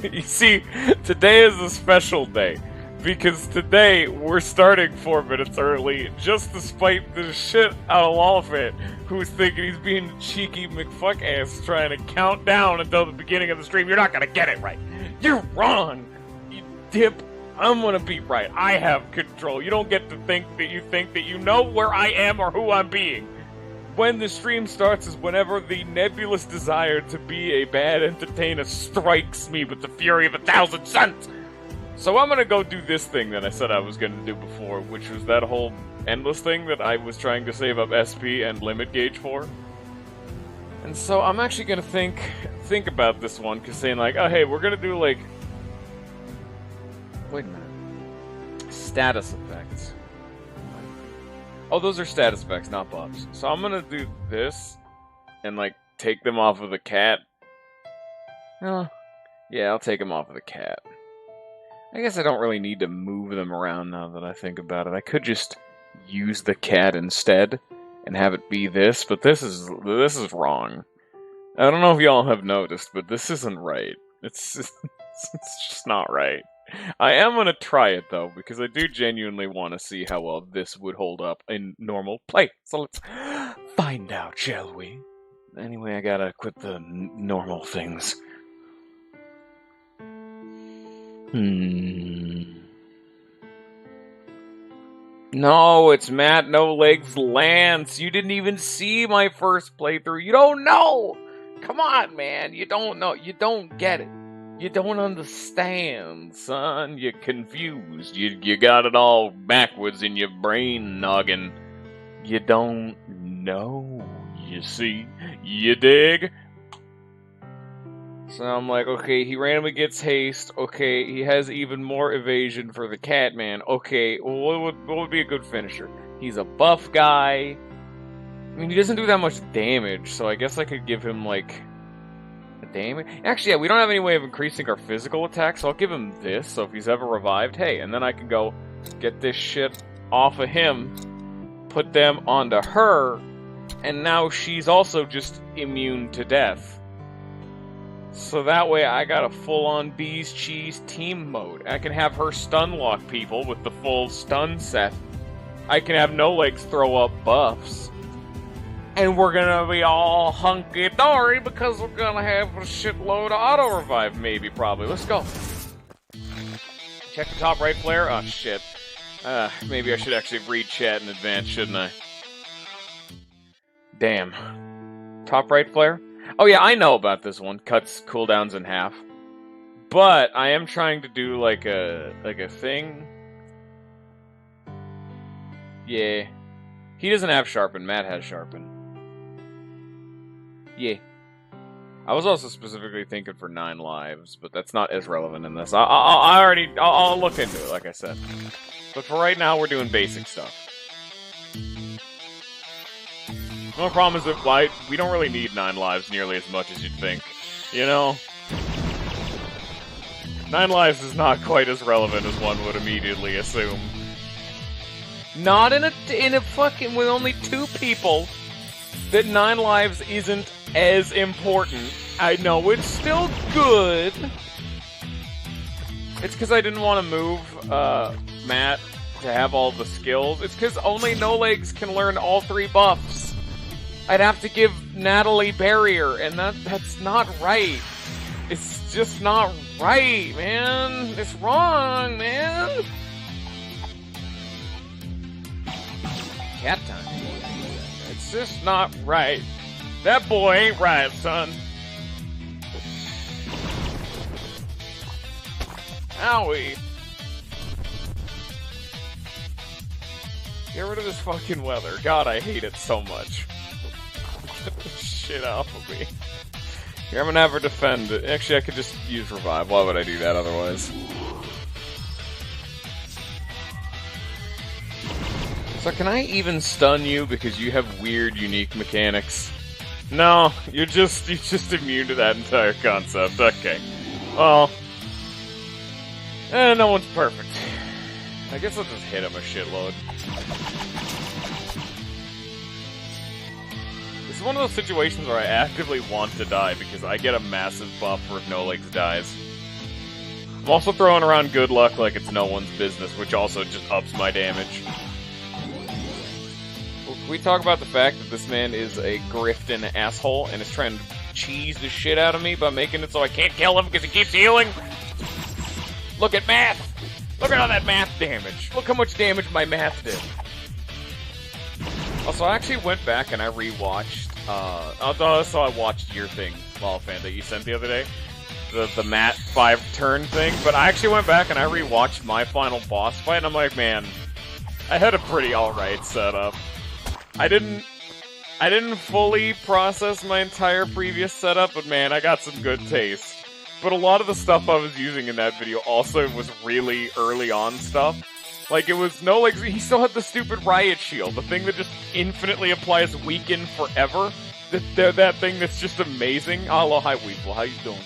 You see, today is a special day. Because today, we're starting 4 minutes early, just to spite the shit out of Lawfit, who's thinking he's being a cheeky McFuck-ass trying to count down until the beginning of the stream. You're not gonna get it right. You're wrong, you dip. I'm gonna be right. I have control. You don't get to think that you know where I am or who I'm being. When the stream starts is whenever the nebulous desire to be a bad entertainer strikes me with the fury of 1,000 suns. So I'm gonna go do this thing that I said I was gonna do before, which was that whole endless thing that I was trying to save up SP and limit gauge for. And so I'm actually gonna think about this one, cause saying like, oh hey, we're gonna do like... Wait a minute. Status effects. Oh, those are status effects, not buffs. So I'm gonna do this, and like, take them off of the cat. Oh, yeah, I'll take them off of the cat. I guess I don't really need to move them around now that I think about it. I could just use the cat instead and have it be this, but this is wrong. I don't know if y'all have noticed, but this isn't right. It's just not right. I am gonna try it though, because I do genuinely want to see how well this would hold up in normal play. So let's find out, shall we? Anyway, I gotta quit the normal things. No, it's Matt No Legs Lance. You didn't even see my first playthrough. You don't know. Come on, man. You don't know. You don't get it. You don't understand, son. You're confused. You got it all backwards in your brain noggin. You don't know. You see? You dig? So I'm like, okay, he randomly gets haste. Okay, he has even more evasion for the Catman. Okay, well, what would be a good finisher? He's a buff guy. I mean, he doesn't do that much damage, so I guess I could give him, like, a damage. Actually, yeah, we don't have any way of increasing our physical attack, so I'll give him this, so if he's ever revived, hey, and then I can go get this shit off of him, put them onto her, and now she's also just immune to death. So that way I got a full-on Bees Cheese team mode. I can have her stun lock people with the full stun set. I can have No Legs throw up buffs. And we're gonna be all hunky-dory because we're gonna have a shitload of auto-revive, maybe, probably. Let's go. Check the top right flare? Oh, shit. Maybe I should actually read chat in advance, shouldn't I? Damn. Top right flare? Oh yeah, I know about this one. Cuts cooldowns in half. But I am trying to do like a thing. Yeah. He doesn't have sharpen, Matt has sharpen. Yeah. I was also specifically thinking for 9 lives, but that's not as relevant in this. I'll look into it, like I said. But for right now, we're doing basic stuff. The only problem is that we don't really need 9 lives nearly as much as you'd think. You know? 9 lives is not quite as relevant as one would immediately assume. Not in a fucking, with only 2 people, that 9 lives isn't as important. I know it's still good. It's because I didn't want to move, Matt to have all the skills. It's because only No Legs can learn all 3 buffs. I'd have to give Natalie Barrier, and that's not right. It's just not right, man. It's wrong, man. Cat time. It's just not right. That boy ain't right, son. Owie. Get rid of this fucking weather. God, I hate it so much. Get this shit off of me. Here, I'm gonna have her defend it. Actually, I could just use revive. Why would I do that otherwise? So can I even stun you because you have weird, unique mechanics? No, you're just immune to that entire concept. Okay. Well, no one's perfect. I guess I'll just hit him a shitload. This is one of those situations where I actively want to die because I get a massive buff for if No Legs dies. I'm also throwing around good luck like it's no one's business, which also just ups my damage. Well, can we talk about the fact that this man is a grifting asshole and is trying to cheese the shit out of me by making it so I can't kill him because he keeps healing? Look at math! Look at all that math damage! Look how much damage my math did. Also, I actually went back and I rewatched, so I watched your thing, Lawfan, that you sent the other day. The Mat 5 turn thing, but I actually went back and I rewatched my final boss fight, and I'm like, man, I had a pretty alright setup. I didn't fully process my entire previous setup, but man, I got some good taste. But a lot of the stuff I was using in that video also was really early on stuff. Like, it was no, like, he still had the stupid Riot Shield, the thing that just infinitely applies Weaken forever. That thing that's just amazing. Hello, hi Weeble, how you doing?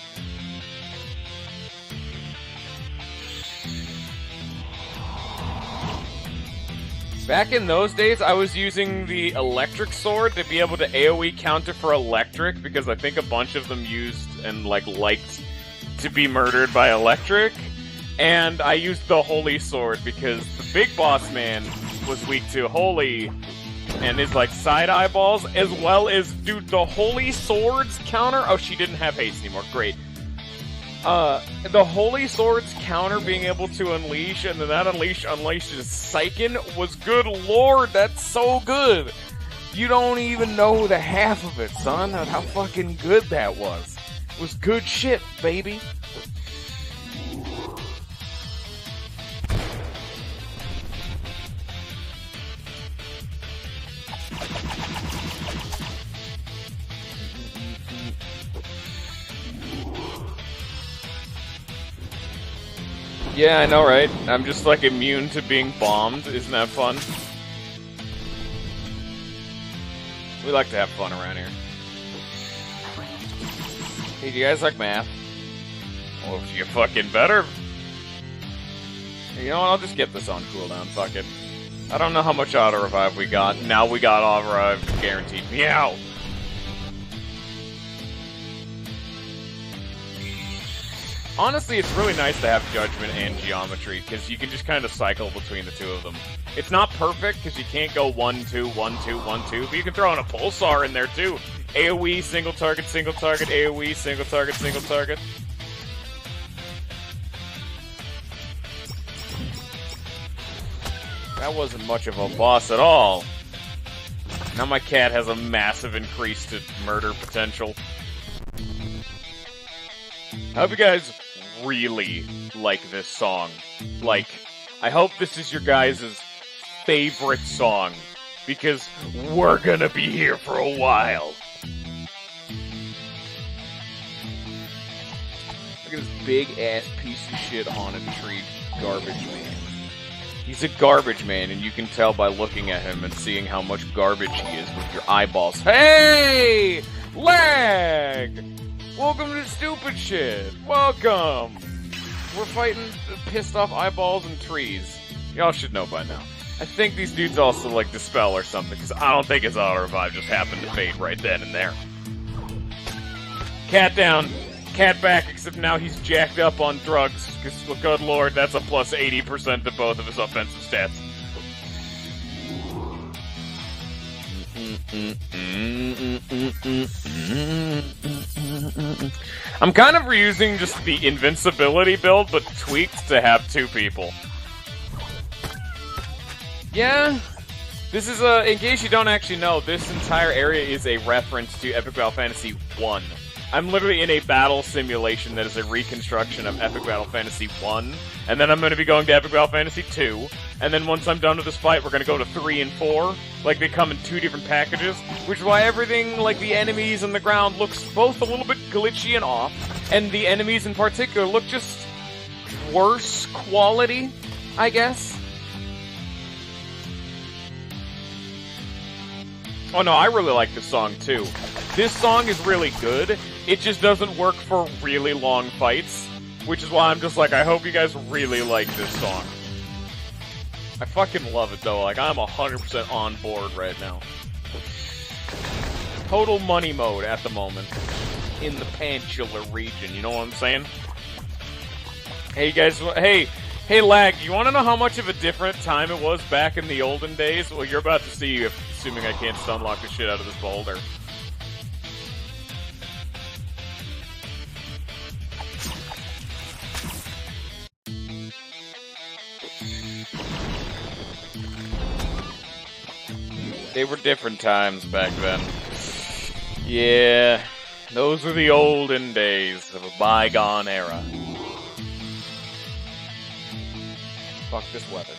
Back in those days, I was using the electric sword to be able to AoE counter for electric, because I think a bunch of them used and, like, liked to be murdered by electric. And I used the holy sword because the big boss man was weak to holy and his, like, side eyeballs, as well as, dude, the holy sword's counter. Oh, she didn't have haste anymore. Great. The holy sword's counter being able to unleash, and then that unleashes Psychen was good lord, that's so good. You don't even know the half of it, son, how fucking good that was. It was good shit, baby. Yeah, I know, right? I'm just, like, immune to being bombed. Isn't that fun? We like to have fun around here. Hey, do you guys like math? Well, if you fucking better. You know what? I'll just get this on cooldown. Fuck it. I don't know how much auto revive we got. Now we got auto revive guaranteed. Meow! Honestly, it's really nice to have Judgment and Geometry, because you can just kind of cycle between the two of them. It's not perfect, because you can't go 1-2, 1-2, 1-2, but you can throw in a Pulsar in there, too. AoE, single target, AoE, single target. That wasn't much of a boss at all. Now my cat has a massive increase to murder potential. I hope you guys really like this song. Like, I hope this is your guys' favorite song, because we're gonna be here for a while. Look at this big-ass piece of shit haunted tree garbage man. He's a garbage man, and you can tell by looking at him and seeing how much garbage he is with your eyeballs. Hey! Lag! Welcome to stupid shit! Welcome! We're fighting pissed off eyeballs and trees. Y'all should know by now. I think these dudes also like Dispel or something, because I don't think his auto revive just happened to fade right then and there. Cat down. Cat back, except now he's jacked up on drugs, because, well, good lord, that's a plus 80% to both of his offensive stats. I'm kind of reusing just the invincibility build, but tweaked to have two people. Yeah, this is in case you don't actually know, this entire area is a reference to Epic Battle Fantasy 1. I'm literally in a battle simulation that is a reconstruction of Epic Battle Fantasy 1, and then I'm going to be going to Epic Battle Fantasy 2, and then once I'm done with this fight, we're going to go to 3 and 4. Like, they come in 2 different packages, which is why everything, like the enemies on the ground, looks both a little bit glitchy and off, and the enemies in particular look just worse quality, I guess. Oh no, I really like this song too. This song is really good, it just doesn't work for really long fights, which is why I'm just like, I hope you guys really like this song. I fucking love it though, like I'm 100% on board right now. Total money mode at the moment. In the Peninsula region, you know what I'm saying? Hey guys, hey Lag, you want to know how much of a different time it was back in the olden days? Well, you're about to see, assuming I can't stunlock the shit out of this boulder. They were different times back then. Yeah, those were the olden days of a bygone era. Fuck this weather.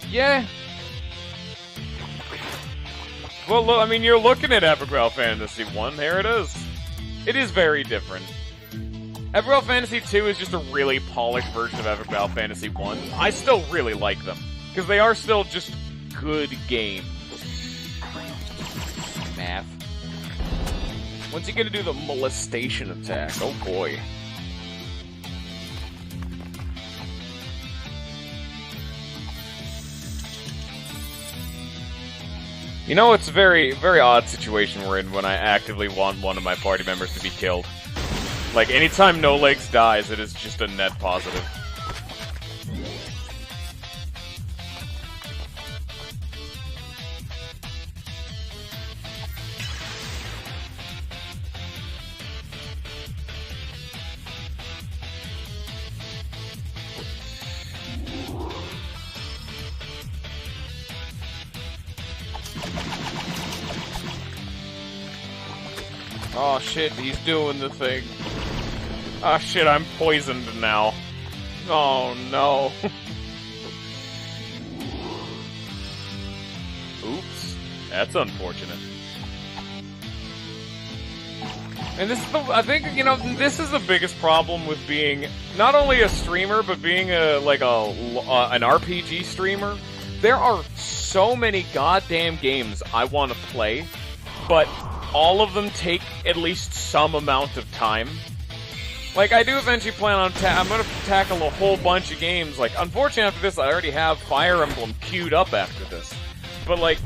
Yeah. Well, look, I mean, you're looking at Evergrowl Fantasy 1. There it is. It is very different. Evergrowl Fantasy 2 is just a really polished version of Evergrowl Fantasy 1. I still really like them, because they are still just good games. Math. When's he gonna do the molestation attack? Oh boy. You know, it's a very, very odd situation we're in when I actively want one of my party members to be killed. Like, anytime No Legs dies, it is just a net positive. Oh shit, he's doing the thing. Oh shit, I'm poisoned now. Oh no. Oops. That's unfortunate. And this is I think, you know, this is the biggest problem with being not only a streamer, but being an RPG streamer. There are so many goddamn games I want to play, but all of them take at least some amount of time. Like, I do eventually plan on I'm gonna tackle a whole bunch of games. Like, unfortunately after this, I already have Fire Emblem queued up after this. But, like,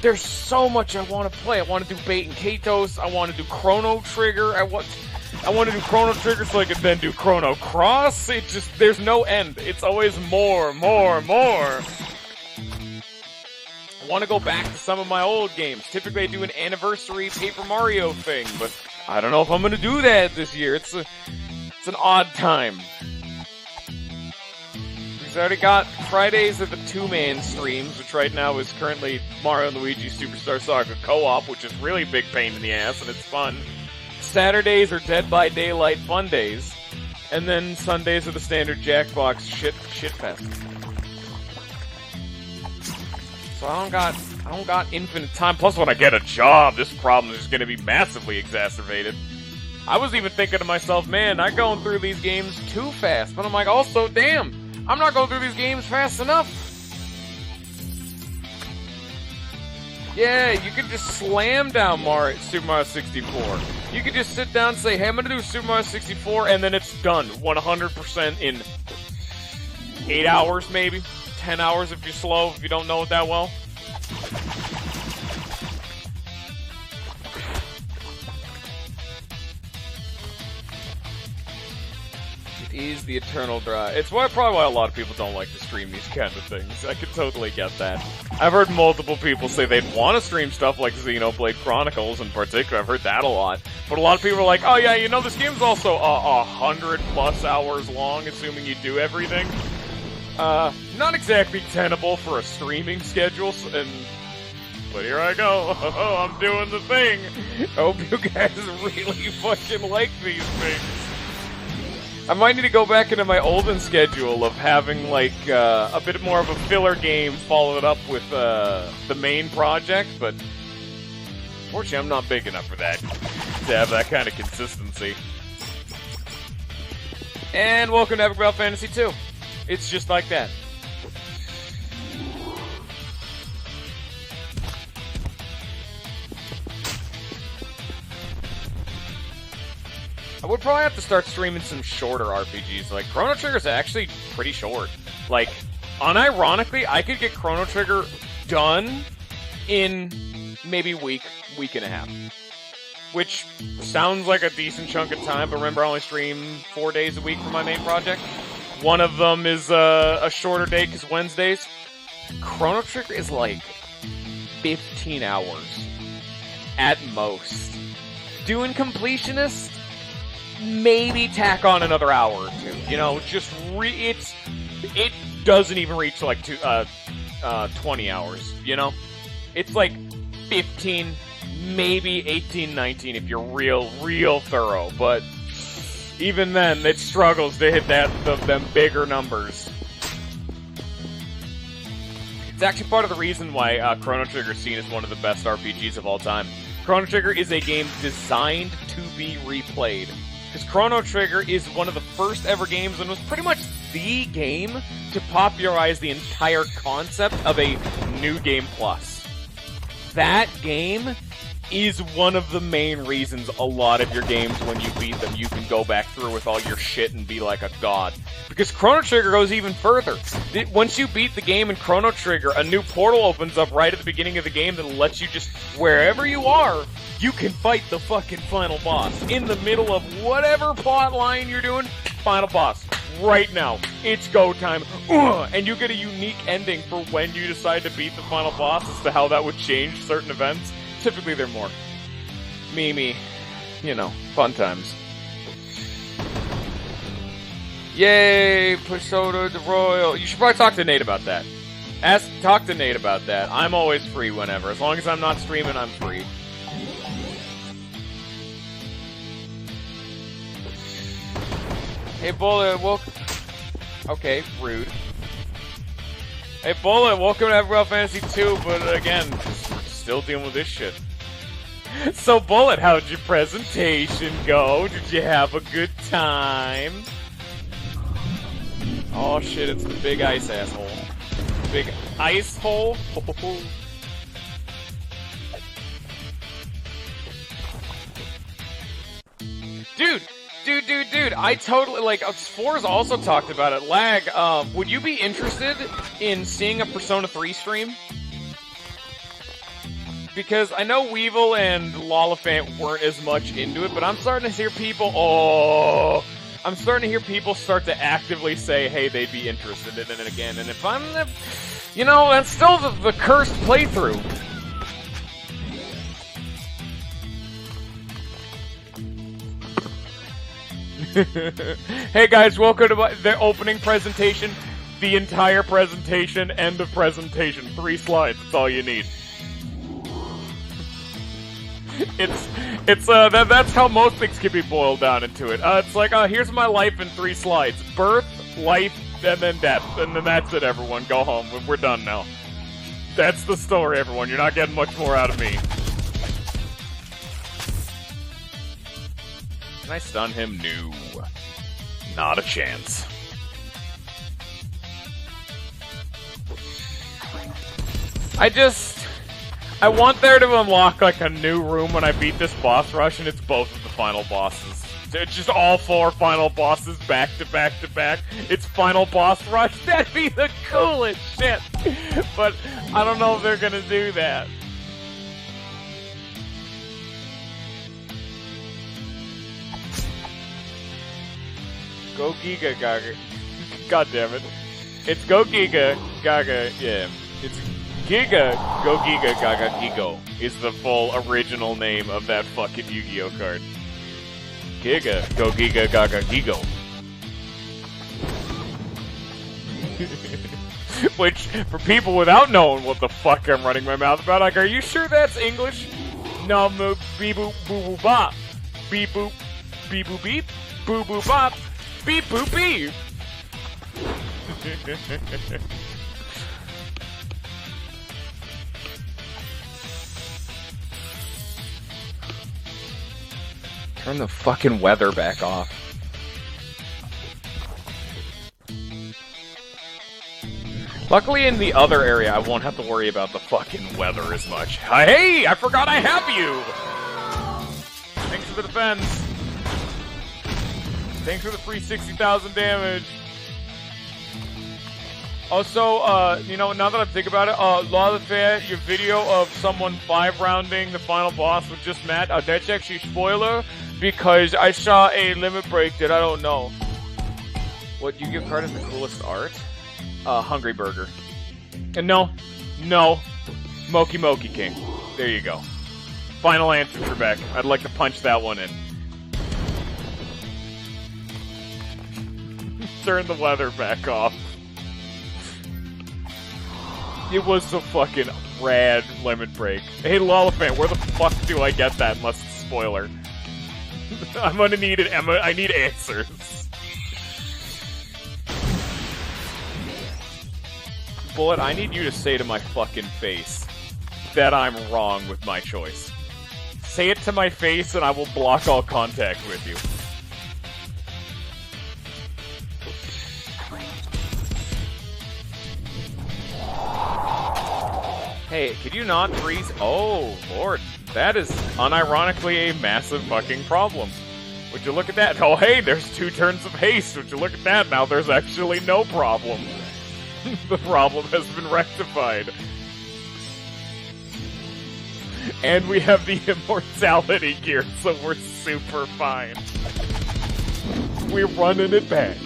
there's so much I want to play. I want to do Bait and Katos. I want to do Chrono Trigger. I want to do Chrono Trigger so I can then do Chrono Cross. It just, there's no end. It's always more. I want to go back to some of my old games. Typically I do an anniversary Paper Mario thing, but I don't know if I'm going to do that this year. It's an odd time. We've already got Fridays are the two-man streams, which right now is currently Mario & Luigi Superstar Saga Co-op, which is really big pain in the ass, and it's fun. Saturdays are Dead by Daylight fun days, and then Sundays are the standard Jackbox shit fest. So I don't got infinite time. Plus, when I get a job, this problem is going to be massively exacerbated. I was even thinking to myself, man, I'm going through these games too fast. But I'm like, also, damn, I'm not going through these games fast enough. Yeah, you could just slam down Super Mario 64. You could just sit down and say, hey, I'm going to do Super Mario 64, and then it's done 100% in 8 hours, maybe. 10 hours if you're slow, if you don't know it that well. It is the eternal drive. It's probably why a lot of people don't like to stream these kind of things. I could totally get that. I've heard multiple people say they'd want to stream stuff like Xenoblade Chronicles in particular. I've heard that a lot. But a lot of people are like, oh yeah, you know, this game's also 100+ hours long, assuming you do everything. Not exactly tenable for a streaming schedule, but here I go. Oh, I'm doing the thing. Hope you guys really fucking like these things. I might need to go back into my olden schedule of having, like, a bit more of a filler game followed up with, the main project, but fortunately I'm not big enough for that, to have that kind of consistency. And welcome to Evergrowl Fantasy 2. It's just like that. I would probably have to start streaming some shorter RPGs. Like, Chrono Trigger's actually pretty short. Like, unironically, I could get Chrono Trigger done in maybe week and a half. Which sounds like a decent chunk of time, but remember I only stream 4 days a week for my main project. One of them is a shorter day because Wednesdays. Chrono Trigger is like 15 hours at most. Doing Completionist, maybe tack on another hour or two. You know, just it doesn't even reach like 20 hours. You know, it's like 15, maybe 18, 19 if you're real thorough. But even then, it struggles to hit them bigger numbers. It's actually part of the reason why Chrono Trigger is seen as one of the best RPGs of all time. Chrono Trigger is a game designed to be replayed. Because Chrono Trigger is one of the first ever games and was pretty much the game to popularize the entire concept of a New Game Plus. That game is one of the main reasons a lot of your games, when you beat them, you can go back through with all your shit and be like a god. Because Chrono Trigger goes even further. Once you beat the game in Chrono Trigger, a new portal opens up right at the beginning of the game that lets you just, wherever you are, you can fight the fucking final boss. In the middle of whatever plot line you're doing, final boss. Right now. It's go time. And you get a unique ending for when you decide to beat the final boss as to how that would change certain events. Typically, they're more memey, you know, fun times. Yay, Persona the Royal. You should probably talk to Nate about that. Talk to Nate about that. I'm always free whenever. As long as I'm not streaming, I'm free. Hey, Bullet, welcome. Okay, rude. Hey, Bullet, welcome to Everwild Fantasy 2, but again, still dealing with this shit. So, Bullet, how'd your presentation go? Did you have a good time? Oh shit, it's the big ice asshole. Big ice hole? Dude, I totally, like, Spores also talked about it. Lag, would you be interested in seeing a Persona 3 stream? Because I know Weevil and Lollifant weren't as much into it, but I'm starting to hear people, I'm starting to hear people start to actively say, hey, they'd be interested in it again. And if I'm, you know, that's still the cursed playthrough. Hey guys, welcome to the opening presentation, the entire presentation, end of presentation. 3 slides, that's all you need. That's how most things can be boiled down into it. It's like, here's my life in 3 slides. Birth, life, and then death. And then that's it, everyone. Go home. We're done now. That's the story, everyone. You're not getting much more out of me. Can I stun him? No. Not a chance. I want there to unlock, like, a new room when I beat this boss rush, and it's both of the final bosses. It's just all 4 final bosses back to back to back. It's final boss rush. That'd be the coolest shit. But I don't know if they're gonna do that. Go Giga Gaga. God damn it. It's Go Giga Gaga, yeah. It's Giga, Go Giga Gaga Gigo is the full original name of that fucking Yu-Gi-Oh card. Giga, Go Giga Gaga Gigo. Which, for people without knowing what the fuck I'm running my mouth about, like, are you sure that's English? No, beep boop boo boo bop. Beep boop, beep boop beep, boo boo bop, beep boop beep. Turn the fucking weather back off. Luckily in the other area, I won't have to worry about the fucking weather as much. Hey, I forgot I have you! Thanks for the defense. Thanks for the free 60,000 damage. Also, you know, now that I think about it, Lawfair, your video of someone 5-rounding the final boss with just Matt, that's actually a spoiler, because I saw a limit break that I don't know. What, you give credit the coolest art? Hungry Burger. And no, Moki Moki King. There you go. Final answer, Trebek. I'd like to punch that one in. Turn the weather back off. It was a fucking rad limit break. Hey, Lollifant, where the fuck do I get that unless it's a spoiler? I'm gonna need it, Emma. I need answers. Bullet, I need you to say to my fucking face that I'm wrong with my choice. Say it to my face and I will block all contact with you. Hey, could you not freeze? Oh, Lord. That is unironically a massive fucking problem. Would you look at that? Oh, hey, there's 2 turns of haste. Would you look at that? Now there's actually no problem. The problem has been rectified. And we have the immortality gear, so we're super fine. We're running it back.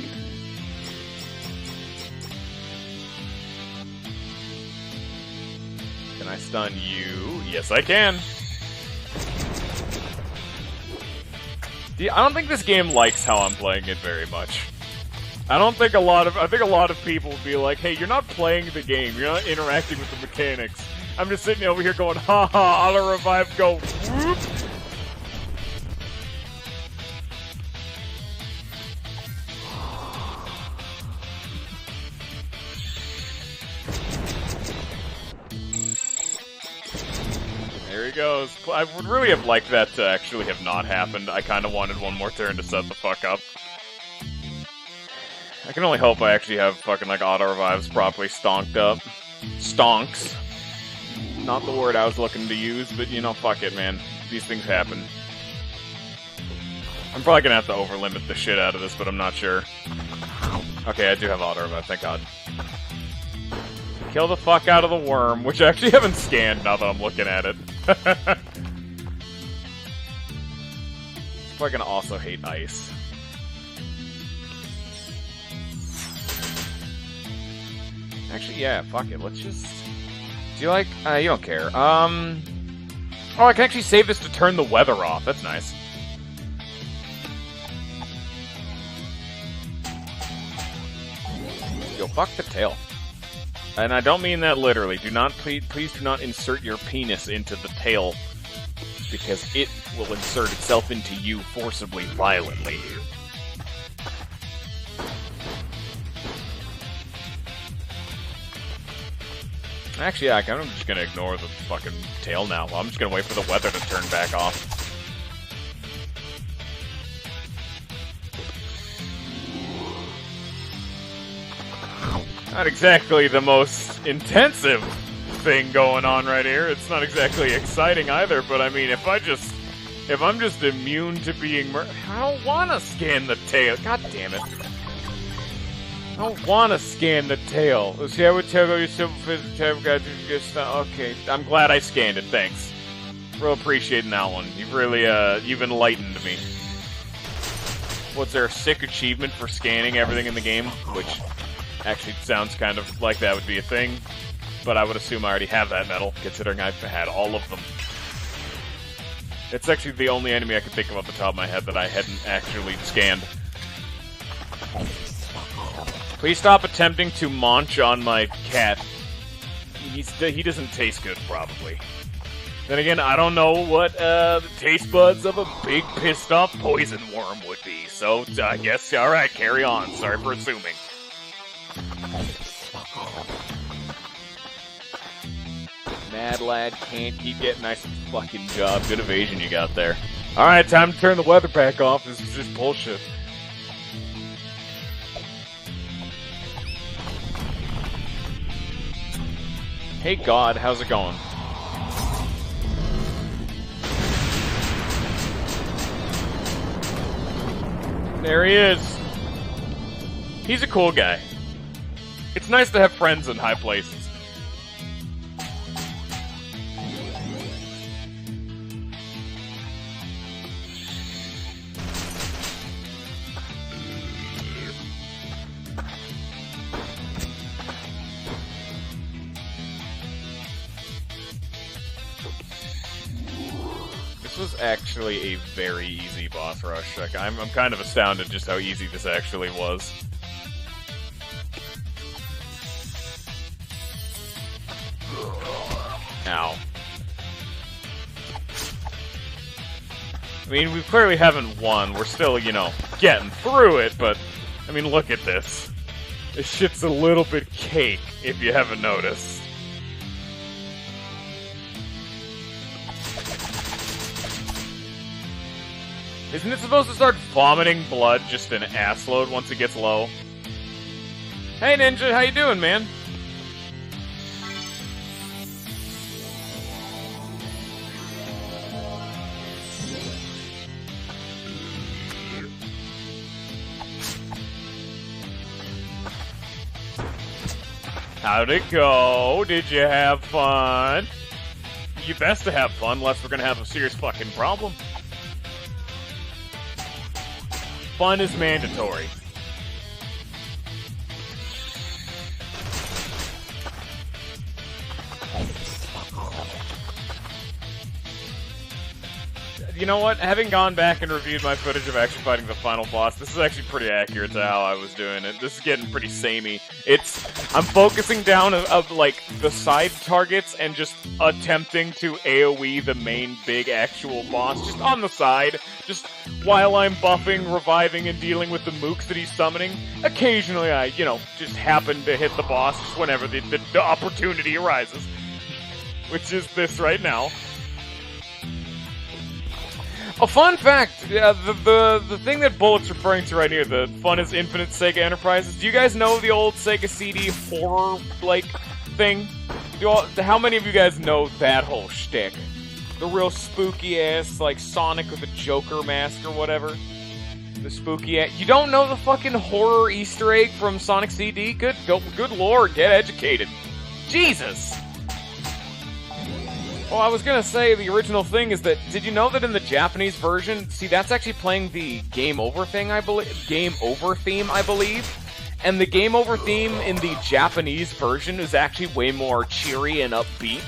Can I stun you? Yes, I can. I don't think this game likes how I'm playing it very much. I think a lot of people would be like, hey, you're not playing the game, you're not interacting with the mechanics. I'm just sitting over here going, ha ha, auto revive, go, whoop. There he goes. I would really have liked that to actually have not happened. I kind of wanted one more turn to set the fuck up. I can only hope I actually have fucking, like, auto-revives properly stonked up. Stonks. Not the word I was looking to use, but, you know, fuck it, man. These things happen. I'm probably gonna have to over-limit the shit out of this, but I'm not sure. Okay, I do have auto-revive, thank God. Kill the fuck out of the worm, which I actually haven't scanned now that I'm looking at it. I can also hate ice. Actually, yeah, fuck it. Let's just... Do you like... you don't care. Oh, I can actually save this to turn the weather off. That's nice. Yo, fuck the tail. And I don't mean that literally. Do not, please do not insert your penis into the tail. Because it will insert itself into you forcibly, violently. Actually, yeah, I'm just gonna ignore the fucking tail now. I'm just gonna wait for the weather to turn back off. Not exactly the most intensive thing going on right here. It's not exactly exciting either, but I mean, if I'm just immune to being I don't wanna scan the tail. God damn it. I don't want to scan the tail. Let's see, I would tell you simple physical guy just okay. I'm glad I scanned it, thanks. Real appreciating that one. You've really, you've enlightened me. Was there a sick achievement for scanning everything in the game? Which actually sounds kind of like that would be a thing. But I would assume I already have that medal, considering I've had all of them. It's actually the only enemy I can think of off the top of my head that I hadn't actually scanned. Please stop attempting to munch on my cat. He doesn't taste good, probably. Then again, I don't know what the taste buds of a big pissed off poison worm would be. So, I guess, alright, carry on. Sorry for assuming. Mad lad can't keep getting nice fucking job. Good evasion you got there. Alright, time to turn the weather back off. This is just bullshit. Hey God, how's it going? There he is. He's a cool guy. It's nice to have friends in high places. This was actually a very easy boss rush. Like, I'm kind of astounded just how easy this actually was. Ow. I mean, we clearly haven't won. We're still, you know, getting through it, but, I mean, look at this. This shit's a little bit cake, if you haven't noticed. Isn't it supposed to start vomiting blood just an assload once it gets low? Hey Ninja, how you doing, man? How'd it go? Did you have fun? You best to have fun, unless we're gonna have a serious fucking problem. Fun is mandatory. You know what? Having gone back and reviewed my footage of actually fighting the final boss, this is actually pretty accurate to how I was doing it. This is getting pretty samey. I'm focusing down of like the side targets and just attempting to AoE the main big actual boss, just on the side, just while I'm buffing, reviving, and dealing with the mooks that he's summoning. Occasionally I, you know, just happen to hit the boss just whenever the opportunity arises. Which is this right now. A fun fact, the thing that Bullet's referring to right here, the Fun is Infinite Sega Enterprises, do you guys know the old Sega CD horror, like, thing? How many of you guys know that whole shtick? The real spooky-ass, like, Sonic with a Joker mask or whatever? The spooky-ass... You don't know the fucking horror Easter egg from Sonic CD? Good lord, get educated. Jesus! Well, I was gonna say, the original thing is that, did you know that in the Japanese version, see, that's actually playing the Game Over thing, Game Over theme, I believe? And the Game Over theme in the Japanese version is actually way more cheery and upbeat,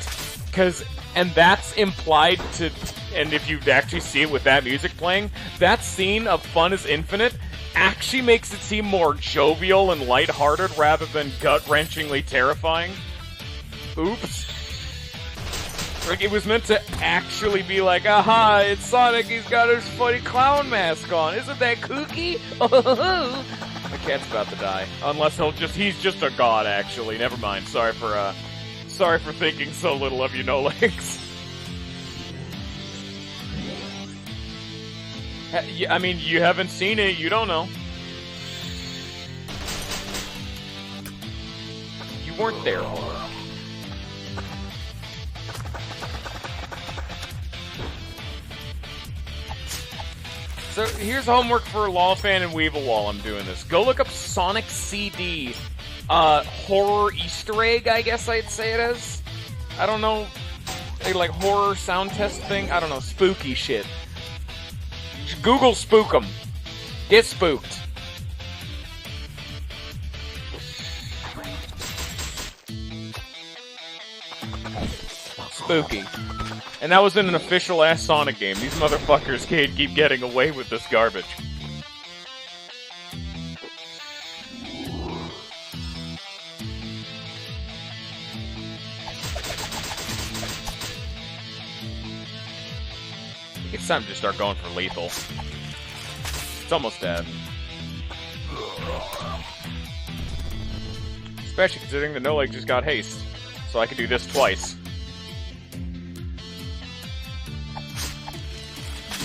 and that's implied to, and if you actually see it with that music playing, that scene of Fun is Infinite actually makes it seem more jovial and lighthearted rather than gut-wrenchingly terrifying. Oops. Like, it was meant to actually be like, aha, it's Sonic, he's got his funny clown mask on. Isn't that kooky? The cat's about to die. Unless he's just a god, actually. Never mind. Sorry for thinking so little of you, no legs. I mean, you haven't seen it, you don't know. You weren't there. So here's homework for Lawfan and Weevil while I'm doing this. Go look up Sonic CD horror Easter egg, I guess I'd say it is. I don't know, like horror sound test thing? I don't know, spooky shit. Google spook 'em. Get spooked. Spooky. And that was in an official-ass Sonic game. These motherfuckers can't keep getting away with this garbage. It's time to start going for lethal. It's almost dead. Especially considering the no-leg just got haste. So I can do this twice.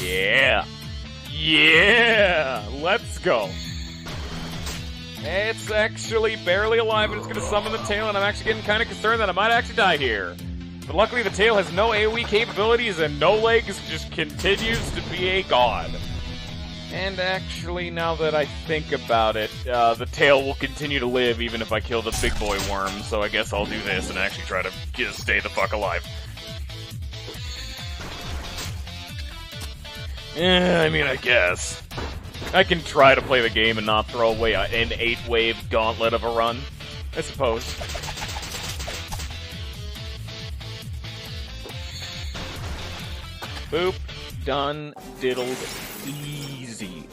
Yeah! Yeah! Let's go! It's actually barely alive and it's gonna summon the tail, and I'm actually getting kind of concerned that I might actually die here. But luckily the tail has no AoE capabilities and no legs, just continues to be a god. And actually, now that I think about it, the tail will continue to live even if I kill the big boy worm, so I guess I'll do this and actually try to just stay the fuck alive. I mean, I guess. I can try to play the game and not throw away an 8-wave gauntlet of a run, I suppose. Boop. Done. Diddled. Easy.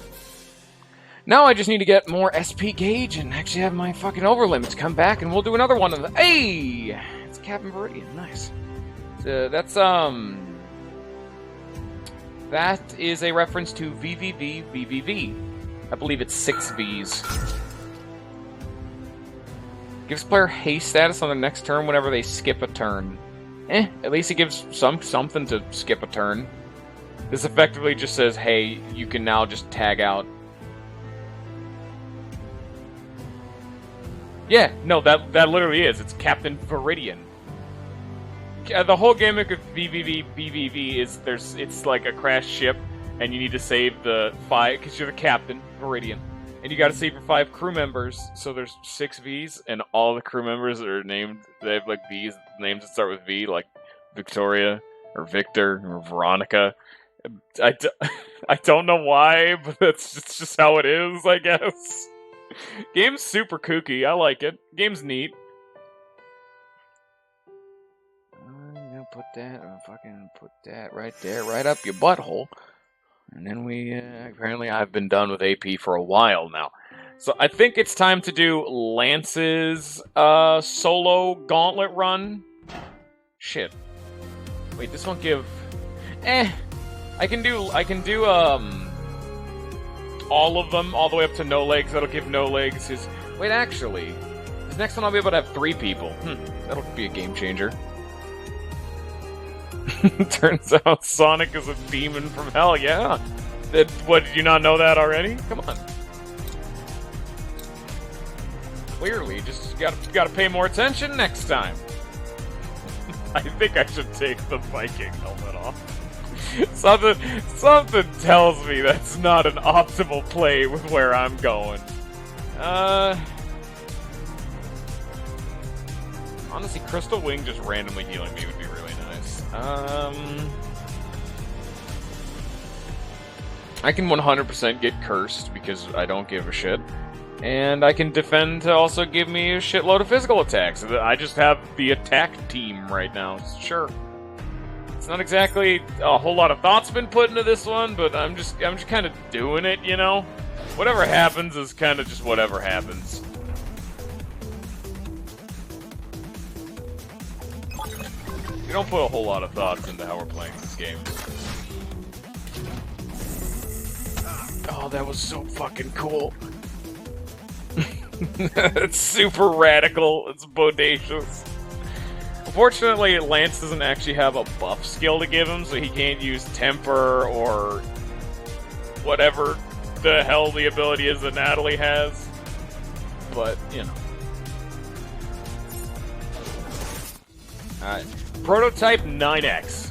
Now I just need to get more SP gauge and actually have my fucking overlimits come back, and we'll do another one of them. Hey! It's Captain Viridian. Nice. That is a reference to VVV. I believe it's 6 Vs. Gives player haste status on the next turn whenever they skip a turn. At least it gives something to skip a turn. This effectively just says, hey, you can now just tag out. Yeah, no, that literally is. It's Captain Viridian. The whole gimmick of BVV is it's like a crashed ship, and you need to save the 5, because you're the captain, Viridian. And you gotta save your 5 crew members, so there's 6 Vs, and all the crew members are named, they have like Vs, names that start with V, like Victoria, or Victor, or Veronica. I don't know why, but it's just how it is, I guess. Game's super kooky, I like it. Game's neat. I'm gonna put that right there, right up your butthole. And then we, apparently I've been done with AP for a while now. So I think it's time to do Lance's, solo gauntlet run. Shit. Wait, this won't give... I can do, all of them, all the way up to no legs. That'll give no legs his... Wait, actually, this next one I'll be able to have 3 people. That'll be a game changer. Turns out Sonic is a demon from hell, yeah. What, did you not know that already? Come on. Clearly, just gotta pay more attention next time. I think I should take the Viking helmet off. Something tells me that's not an optimal play with where I'm going. Honestly, Crystal Wing just randomly healing me would be really nice. I can 100% get cursed because I don't give a shit. And I can defend to also give me a shitload of physical attacks. I just have the attack team right now. Sure. It's not exactly a whole lot of thought's been put into this one, but I'm just kind of doing it, you know? Whatever happens is kind of just whatever happens. We don't put a whole lot of thoughts into how we're playing this game. Oh, that was so fucking cool. It's super radical. It's bodacious. Unfortunately, Lance doesn't actually have a buff skill to give him, so he can't use Temper or whatever the hell the ability is that Natalie has. But, you know. Alright. Prototype 9X.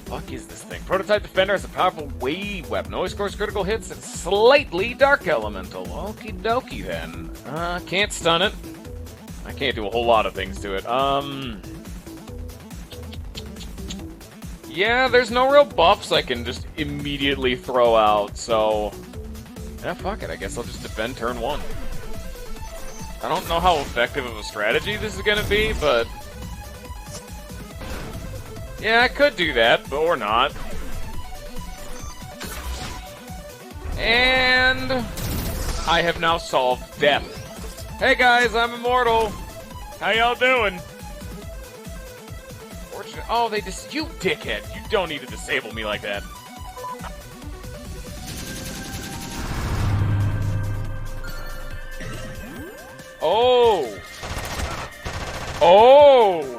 Fuck is this thing? Prototype Defender has a powerful wave weapon. Always scores critical hits and slightly dark elemental. Okie dokie then. Can't stun it. I can't do a whole lot of things to it. Yeah, there's no real buffs I can just immediately throw out, so... Yeah, fuck it. I guess I'll just defend turn 1. I don't know how effective of a strategy this is gonna be, but... Yeah, I could do that, but or not. And... I have now solved death. Hey guys, I'm immortal! How y'all doing? Fortunate. Oh, they just... You dickhead! You don't need to disable me like that. Oh! Oh!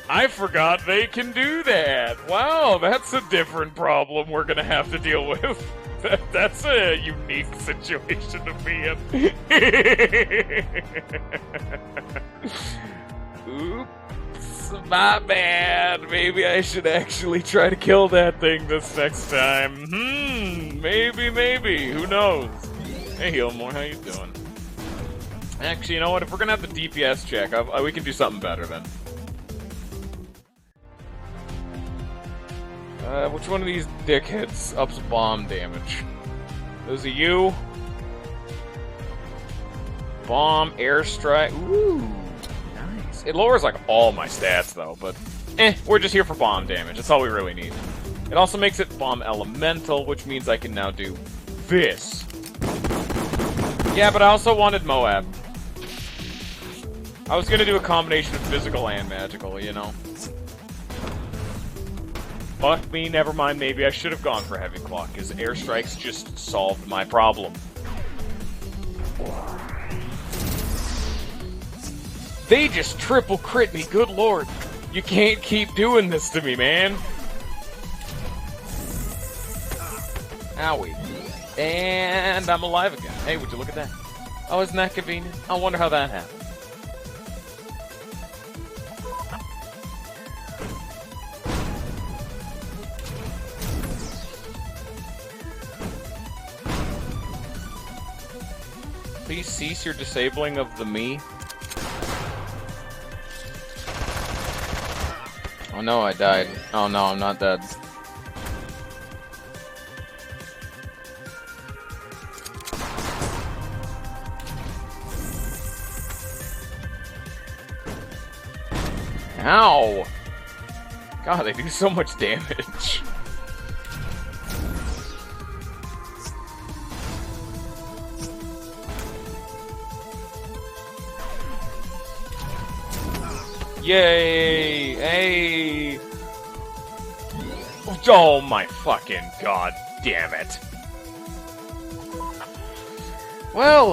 I forgot they can do that! Wow, that's a different problem we're gonna have to deal with. That's a unique situation to be in. Oops, my bad. Maybe I should actually try to kill that thing this next time. Maybe. Who knows? Hey, Healmore, how you doing? Actually, you know what? If we're gonna have the DPS check, we can do something better then. Which one of these dickheads ups bomb damage? Those are you. Bomb, airstrike. Ooh, nice. It lowers like all my stats though, but we're just here for bomb damage. That's all we really need. It also makes it bomb elemental, which means I can now do this. Yeah, but I also wanted Moab. I was gonna do a combination of physical and magical, you know. Fuck me, never mind, maybe I should have gone for Heavy Claw, because airstrikes just solved my problem. They just triple crit me, good lord. You can't keep doing this to me, man. Owie. And I'm alive again. Hey, would you look at that? Oh, isn't that convenient? I wonder how that happened. Please cease your disabling of the me. Oh no, I died. Oh no, I'm not dead. Ow! God, they do so much damage. Yay! Hey! Oh my fucking god damn it. Well,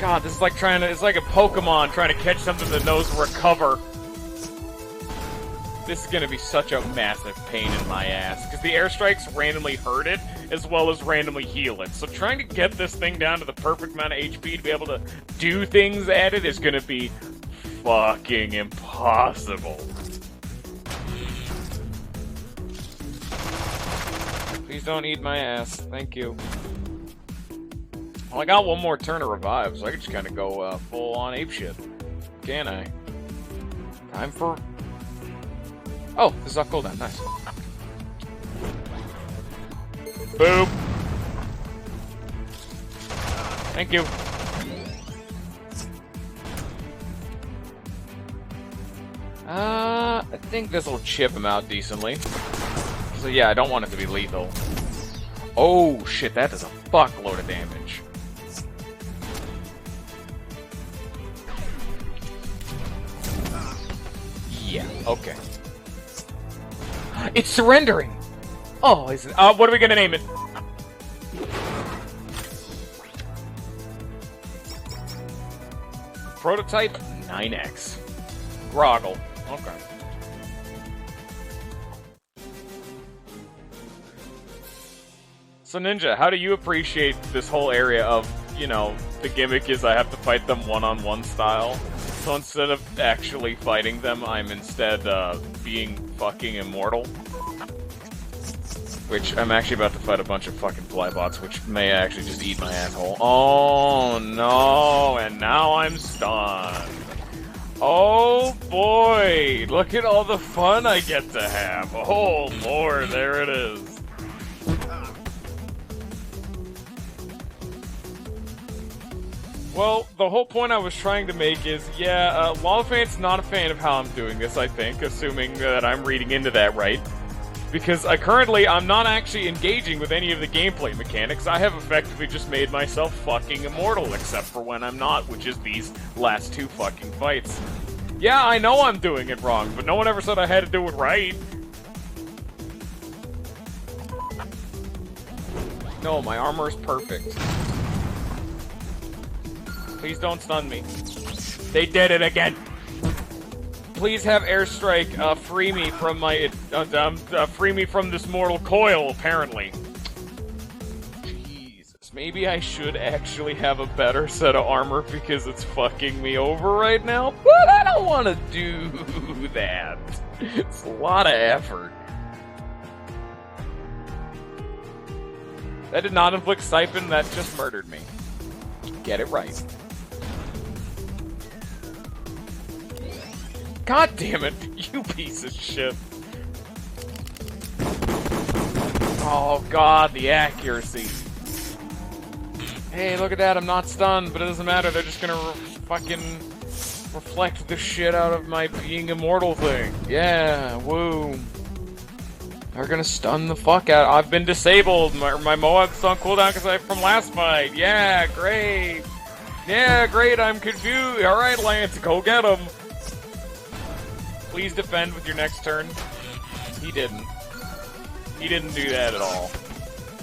God, this is like it's like a Pokemon trying to catch something that knows recover. This is gonna be such a massive pain in my ass, because the airstrikes randomly hurt it, as well as randomly heal it. So trying to get this thing down to the perfect amount of HP to be able to do things at it is gonna be fucking impossible. Please don't eat my ass. Thank you. Well, I got one more turn of revive, so I can just kind of go full on apeshit. Can I? Time for... Oh, this is off cooldown. Nice. Boop. Thank you. I think this will chip him out decently. So yeah, I don't want it to be lethal. Oh shit, that does a fuckload of damage. Yeah, okay. It's surrendering! Oh, is it, what are we gonna name it? Prototype 9X. Groggle. Okay. So Ninja, how do you appreciate this whole area of, you know, the gimmick is I have to fight them one-on-one style? So instead of actually fighting them, I'm instead being fucking immortal. Which, I'm actually about to fight a bunch of fucking flybots, which may actually just eat my asshole. Oh no, and now I'm stunned. Oh boy, look at all the fun I get to have. Oh lord, there it is. Well, the whole point I was trying to make is, yeah, Lolfant's not a fan of how I'm doing this, I think, assuming that I'm reading into that right. Because I'm not actually engaging with any of the gameplay mechanics. I have effectively just made myself fucking immortal, except for when I'm not, which is these last two fucking fights. Yeah, I know I'm doing it wrong, but no one ever said I had to do it right. No, my armor is perfect. Please don't stun me. They did it again. Please have airstrike free me from my free me from this mortal coil. Apparently, Jesus Maybe I should actually have a better set of armor because it's fucking me over right now, but I don't want to do that. It's a lot of effort. That did not inflict stipend, that just murdered me. Get it right. God damn it, you piece of shit. Oh god, the accuracy. Hey, look at that, I'm not stunned, but it doesn't matter, they're just gonna fucking reflect the shit out of my being immortal thing. Yeah, woo. They're gonna stun the fuck out. I've been disabled. My Moab's on cooldown from last fight. Yeah, great. Yeah, great, I'm confused. Alright, Lance, go get him. Please defend with your next turn. He didn't. He didn't do that at all.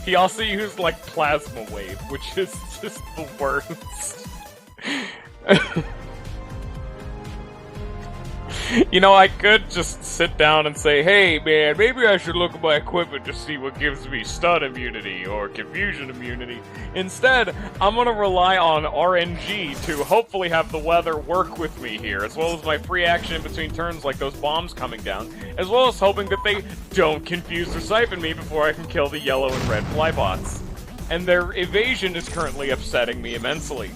He also used, like, Plasma Wave, which is just the worst. You know, I could just sit down and say, hey, man, maybe I should look at my equipment to see what gives me stun immunity or confusion immunity. Instead, I'm gonna rely on RNG to hopefully have the weather work with me here, as well as my free action in between turns like those bombs coming down, as well as hoping that they don't confuse or siphon me before I can kill the yellow and red flybots. And their evasion is currently upsetting me immensely.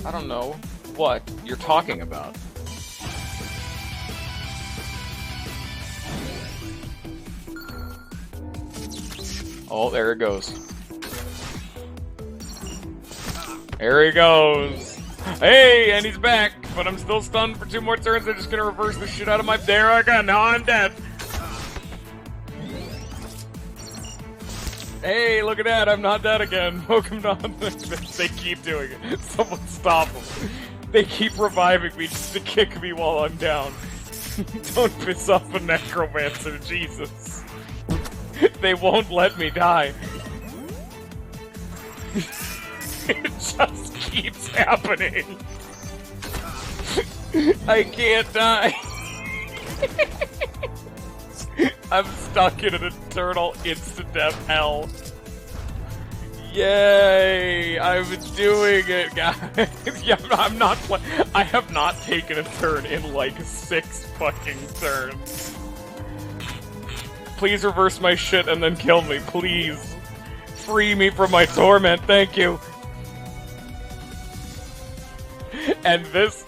I don't know what you're talking about. Oh, there it goes. There he goes. Hey, and he's back, but I'm still stunned for 2 more turns. They're just gonna reverse the shit out of my... There I go, now I'm dead. Hey, look at that, I'm not dead again. Welcome on. They keep doing it. Someone stop them. They keep reviving me just to kick me while I'm down. Don't piss off a necromancer, Jesus. They won't let me die. It just keeps happening. I can't die. I'm stuck in an eternal instant-death hell. Yay! I'm doing it, guys. Yeah, I'm not. I have not taken a turn in like 6 fucking turns. Please reverse my shit and then kill me, please. Free me from my torment, thank you. And this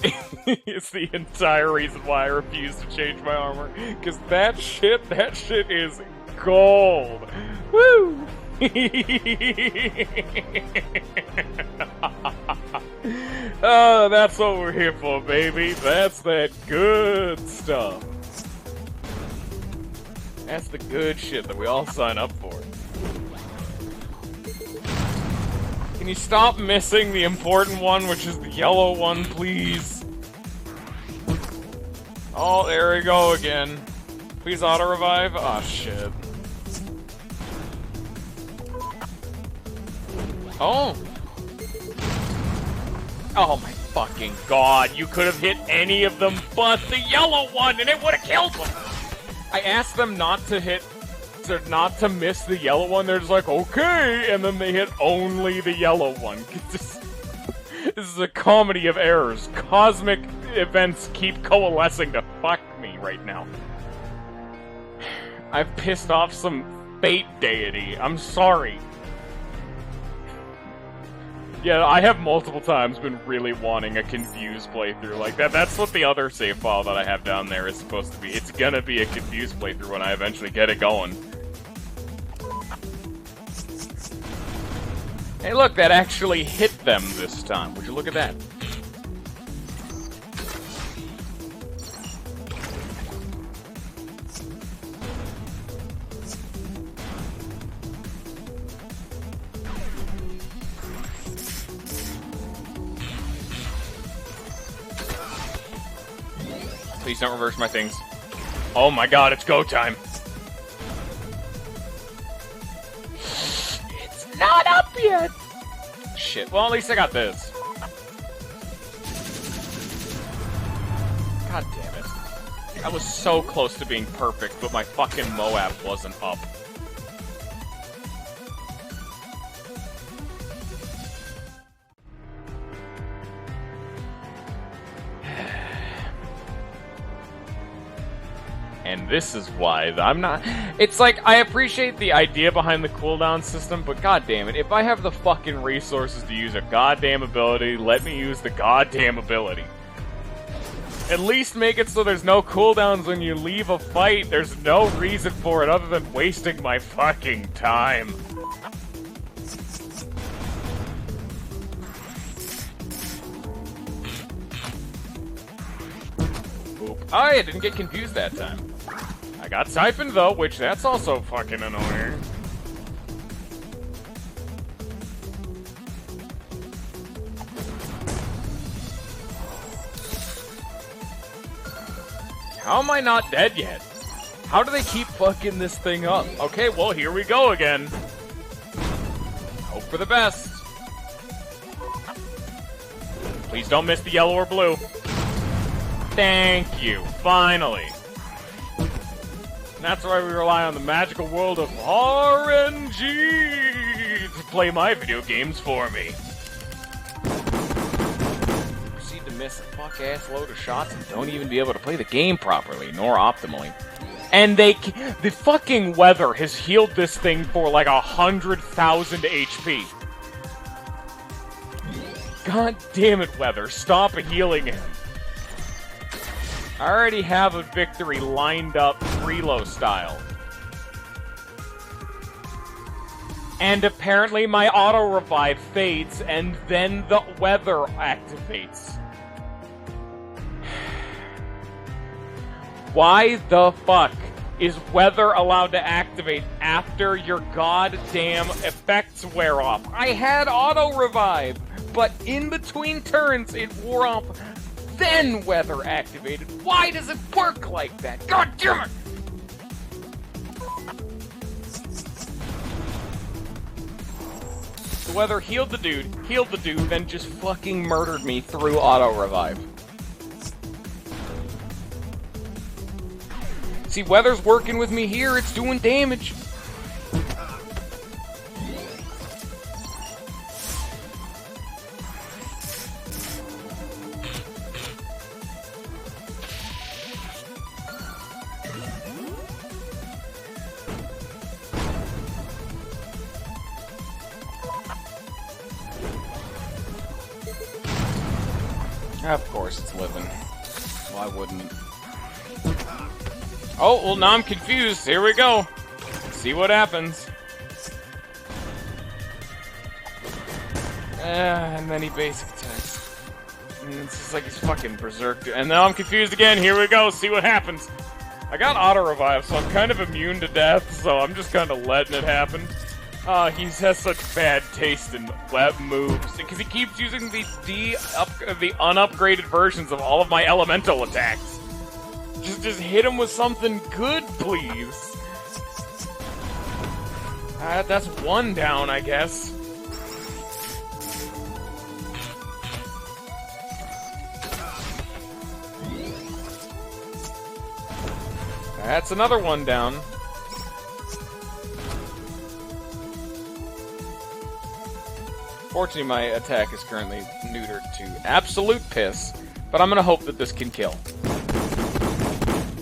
is the entire reason why I refuse to change my armor. Because that shit is gold. Woo! Oh, that's what we're here for, baby. That's that good stuff. That's the good shit that we all sign up for. Can you stop missing the important one, which is the yellow one, please? Oh, there we go again. Please auto-revive? Oh, shit. Oh! Oh my fucking god, you could have hit any of them but the yellow one, and it would have killed them! I asked them not to miss the yellow one, they're just like, okay, and then they hit only the yellow one. This is a comedy of errors. Cosmic events keep coalescing to fuck me right now. I've pissed off some fate deity. I'm sorry. Yeah, I have multiple times been really wanting a confused playthrough like that. That's what the other save file that I have down there is supposed to be. It's gonna be a confused playthrough when I eventually get it going. Hey look, that actually hit them this time. Would you look at that? Please don't reverse my things. Oh my god, it's go time. It's not up yet. Shit, well at least I got this. God damn it. That was so close to being perfect, but my fucking Moab wasn't up. And this is why I'm not... It's like, I appreciate the idea behind the cooldown system, but goddamn it, if I have the fucking resources to use a goddamn ability, let me use the goddamn ability. At least make it so there's no cooldowns when you leave a fight. There's no reason for it other than wasting my fucking time. Oop. Oh, I didn't get confused that time. I got siphoned though, which that's also fucking annoying. How am I not dead yet? How do they keep fucking this thing up? Okay, well, here we go again. Hope for the best. Please don't miss the yellow or blue. Thank you, finally. And that's why we rely on the magical world of RNG to play my video games for me. Proceed to miss a fuck-ass load of shots and don't even be able to play the game properly, nor optimally. And the fucking weather has healed this thing for like 100,000 HP. God damn it, weather, stop healing him. I already have a victory lined up Frelo style. And apparently my auto-revive fades, and then the weather activates. Why the fuck is weather allowed to activate after your goddamn effects wear off? I had auto-revive, but in between turns it wore off. Then weather activated. Why does it work like that? God damn it! The weather healed the dude, then just fucking murdered me through auto-revive. See, weather's working with me here, it's doing damage. Of course it's living. Why wouldn't it? Oh, well now I'm confused. Here we go. See what happens. And then he basic attacks. And it's just like he's fucking berserk. And now I'm confused again. Here we go. See what happens. I got auto-revive, so I'm kind of immune to death, so I'm just kind of letting it happen. He has such bad taste in web moves, because he keeps using the unupgraded versions of all of my elemental attacks. Just hit him with something good, please. That's one down, I guess. That's another one down. Fortunately, my attack is currently neutered to absolute piss, but I'm gonna hope that this can kill.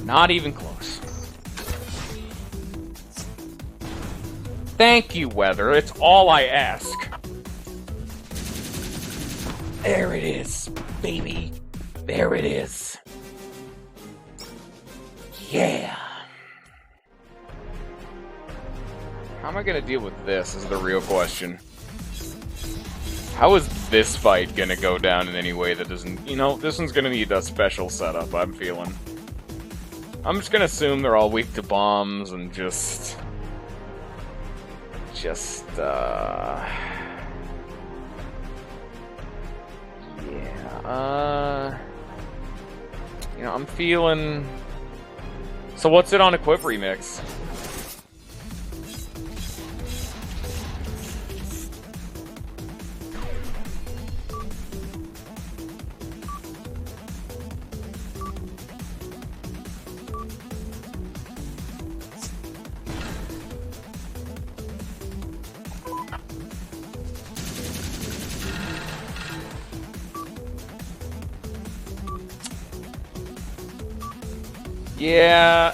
Not even close. Thank you, weather. It's all I ask. There it is, baby. There it is. Yeah. How am I gonna deal with this is the real question. How is this fight gonna go down in any way that doesn't... You know, this one's gonna need a special setup, I'm feeling. I'm just gonna assume they're all weak to bombs and just... Yeah, you know, I'm feeling... So what's it on Equip Remix? Yeah,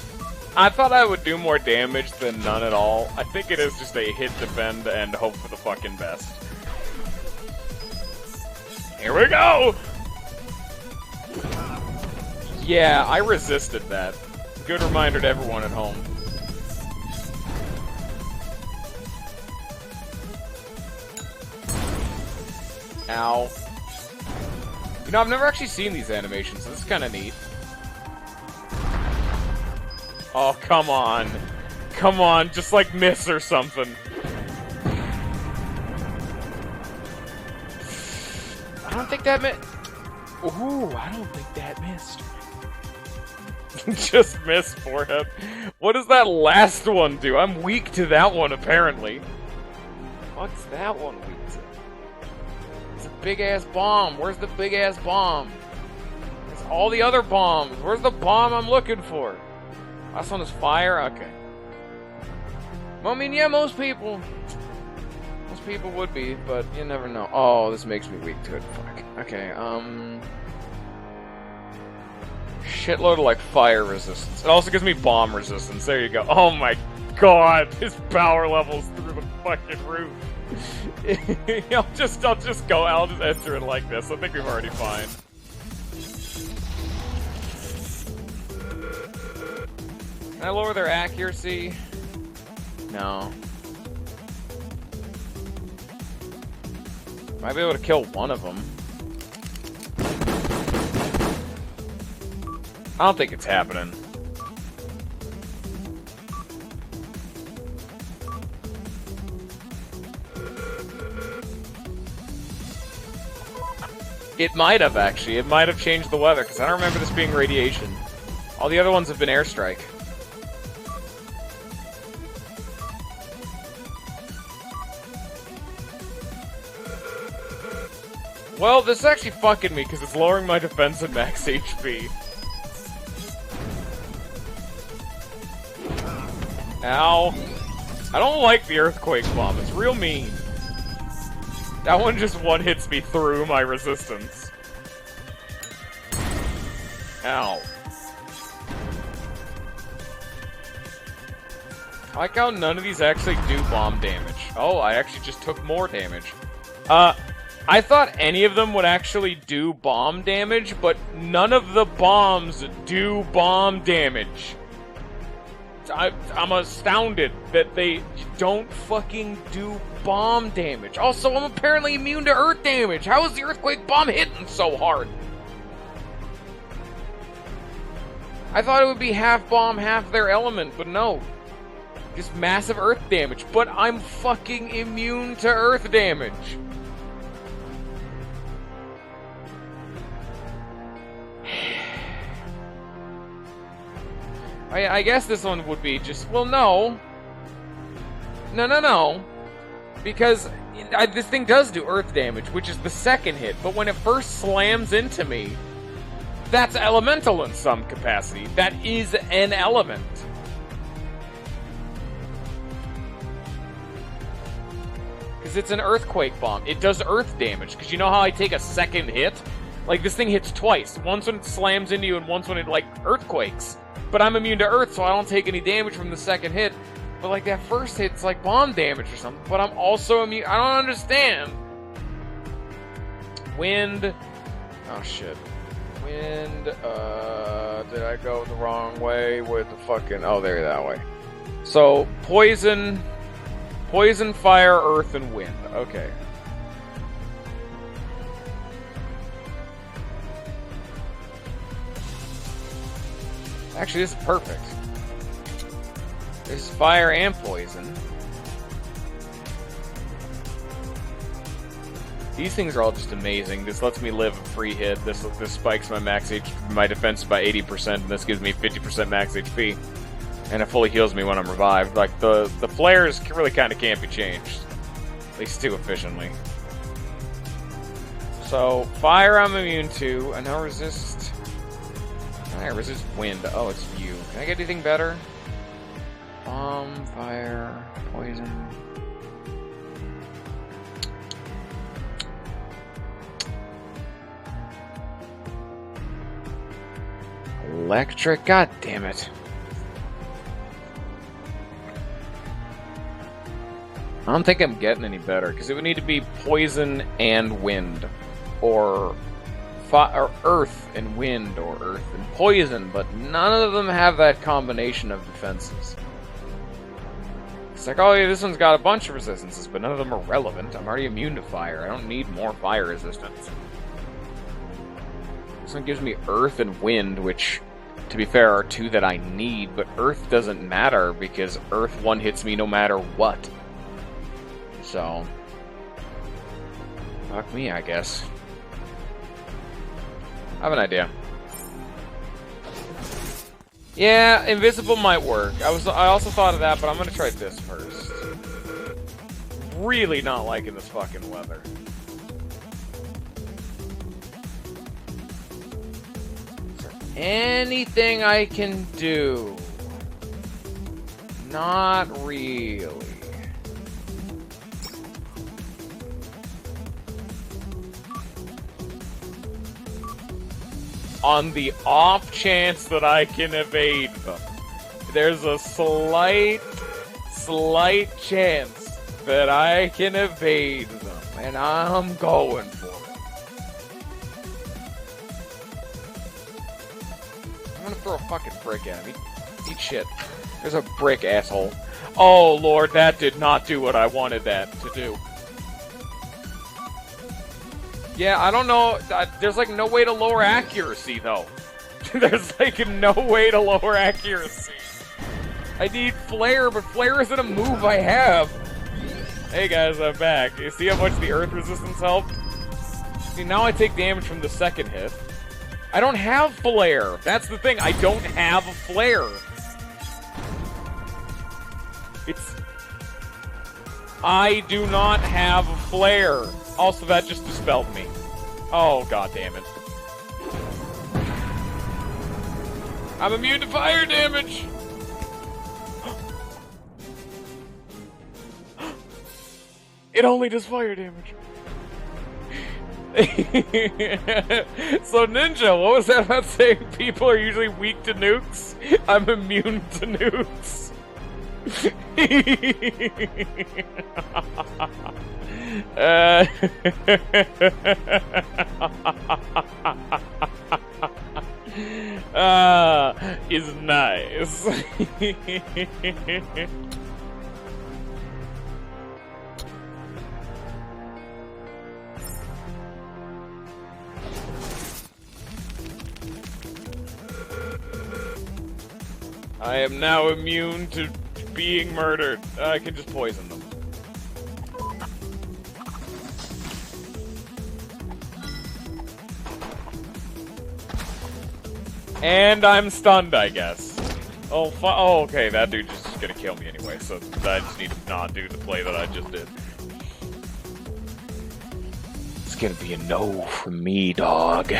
I thought I would do more damage than none at all. I think it is just a hit, defend, and hope for the fucking best. Here we go! Yeah, I resisted that. Good reminder to everyone at home. Ow. You know, I've never actually seen these animations, so this is kind of neat. Oh, come on. Come on, just like miss or something. I don't think that Ooh, I don't think that missed. Just missed, forehead. What does that last one do? I'm weak to that one, apparently. What's that one weak to? It's a big-ass bomb. Where's the big-ass bomb? It's all the other bombs. Where's the bomb I'm looking for? Last one is fire? Okay. Well, I mean, yeah, most people would be, but you never know. Oh, this makes me weak to it. Fuck. Okay, shitload of, like, fire resistance. It also gives me bomb resistance. There you go. Oh my god, his power level's through the fucking roof. I'll just enter it like this. I think we've already fine. Can I lower their accuracy? No. Might be able to kill one of them. I don't think it's happening. It might have, actually. It might have changed the weather, because I don't remember this being radiation. All the other ones have been airstrike. Well, this is actually fucking me, because it's lowering my defense and max HP. Ow. I don't like the earthquake bomb, it's real mean. That one just one-hits me through my resistance. Ow. I like how none of these actually do bomb damage. Oh, I actually just took more damage. I thought any of them would actually do bomb damage, but none of the bombs do bomb damage. I'm astounded that they don't fucking do bomb damage. Also, I'm apparently immune to earth damage. How is the earthquake bomb hitting so hard? I thought it would be half bomb, half their element, but no. Just massive earth damage. But I'm fucking immune to earth damage. I guess this one would be just... Well, no. No. Because this thing does do earth damage, which is the second hit. But when it first slams into me, that's elemental in some capacity. That is an element. Because it's an earthquake bomb. It does earth damage. Because you know how I take a second hit? Like, this thing hits twice. Once when it slams into you and once when it, like, earthquakes. But I'm immune to earth, so I don't take any damage from the second hit. But, like, that first hit's, like, bomb damage or something. But I'm also immune. I don't understand. Wind. Oh, shit. Wind. Did I go the wrong way with the fucking... Oh, there, that way. So, poison. Poison, fire, earth, and wind. Okay. Actually, this is perfect. This is fire and poison. These things are all just amazing. This lets me live a free hit. This spikes my max HP, my defense by 80%, and this gives me 50% max HP. And it fully heals me when I'm revived. Like, the flares really kind of can't be changed. At least too efficiently. So, fire I'm immune to. I now resist... I resist wind. Oh, it's you. Can I get anything better? Bomb, fire, poison. Electric, god damn it. I don't think I'm getting any better, because it would need to be poison and wind. Or earth and wind, or earth and poison, but none of them have that combination of defenses. It's like, oh yeah, this one's got a bunch of resistances, but none of them are relevant. I'm already immune to fire. I don't need more fire resistance. This one gives me earth and wind, which, to be fair, are two that I need, but earth doesn't matter, because earth one hits me no matter what. So, fuck me, I guess. I have an idea. Yeah, invisible might work. I also thought of that, but I'm gonna try this first. Really not liking this fucking weather. Is there anything I can do? Not really. On the off chance that I can evade them. There's a slight chance that I can evade them, and I'm going for it. I'm gonna throw a fucking brick at him. Eat shit. There's a brick, asshole. Oh lord, that did not do what I wanted that to do. Yeah, I don't know. There's like no way to lower accuracy, though. There's like no way to lower accuracy. I need flare, but flare isn't a move I have. Hey guys, I'm back. You see how much the earth resistance helped? See, now I take damage from the second hit. I don't have flare. That's the thing. I don't have a flare. I do not have a flare. Also, that just dispelled me. Oh, god damn it. I'm immune to fire damage! It only does fire damage. So, Ninja, what was that about saying people are usually weak to nukes? I'm immune to nukes. Is nice. I am now immune to being murdered. I can just poison them. And I'm stunned, I guess. Oh, okay, that dude's just gonna kill me anyway, so I just need to not do the play that I just did. It's gonna be a no from me, dog.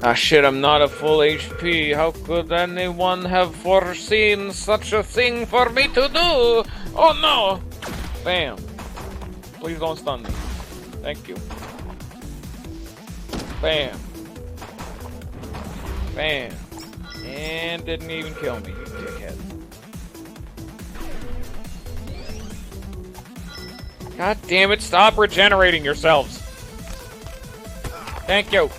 Ah shit, I'm not a full HP. How could anyone have foreseen such a thing for me to do? Oh no! Bam. Please don't stun me. Thank you. Bam. Bam. And didn't even kill me, you dickhead. God damn it, stop regenerating yourselves. Thank you.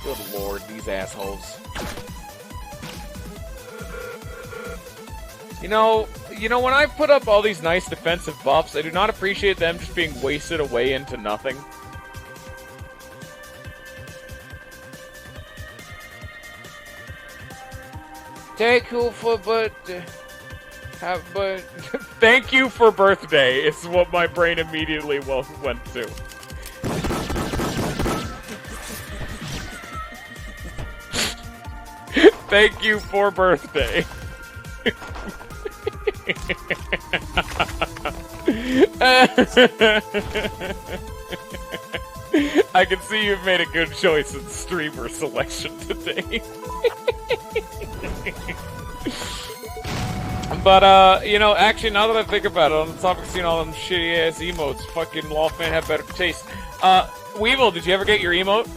Good lord, these assholes. You know, when I put up all these nice defensive buffs, I do not appreciate them just being wasted away into nothing. Thank you for birthday. Thank you for birthday is what my brain immediately went to. Thank you for birthday. I can see you've made a good choice in streamer selection today. But, you know, actually, now that I think about it, on the topic of seeing all them shitty-ass emotes, fucking Loftman have better taste. Weevil, did you ever get your emote?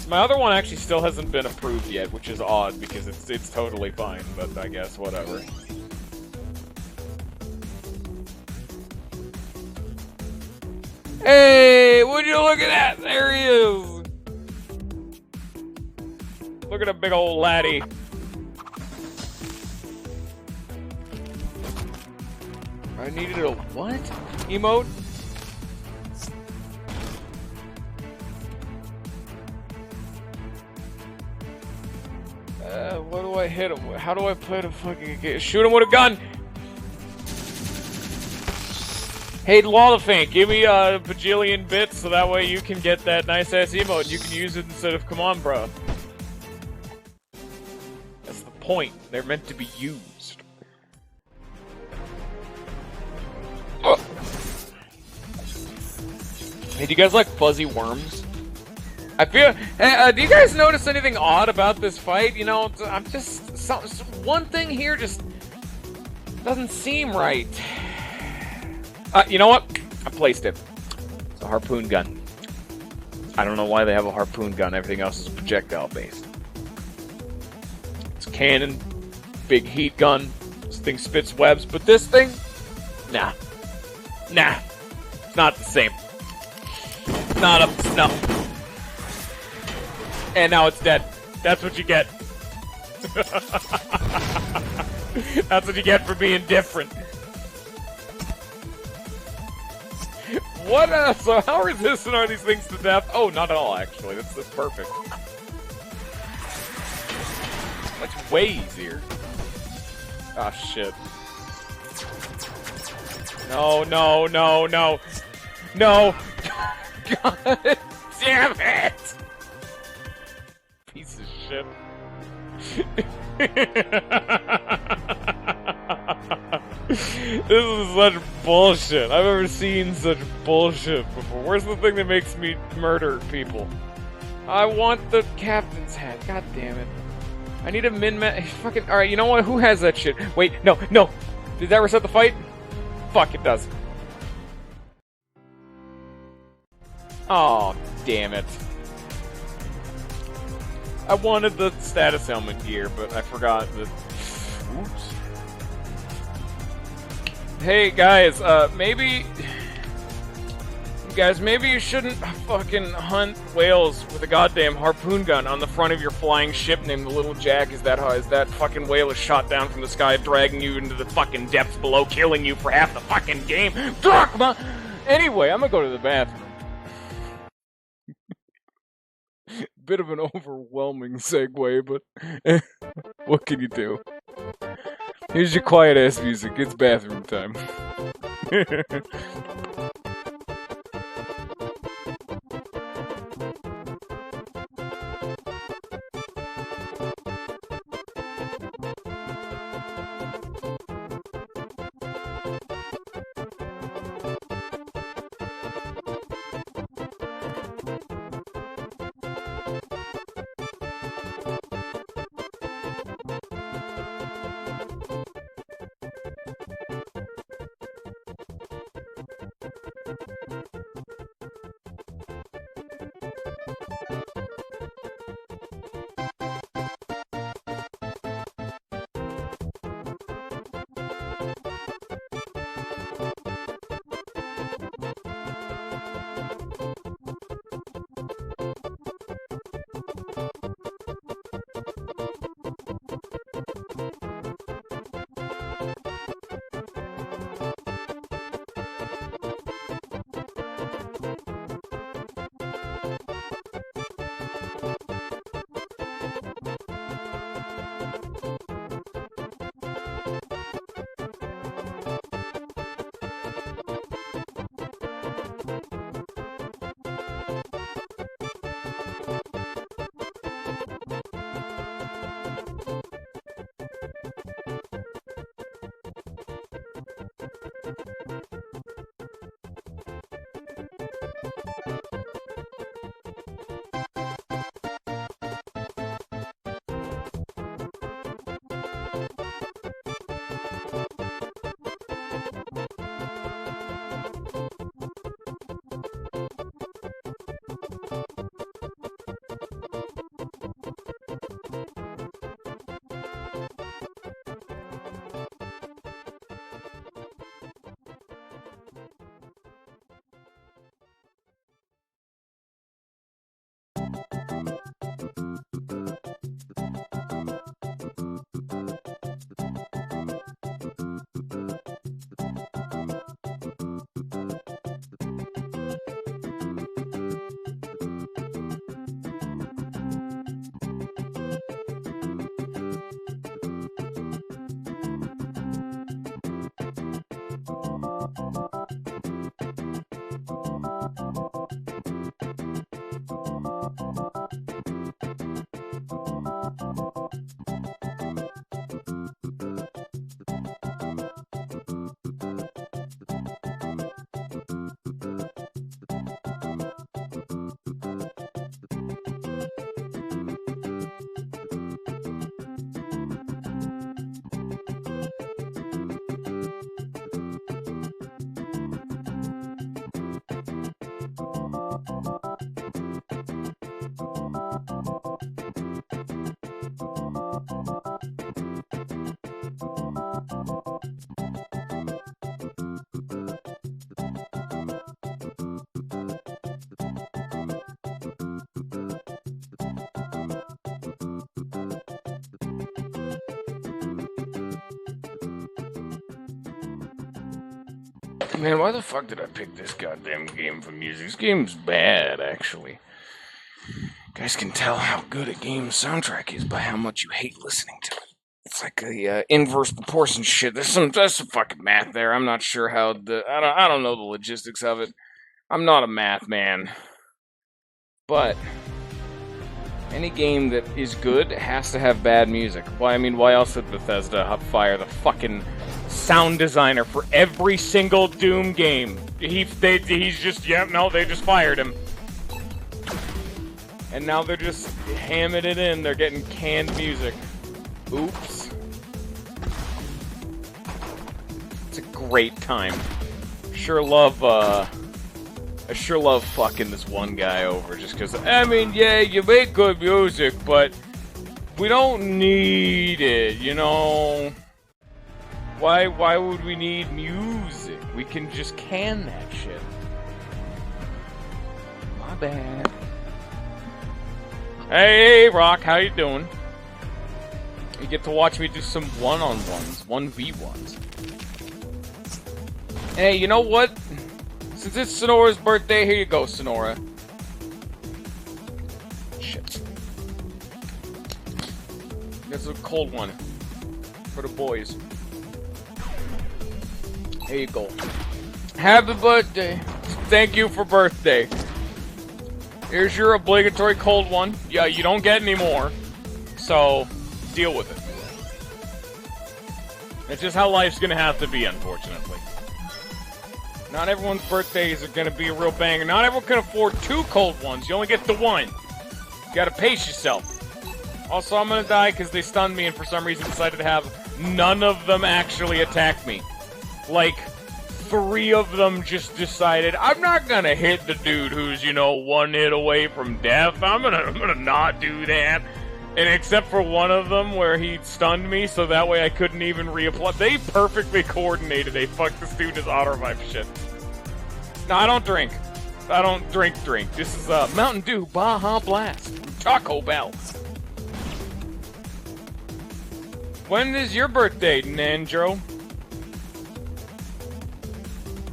My other one actually still hasn't been approved yet, which is odd, because it's totally fine, but I guess, whatever. Hey, would you look at that? There he is! Look at a big old laddie. I needed a what? Emote? What do I hit him with? How do I play the fucking game? Shoot him with a gun! Hey, Lollifank, give me a bajillion bits so that way you can get that nice-ass emote. You can use it instead of come on, bro. That's the point. They're meant to be used. Hey, do you guys like fuzzy worms? I feel. Hey, do you guys notice anything odd about this fight? You know, I'm just one thing here just doesn't seem right. You know what? I placed it. It's a harpoon gun. I don't know why they have a harpoon gun. Everything else is projectile based. It's a cannon, big heat gun. This thing spits webs, but this thing, nah, it's not the same. Not up to snuff. And now it's dead. That's what you get. That's what you get for being different. What, so how resistant are these things to death? Oh, not at all, actually. That's perfect. That's way easier. Ah, shit. No. No! God damn it! Piece of shit. This is such bullshit. I've never seen such bullshit before. Where's the thing that makes me murder people? I want the captain's hat. God damn it. I need a fucking. Alright, you know what? Who has that shit? Wait, no. Did that reset the fight? Fuck, it does. Oh, damn it. I wanted the status helmet gear, but I forgot that. Oops. Hey guys, maybe you shouldn't fucking hunt whales with a goddamn harpoon gun on the front of your flying ship named the Little Jack. Is that fucking whale is shot down from the sky, dragging you into the fucking depths below, killing you for half the fucking game. Anyway, I'm gonna go to the bathroom. Bit of an overwhelming segue, but what can you do? Here's your quiet-ass music. It's bathroom time. Man, why the fuck did I pick this goddamn game for music? This game's bad, actually. You guys can tell how good a game's soundtrack is by how much you hate listening to it. It's like a inverse proportion shit. There's some fucking math there. I'm not sure how I don't know the logistics of it. I'm not a math man. But any game that is good has to have bad music. Why else would Bethesda fire the fucking sound designer for every single Doom game? They just fired him. And now they're just hamming it in. They're getting canned music. Oops. It's a great time. I sure love fucking this one guy over just because, yeah, you make good music, but we don't need it, you know? Why would we need music? We can just can that shit. My bad. Hey, Rock, how you doing? You get to watch me do some one-on-ones, 1v1s. Hey, you know what? Since it's Sonora's birthday, here you go, Sonora. Shit. That's a cold one. For the boys. Here you go. Happy birthday. Thank you for birthday. Here's your obligatory cold one. Yeah, you don't get any more. So, deal with it. It's just how life's gonna have to be, unfortunately. Not everyone's birthdays are gonna be a real banger. Not everyone can afford 2 cold ones. You only get the 1. You gotta pace yourself. Also, I'm gonna die because they stunned me and for some reason decided to have none of them actually attack me. Like, 3 of them just decided, I'm not gonna hit the dude who's, 1 hit away from death. I'm gonna not do that. And except for one of them where he stunned me, so that way I couldn't even reapply. They perfectly coordinated a fuck this dude is auto revive shit. No, I don't drink. I don't drink. This is Mountain Dew Baja Blast from Taco Bell. When is your birthday, Ninjo?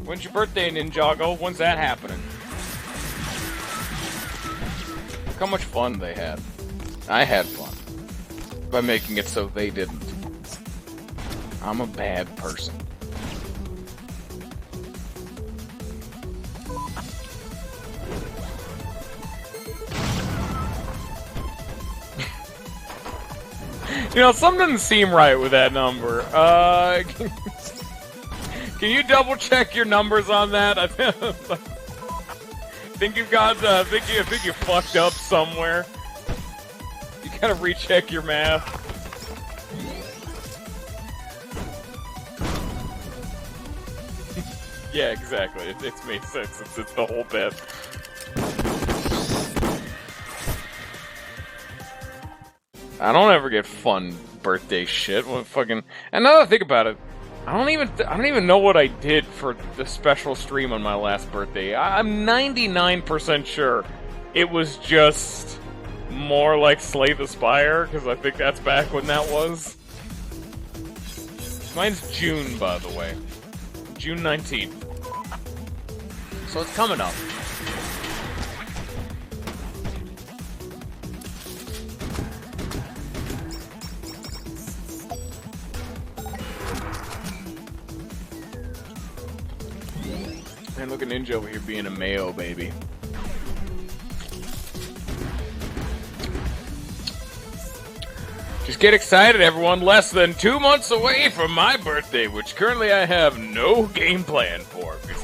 When's your birthday, Ninjago? When's that happening? Look how much fun they had. I had fun. By making it so they didn't. I'm a bad person. Something doesn't seem right with that number. Can you double check your numbers on that? I think you've got. I think you fucked up somewhere. You gotta recheck your math. Yeah, exactly. It makes sense. It's the whole bit. I don't ever get fun birthday shit. What fucking? And now that I think about it, I don't even know what I did for the special stream on my last birthday. I'm 99% sure it was just more like Slay the Spire, because I think that's back when that was. Mine's June, by the way. June 19th. So it's coming up. Man, look at Ninja over here being a Mayo baby. Just get excited, everyone. Less than 2 months away from my birthday, which currently I have no game plan for. Because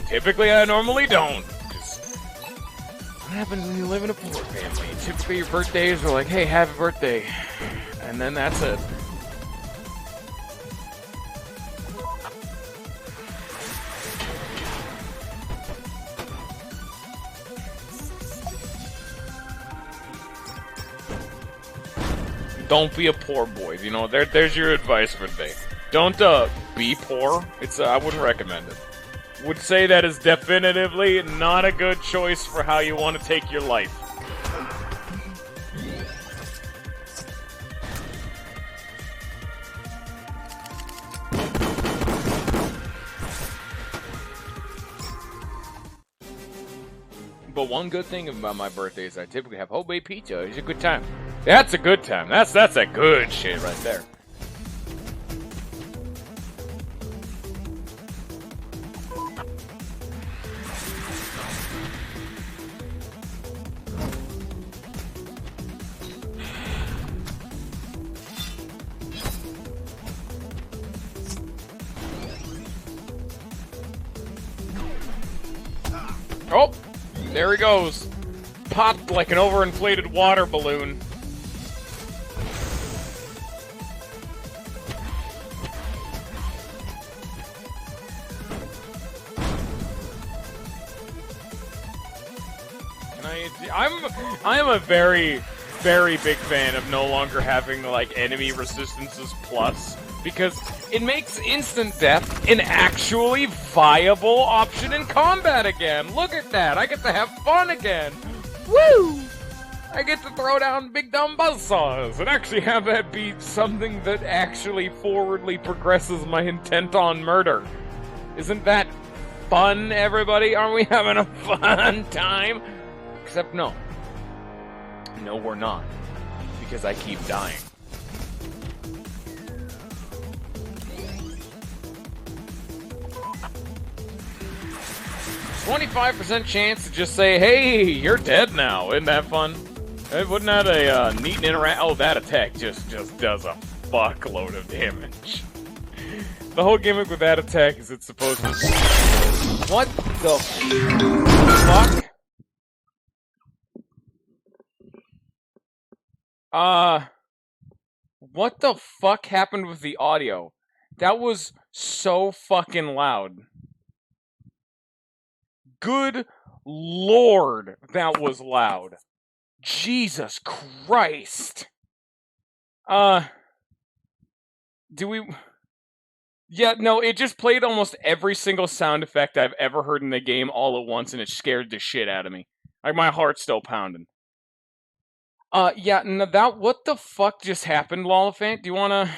typically I normally don't. What happens when you live in a poor family? Typically your birthdays are like, hey, happy birthday. And then that's it. Don't be a poor boy. There's your advice for today. Don't be poor. I wouldn't recommend it. Would say that is definitively not a good choice for how you want to take your life. But one good thing about my birthday is I typically have homemade pizza. It's a good time. That's a good time. That's a good shit right there. Oh, there he goes. Popped like an overinflated water balloon. I am a very, very big fan of no longer having like enemy resistances plus, because it makes instant death an actually viable option in combat again. Look at that! I get to have fun again. Woo! I get to throw down big dumb buzzsaws and actually have that be something that actually forwardly progresses my intent on murder. Isn't that fun, everybody? Aren't we having a fun time? Except no. No, we're not. Because I keep dying. 25% chance to just say, hey, you're dead now. Isn't that fun? Wouldn't that a neat interact? Oh, that attack just does a fuckload of damage. The whole gimmick with that attack is it's supposed to... What the fuck? What the fuck happened with the audio? That was so fucking loud. Good lord, that was loud. Jesus Christ. Do we... Yeah, no, it just played almost every single sound effect I've ever heard in the game all at once, and it scared the shit out of me. Like, my heart's still pounding. Yeah, no, that... What the fuck just happened, Lollifant? Do you wanna...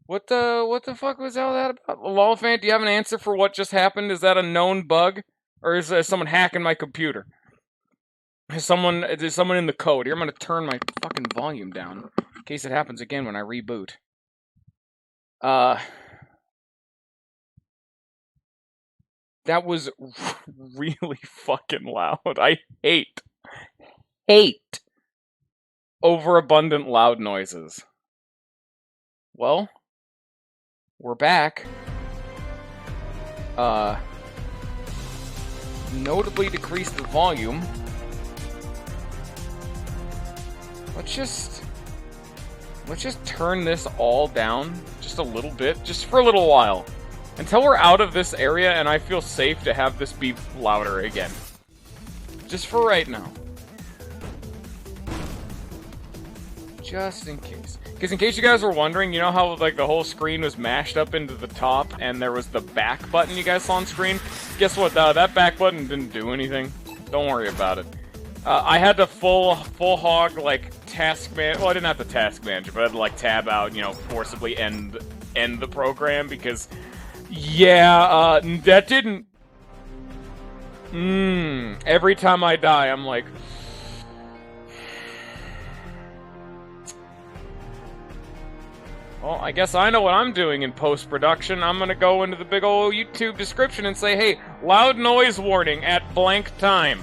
What the fuck was all that about? Lollifant, do you have an answer for what just happened? Is that a known bug? Or is someone hacking my computer? Is someone in the code? Here, I'm gonna turn my fucking volume down. In case it happens again when I reboot. That was really fucking loud. I hate overabundant loud noises. Well, we're back. Notably decreased the volume. Let's just turn this all down just a little bit, just for a little while. Until we're out of this area and I feel safe to have this be louder again. Just for right now. Just in case. Because in case you guys were wondering, you know how like the whole screen was mashed up into the top and there was the back button you guys saw on screen? Guess what? That back button didn't do anything. Don't worry about it. I had to full hog like task man. Well, I didn't have the task manager, but I had to like tab out, you know, forcibly end the program because, yeah, that didn't. Every time I die, I'm like. Well, I guess I know what I'm doing in post-production. I'm gonna go into the big old YouTube description and say, hey, loud noise warning at blank time.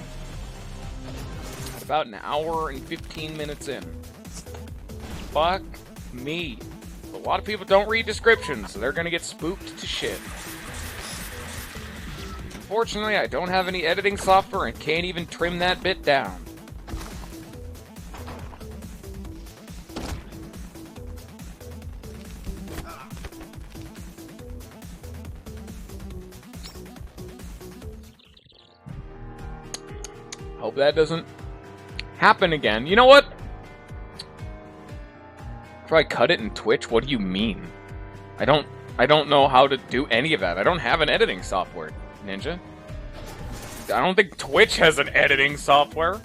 At about an hour and 15 minutes in. Fuck me. A lot of people don't read descriptions, so they're gonna get spooked to shit. Unfortunately, I don't have any editing software and can't even trim that bit down. Hope that doesn't happen again. You know what? Try cut it in Twitch? What do you mean? I don't know how to do any of that. I don't have an editing software, Ninja. I don't think Twitch has an editing software.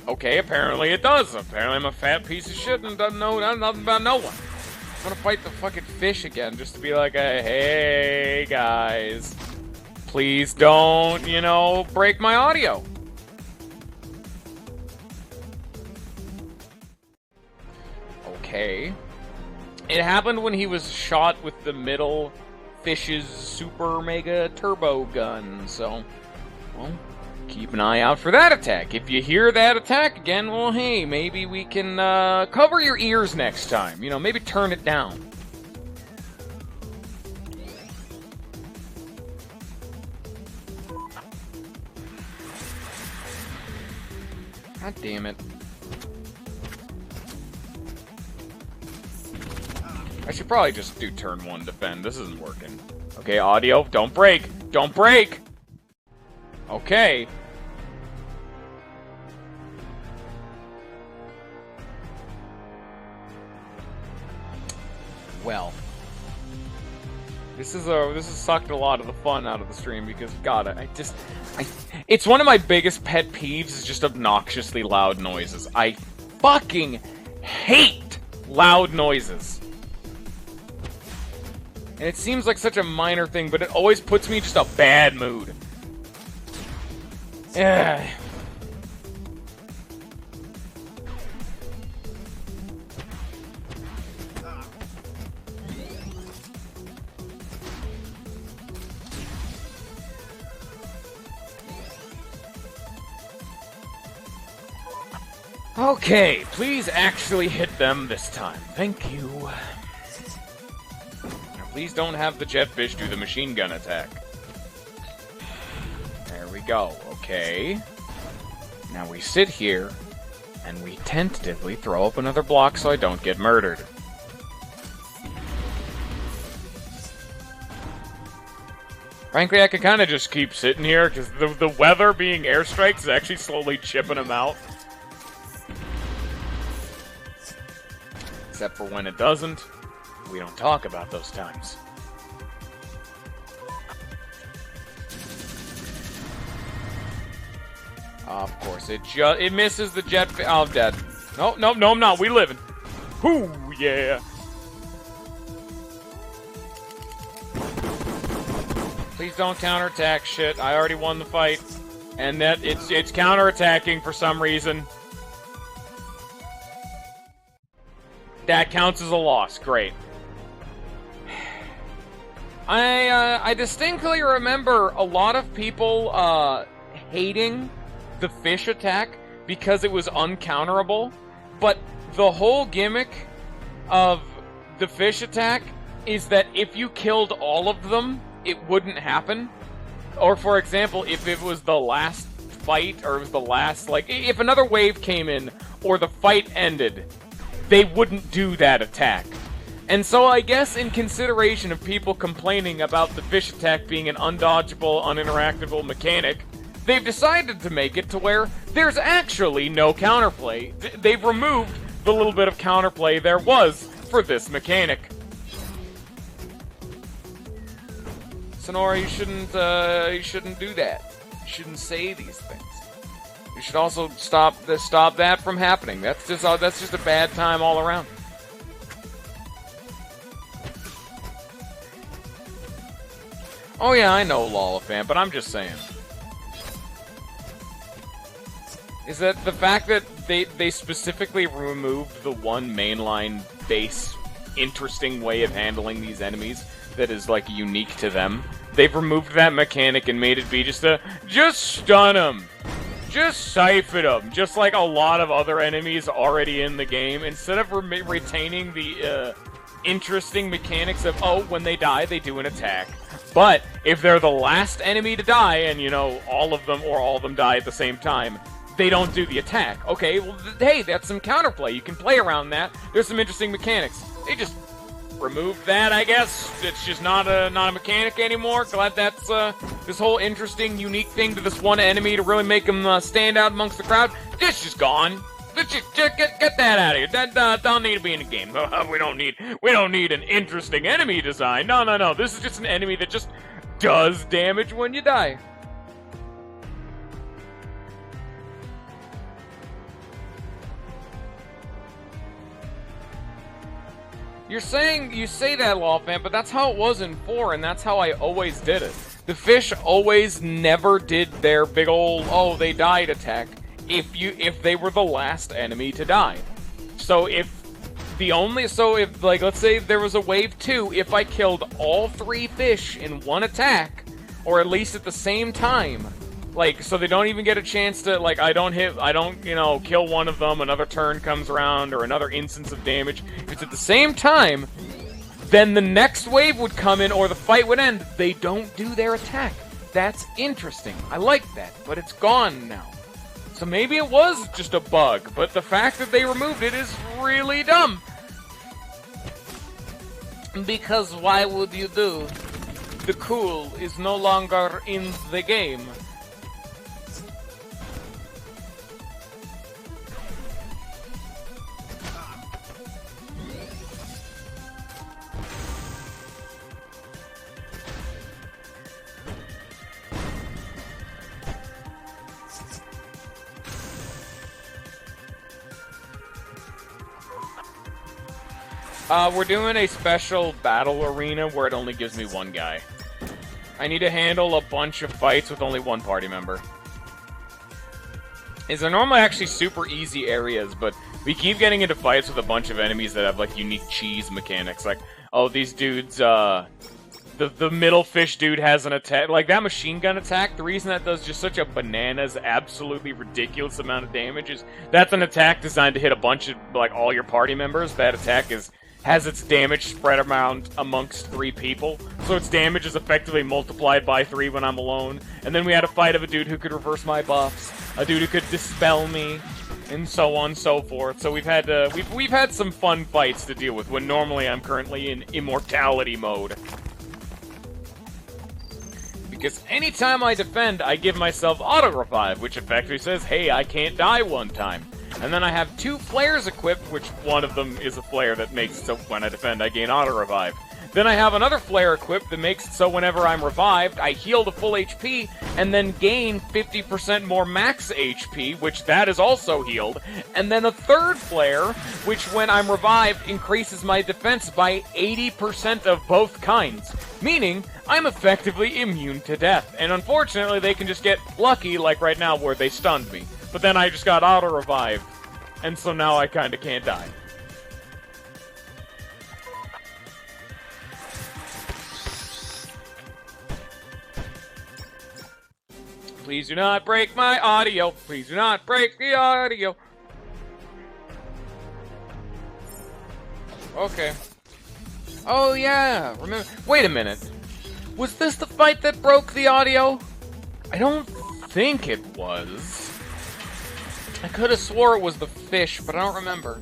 Okay, apparently it does. Apparently I'm a fat piece of shit and doesn't know nothing about no one. I'm gonna fight the fucking fish again just to be like, hey guys, please don't, you know, break my audio. Okay. It happened when he was shot with the middle fish's super mega turbo gun, so, well, keep an eye out for that attack. If you hear that attack again, well, hey, maybe we can cover your ears next time. You know, maybe turn it down. God damn it. I should probably just do turn 1 defend. This isn't working. Okay, audio, don't break! Don't break! Okay. Well. This has sucked a lot of the fun out of the stream because, God, it's one of my biggest pet peeves is just obnoxiously loud noises. I fucking hate loud noises. And it seems like such a minor thing, but it always puts me in just a bad mood. Ugh. Okay, please actually hit them this time. Thank you. Now, please don't have the jetfish do the machine gun attack. There we go. Okay. Now we sit here, and we tentatively throw up another block so I don't get murdered. Frankly, I could kind of just keep sitting here, because the weather being airstrikes is actually slowly chipping them out. Except for when it doesn't, we don't talk about those times. Of course, it misses the jet. Oh, I'm dead. No, I'm not. We living. Whoo, yeah. Please don't counterattack shit. I already won the fight, and that it's counterattacking for some reason. That counts as a loss. Great. I distinctly remember a lot of people hating the fish attack because it was uncounterable, but the whole gimmick of the fish attack is that if you killed all of them, it wouldn't happen. Or, for example, if it was the last fight, or it was the last, like, if another wave came in, or the fight ended, they wouldn't do that attack. And so I guess in consideration of people complaining about the fish attack being an undodgeable, uninteractable mechanic, they've decided to make it to where there's actually no counterplay. They've removed the little bit of counterplay there was for this mechanic. Sonora, you shouldn't do that. You shouldn't say these things. You should also stop that from happening. That's just a bad time all around. Oh yeah, I know Lollifant, but I'm just saying. Is that the fact that they specifically removed the one mainline base interesting way of handling these enemies that is like unique to them? They've removed that mechanic and made it be just stun them. Just siphon them, just like a lot of other enemies already in the game. Instead of retaining the interesting mechanics of, oh, when they die, they do an attack. But if they're the last enemy to die, and, you know, all of them or all of them die at the same time, they don't do the attack. Okay, well, hey, that's some counterplay. You can play around that. There's some interesting mechanics. They just removed that, I guess. It's just not a mechanic anymore. Glad that's this whole interesting, unique thing to this one enemy to really make him stand out amongst the crowd. It's just gone. Just get that out of here. That don't need to be in the game. We don't need an interesting enemy design. No. This is just an enemy that just does damage when you die. You say that, Lawfan, but that's how it was in 4, and that's how I always did it. The fish always never did their big ol' oh, they died attack if they were the last enemy to die. So if, like, let's say there was a wave 2, if I killed all 3 fish in one attack, or at least at the same time, like, so they don't even get a chance to, like, I don't, you know, kill one of them, another turn comes around, or another instance of damage. If it's at the same time, then the next wave would come in, or the fight would end. They don't do their attack. That's interesting. I like that, but it's gone now. So maybe it was just a bug, but the fact that they removed it is really dumb. Because why would you do? The cool is no longer in the game. We're doing a special battle arena where it only gives me one guy. I need to handle a bunch of fights with only one party member. They're normally actually super easy areas, but we keep getting into fights with a bunch of enemies that have, like, unique cheese mechanics. Like, oh, these dudes, the middle fish dude has an attack. Like, that machine gun attack, the reason that does just such a bananas, absolutely ridiculous amount of damage is that's an attack designed to hit a bunch of, like, all your party members. That attack has its damage spread around amongst 3 people, so its damage is effectively multiplied by 3 when I'm alone. And then we had a fight of a dude who could reverse my buffs, a dude who could dispel me, and so on and so forth. So we've had some fun fights to deal with when normally I'm currently in immortality mode. Because anytime I defend, I give myself auto-revive, which effectively says, hey, I can't die one time. And then I have 2 flares equipped, which one of them is a flare that makes it so when I defend, I gain auto-revive. Then I have another flare equipped that makes it so whenever I'm revived, I heal to full HP, and then gain 50% more max HP, which that is also healed. And then a third flare, which when I'm revived, increases my defense by 80% of both kinds. Meaning, I'm effectively immune to death. And unfortunately, they can just get lucky, like right now, where they stunned me. But then I just got auto-revived, and so now I kinda can't die. Please do not break my audio. Please do not break the audio. Okay. Oh yeah, remember. Wait a minute. Was this the fight that broke the audio? I don't think it was. I could have swore it was the fish, but I don't remember.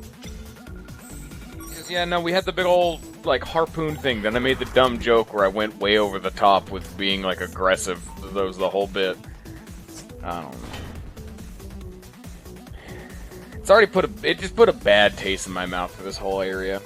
Because, yeah, no, we had the big old, like, harpoon thing. Then I made the dumb joke where I went way over the top with being, like, aggressive. That was the whole bit. I don't know. It's already it just put a bad taste in my mouth for this whole area.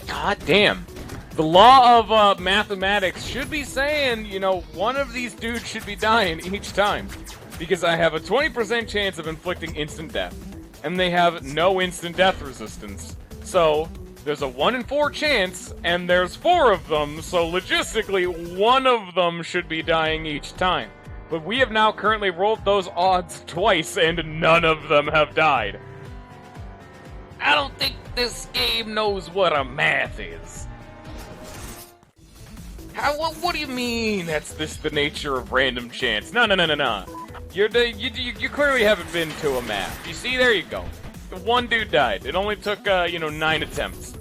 God damn. The law of mathematics should be saying, you know, one of these dudes should be dying each time. Because I have a 20% chance of inflicting instant death. And they have no instant death resistance. So, there's a 1 in 4 chance, and there's 4 of them, so logistically, one of them should be dying each time. But we have now currently rolled those odds twice, and none of them have died. I don't think this game knows what a math is. What do you mean that's the nature of random chance? No. You clearly haven't been to a math. You see, there you go. One dude died. It only took, 9 attempts.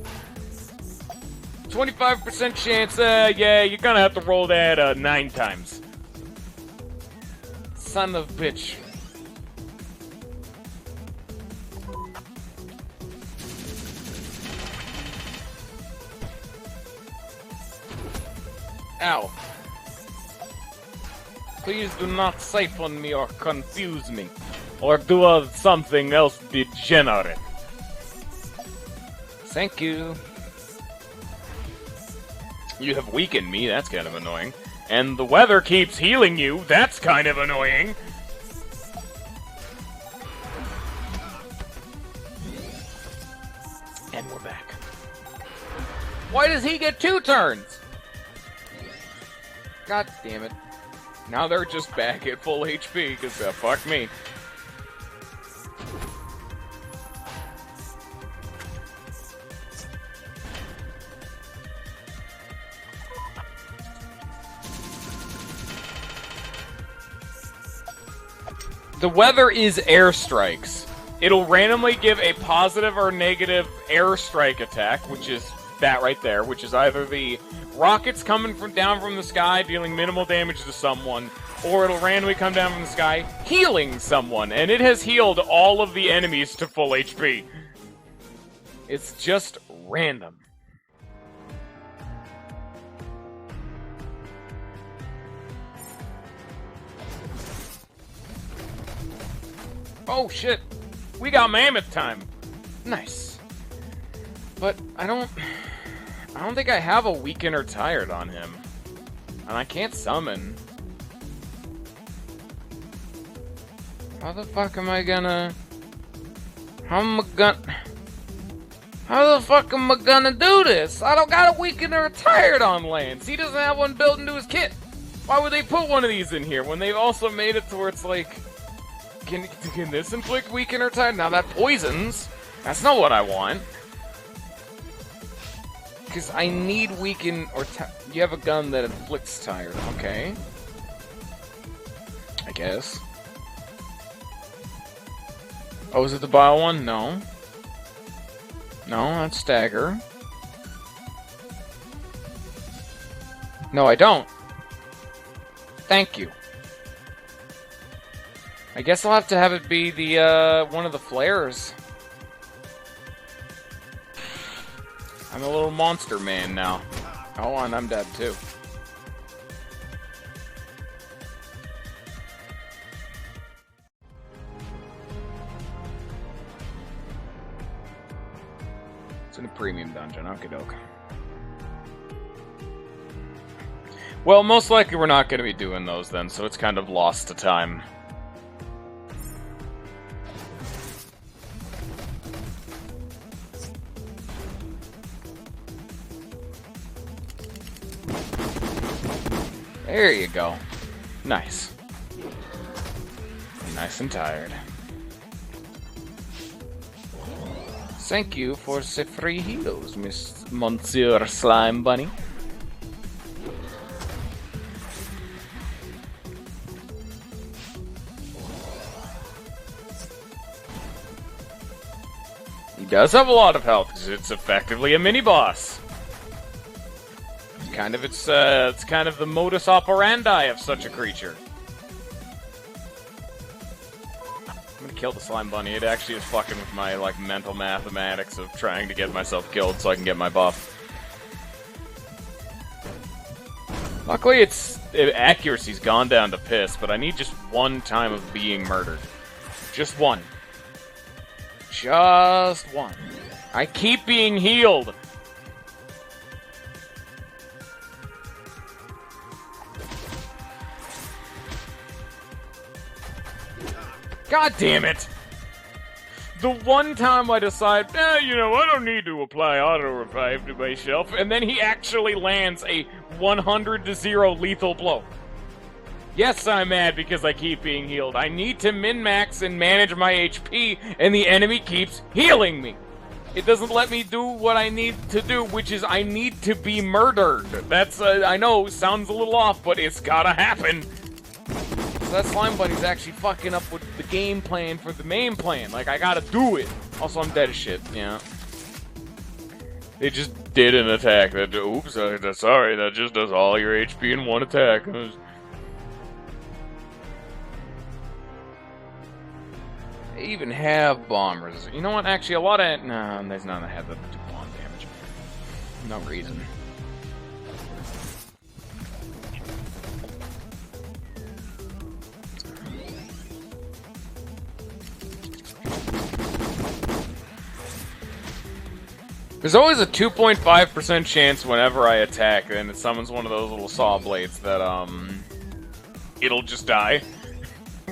25% chance, yeah, you're gonna have to roll that, 9 times. Son of a bitch. Ow. Please do not siphon me or confuse me. Or do something else degenerate. Thank you. You have weakened me, that's kind of annoying. And the weather keeps healing you, that's kind of annoying. And we're back. Why does he get 2 turns? God damn it. Now they're just back at full HP, because fuck me. The weather is airstrikes. It'll randomly give a positive or negative airstrike attack, which is that right there, which is either the rockets coming down from the sky, dealing minimal damage to someone, or it'll randomly come down from the sky, healing someone, and it has healed all of the enemies to full HP. It's just random. Oh shit, we got mammoth time. Nice. But I don't think I have a weaken or tired on him. And I can't summon. How the fuck am I gonna... How the fuck am I gonna do this? I don't got a weaken or a tired on Lance. He doesn't have one built into his kit. Why would they put one of these in here when they've also made it to where it's like... Can this inflict weaken or tired? Now that poisons. That's not what I want. Because I need weaken or tired. You have a gun that inflicts tired. Okay. I guess. Oh, is it the bio one? No. No, that's stagger. No, I don't. Thank you. I guess I'll have to have it be the, one of the flares. I'm a little monster man now. Oh, and I'm dead too. It's in a premium dungeon, okie doke. Well, most likely we're not going to be doing those then, so it's kind of lost to time. There you go. Nice. Nice and tired. Thank you for the free heals, Miss Monsieur Slime Bunny. He does have a lot of health, because it's effectively a mini-boss. It's kind of the modus operandi of such a creature. I'm gonna kill the slime bunny. It actually is fucking with my, like, mental mathematics of trying to get myself killed so I can get my buff. Luckily, accuracy's gone down to piss, but I need just one time of being murdered. Just one. Just one. I keep being healed! God damn it! The one time I decide, you know, I don't need to apply auto-revive to myself, and then he actually lands a 100-0 lethal blow. Yes, I'm mad because I keep being healed. I need to min-max and manage my HP, and the enemy keeps healing me. It doesn't let me do what I need to do, which is I need to be murdered. That's, I know, sounds a little off, but it's gotta happen. So that slime bunny's actually fucking up with the game plan for the main plan. Like, I gotta do it. Also, I'm dead as shit, yeah. They just did an attack. Oops, sorry, that just does all your HP in one attack. They even have bombers. You know what, actually, a lot of... No, there's none that have that do bomb damage. No reason. There's always a 2.5% chance whenever I attack, and it summons one of those little saw blades that, it'll just die.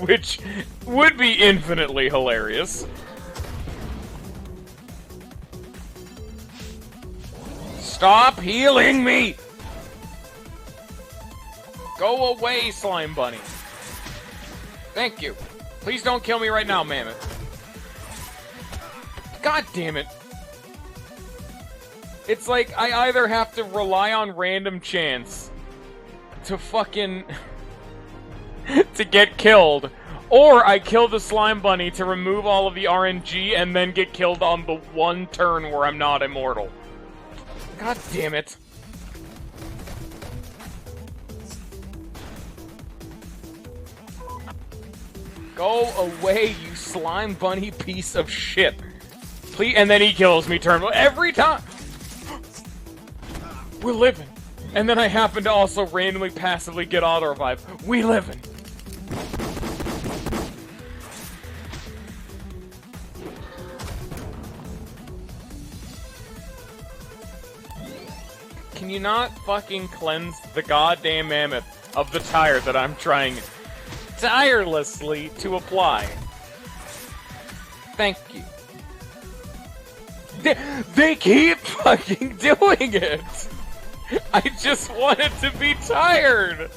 Which would be infinitely hilarious. Stop healing me! Go away, Slime Bunny. Thank you. Please don't kill me right now, Mammoth. God damn it. It's like I either have to rely on random chance to fucking... to get killed, or I kill the Slime Bunny to remove all of the RNG and then get killed on the one turn where I'm not immortal. God damn it. Go away, you Slime Bunny piece of shit. Please, and then he kills me turn every time. We're living. And then I happen to also randomly passively get auto revive. We living. Can you not fucking cleanse the goddamn mammoth of the tire that I'm trying tirelessly to apply? Thank you. They keep fucking doing it! I just want it to be tired!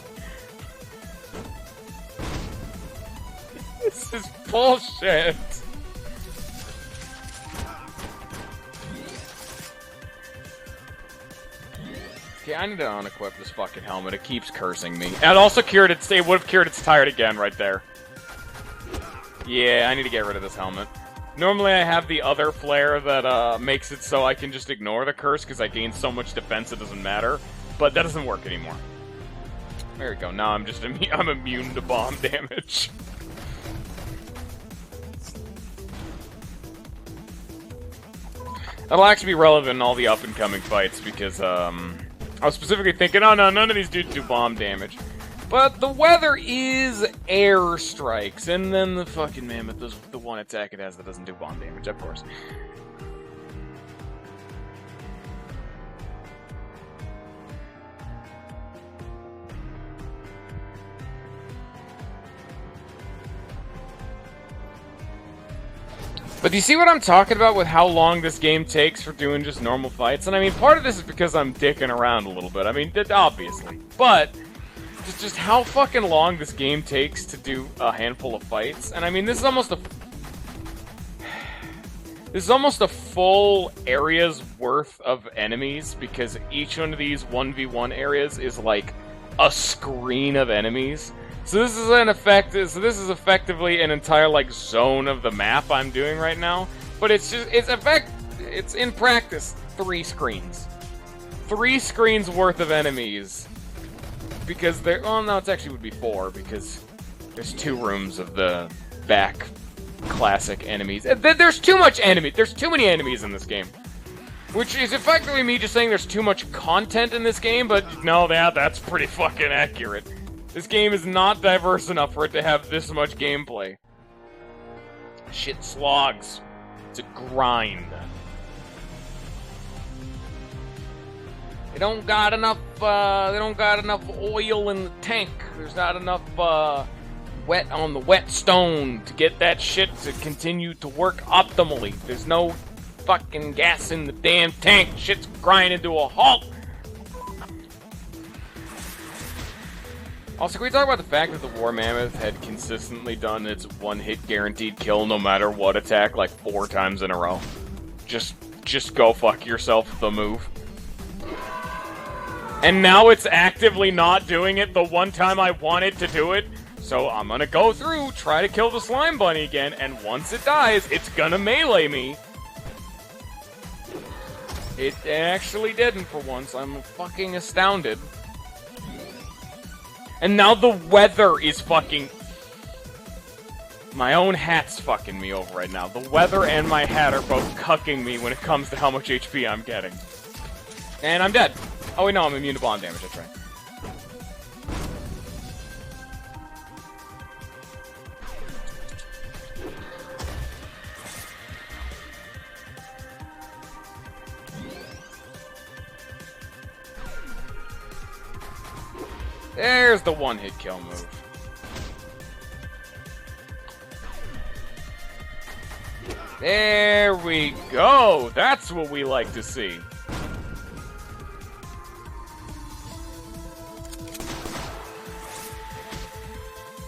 This is bullshit! Okay, I need to unequip this fucking helmet. It keeps cursing me. And it also cured its... It would have cured its tired again right there. Yeah, I need to get rid of this helmet. Normally I have the other flare that makes it so I can just ignore the curse because I gain so much defense it doesn't matter. But that doesn't work anymore. There we go. Now I'm just I'm immune to bomb damage. That'll actually be relevant in all the up-and-coming fights because I was specifically thinking, oh no, none of these dudes do bomb damage. But the weather is air strikes, and then the fucking mammoth is the one attack it has that doesn't do bomb damage, of course. But do you see what I'm talking about with how long this game takes for doing just normal fights? And I mean, part of this is because I'm dicking around a little bit. I mean, obviously. But just how fucking long this game takes to do a handful of fights. And I mean, this is almost a full area's worth of enemies, because each one of these 1v1 areas is like a screen of enemies. So this is effectively an entire like zone of the map I'm doing right now. But it's in practice 3 screens. 3 screens worth of enemies. Because there, well, no, it actually would be 4, because there's 2 rooms of the back classic enemies. There's too much enemy. There's too many enemies in this game. Which is effectively me just saying there's too much content in this game, but no, that's pretty fucking accurate. This game is not diverse enough for it to have this much gameplay. Shit slogs. It's a grind. They don't got enough oil in the tank. There's not enough wet on the whetstone to get that shit to continue to work optimally. There's no fucking gas in the damn tank. Shit's grinding to a halt. Also, can we talk about the fact that the War Mammoth had consistently done its one-hit guaranteed kill no matter what attack like 4 times in a row? Just go fuck yourself, the move. And now it's actively not doing it the one time I wanted to do it. So I'm gonna go through, try to kill the Slime Bunny again, and once it dies, it's gonna melee me. It actually didn't for once. I'm fucking astounded. And now the weather is fucking... My own hat's fucking me over right now. The weather and my hat are both cucking me when it comes to how much HP I'm getting. And I'm dead. Oh wait, no, I'm immune to bomb damage, that's right. There's the one-hit kill move. There we go! That's what we like to see.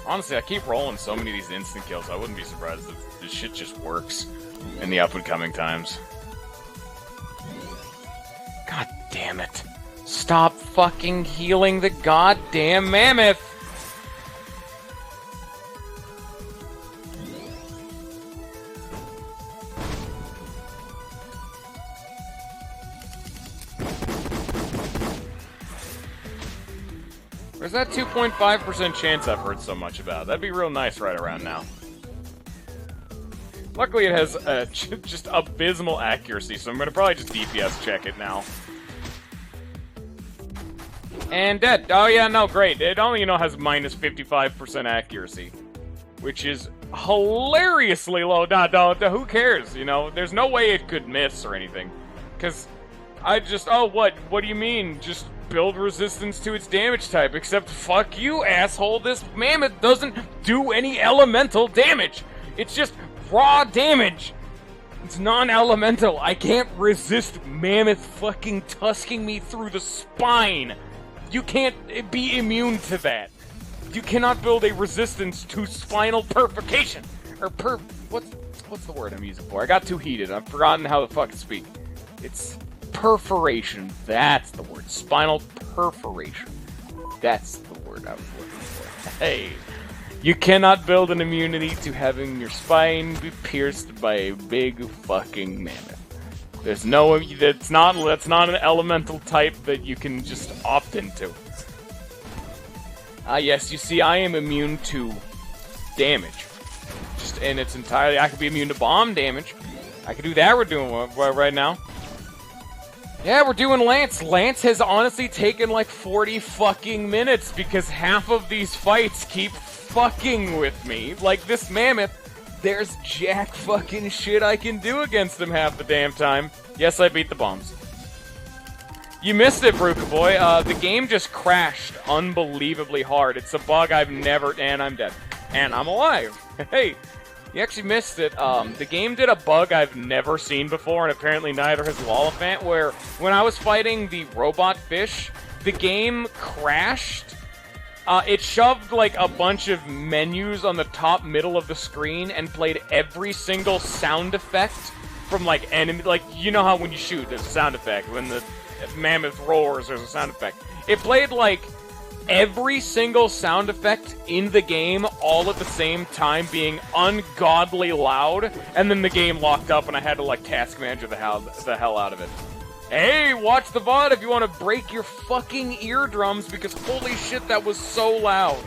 Honestly, I keep rolling so many of these instant kills, I wouldn't be surprised if this shit just works in the up-and-coming times. God damn it. Stop fucking healing the goddamn mammoth! Where's that 2.5% chance I've heard so much about? That'd be real nice right around now. Luckily it has just abysmal accuracy, so I'm gonna probably just DPS check it now. And dead. Oh yeah, no, great. It only, has minus 55% accuracy. Which is hilariously low. No, who cares, There's no way it could miss or anything. Because what do you mean? Just build resistance to its damage type. Except, fuck you, asshole, this mammoth doesn't do any elemental damage. It's just raw damage. It's non-elemental. I can't resist mammoth fucking tusking me through the spine. You can't be immune to that. You cannot build a resistance to spinal perfection. Or what's the word I'm using for? I got too heated. I've forgotten how the fuck to speak. It's perforation. That's the word. Spinal perforation. That's the word I was looking for. Hey. You cannot build an immunity to having your spine be pierced by a big fucking mammoth. There's no, that's not an elemental type that you can just opt into. Yes, you see, I am immune to damage. Just in its entirety, I could be immune to bomb damage. I could do that, we're doing right now. Yeah, we're doing Lance. Lance has honestly taken like 40 fucking minutes because half of these fights keep fucking with me. Like this mammoth, there's jack fucking shit I can do against him half the damn time. Yes, I beat the bombs. You missed it, Bruca boy. The game just crashed unbelievably hard. It's a bug I've never... And I'm dead. And I'm alive. Hey, you actually missed it. The game did a bug I've never seen before, and apparently neither has Lollifant, where when I was fighting the robot fish, the game crashed. It shoved, like, a bunch of menus on the top middle of the screen and played every single sound effect from, like, enemy... Like, you know how when you shoot, there's a sound effect. When the mammoth roars, there's a sound effect. It played, like, every single sound effect in the game all at the same time being ungodly loud, and then the game locked up and I had to, like, task manager the hell out of it. Hey, watch the VOD if you want to break your fucking eardrums, because holy shit, that was so loud.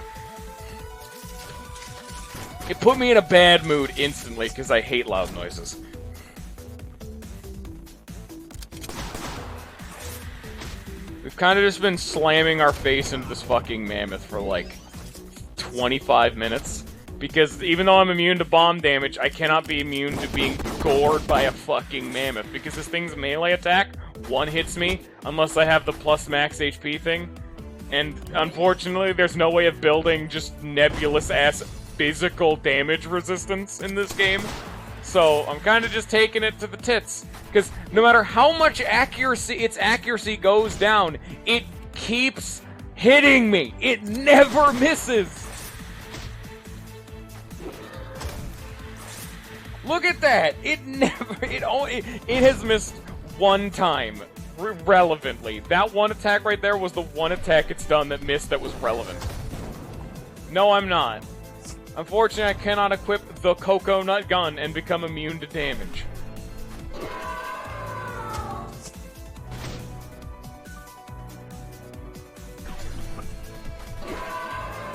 It put me in a bad mood instantly, because I hate loud noises. We've kind of just been slamming our face into this fucking mammoth for like 25 minutes. Because even though I'm immune to bomb damage, I cannot be immune to being gored by a fucking mammoth. Because this thing's melee attack one hits me unless I have the plus max HP thing. And unfortunately, there's no way of building just nebulous-ass physical damage resistance in this game. So I'm kind of just taking it to the tits. Because no matter how much its accuracy goes down, it keeps hitting me. It never misses. Look at that! It has missed one time, relevantly. That one attack right there was the one attack it's done that missed that was relevant. No, I'm not. Unfortunately, I cannot equip the coconut gun and become immune to damage.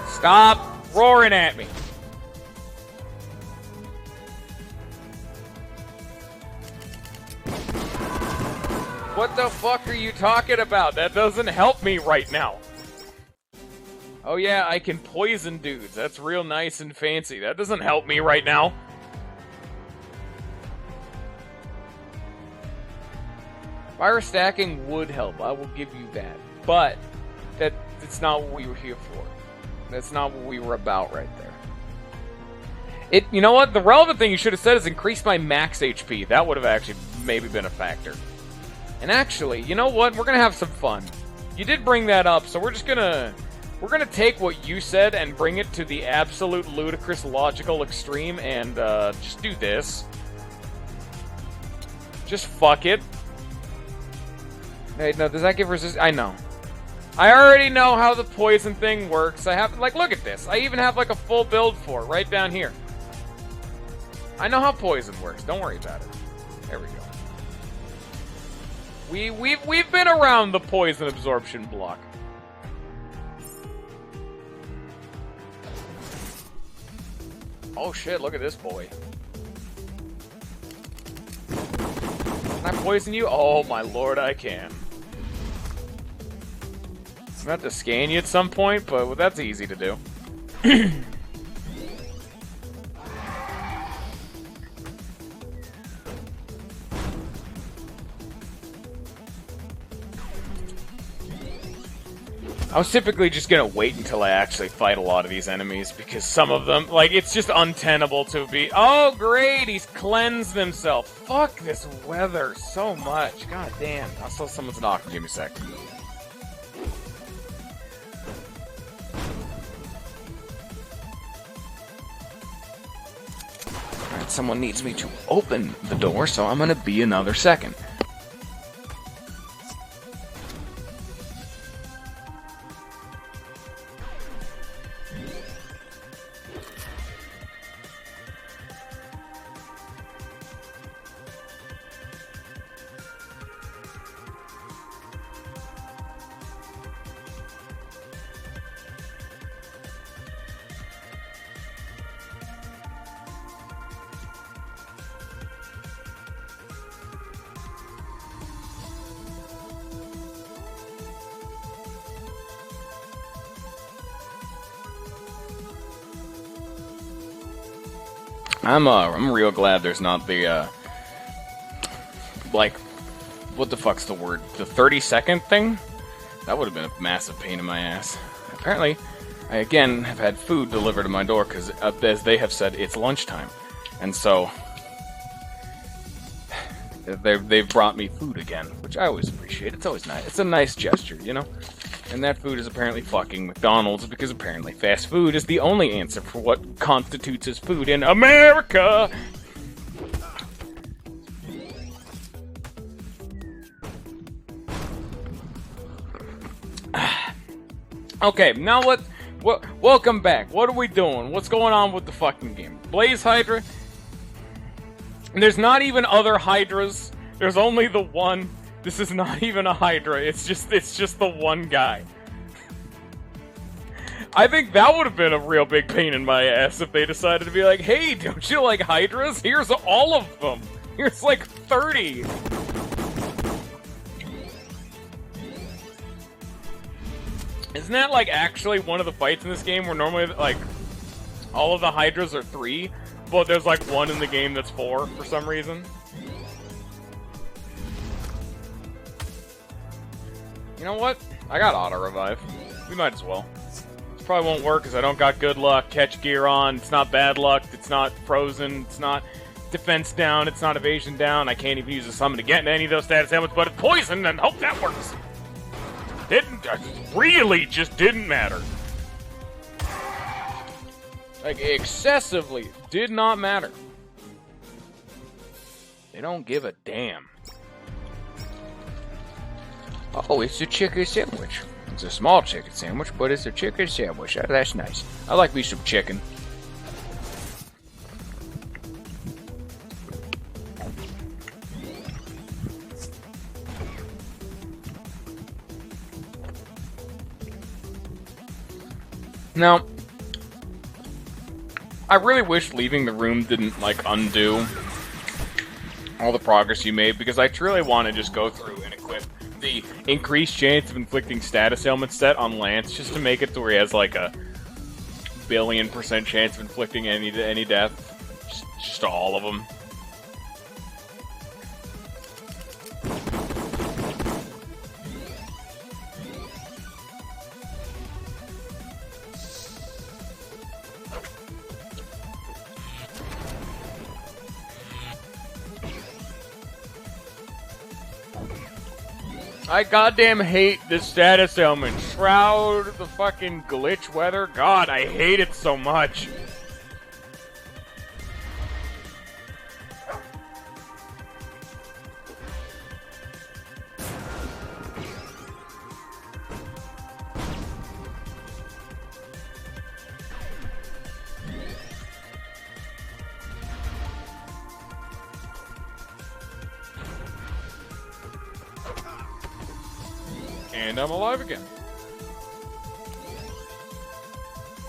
Stop roaring at me! What the fuck are you talking about? That doesn't help me right now. Oh yeah, I can poison dudes. That's real nice and fancy. That doesn't help me right now. Fire stacking would help. I will give you that. But that It's not what we were here for. That's not what we were about right there. You know what? The relevant thing you should have said is increase my max HP. That would have actually maybe been a factor. And actually, you know what? We're gonna have some fun. You did bring that up, so we're gonna take what you said and bring it to the absolute ludicrous logical extreme and just do this. Just fuck it. Wait, no, does that give resist? I know. I already know how the poison thing works. I have, like, look at this. I even have, like, a full build for it right down here. I know how poison works. Don't worry about it. There we go. We've been around the poison absorption block. Oh shit, look at this boy. Can I poison you? Oh my lord, I can. I'm gonna have to scan you at some point, but well, that's easy to do. I was typically just gonna wait until I actually fight a lot of these enemies, because some of them, like, it's just untenable to be— oh, great, he's cleansed himself. Fuck this weather so much. God damn. I saw someone's knocking. Give me a sec. Alright, someone needs me to open the door, so I'm gonna be another second. I'm real glad there's not the, like, what the fuck's the word? The 30-second thing? That would have been a massive pain in my ass. Apparently, I again have had food delivered to my door because, as they have said, it's lunchtime. And so, they've brought me food again, which I always appreciate. It's always nice. It's a nice gesture, you know? And that food is apparently fucking McDonald's, because apparently fast food is the only answer for what constitutes as food in America! Okay, now welcome back. What are we doing? What's going on with the fucking game? Blaze Hydra? And there's not even other Hydras. There's only the one. This is not even a Hydra, it's just the one guy. I think that would have been a real big pain in my ass if they decided to be like, hey, don't you like Hydras? Here's all of them. Here's like 30. Isn't that like actually one of the fights in this game where normally like all of the Hydras are 3, but there's like one in the game that's 4 for some reason? You know what? I got auto-revive. We might as well. This probably won't work because I don't got good luck, catch gear on, it's not bad luck, it's not frozen, it's not defense down, it's not evasion down, I can't even use a summon to get into any of those status ailments, but it's poison, and hope that works! Really just didn't matter. Like, excessively did not matter. They don't give a damn. Oh, it's a chicken sandwich. It's a small chicken sandwich, but it's a chicken sandwich. That's nice. I like me some chicken. Now, I really wish leaving the room didn't, like, undo all the progress you made, because I truly want to just go through and equip the increased chance of inflicting status ailment set on Lance, just to make it to where he has like a billion% chance of inflicting any death. Just all of them. I goddamn hate this status ailment. Shroud, the fucking glitch weather. God, I hate it so much. And I'm alive again.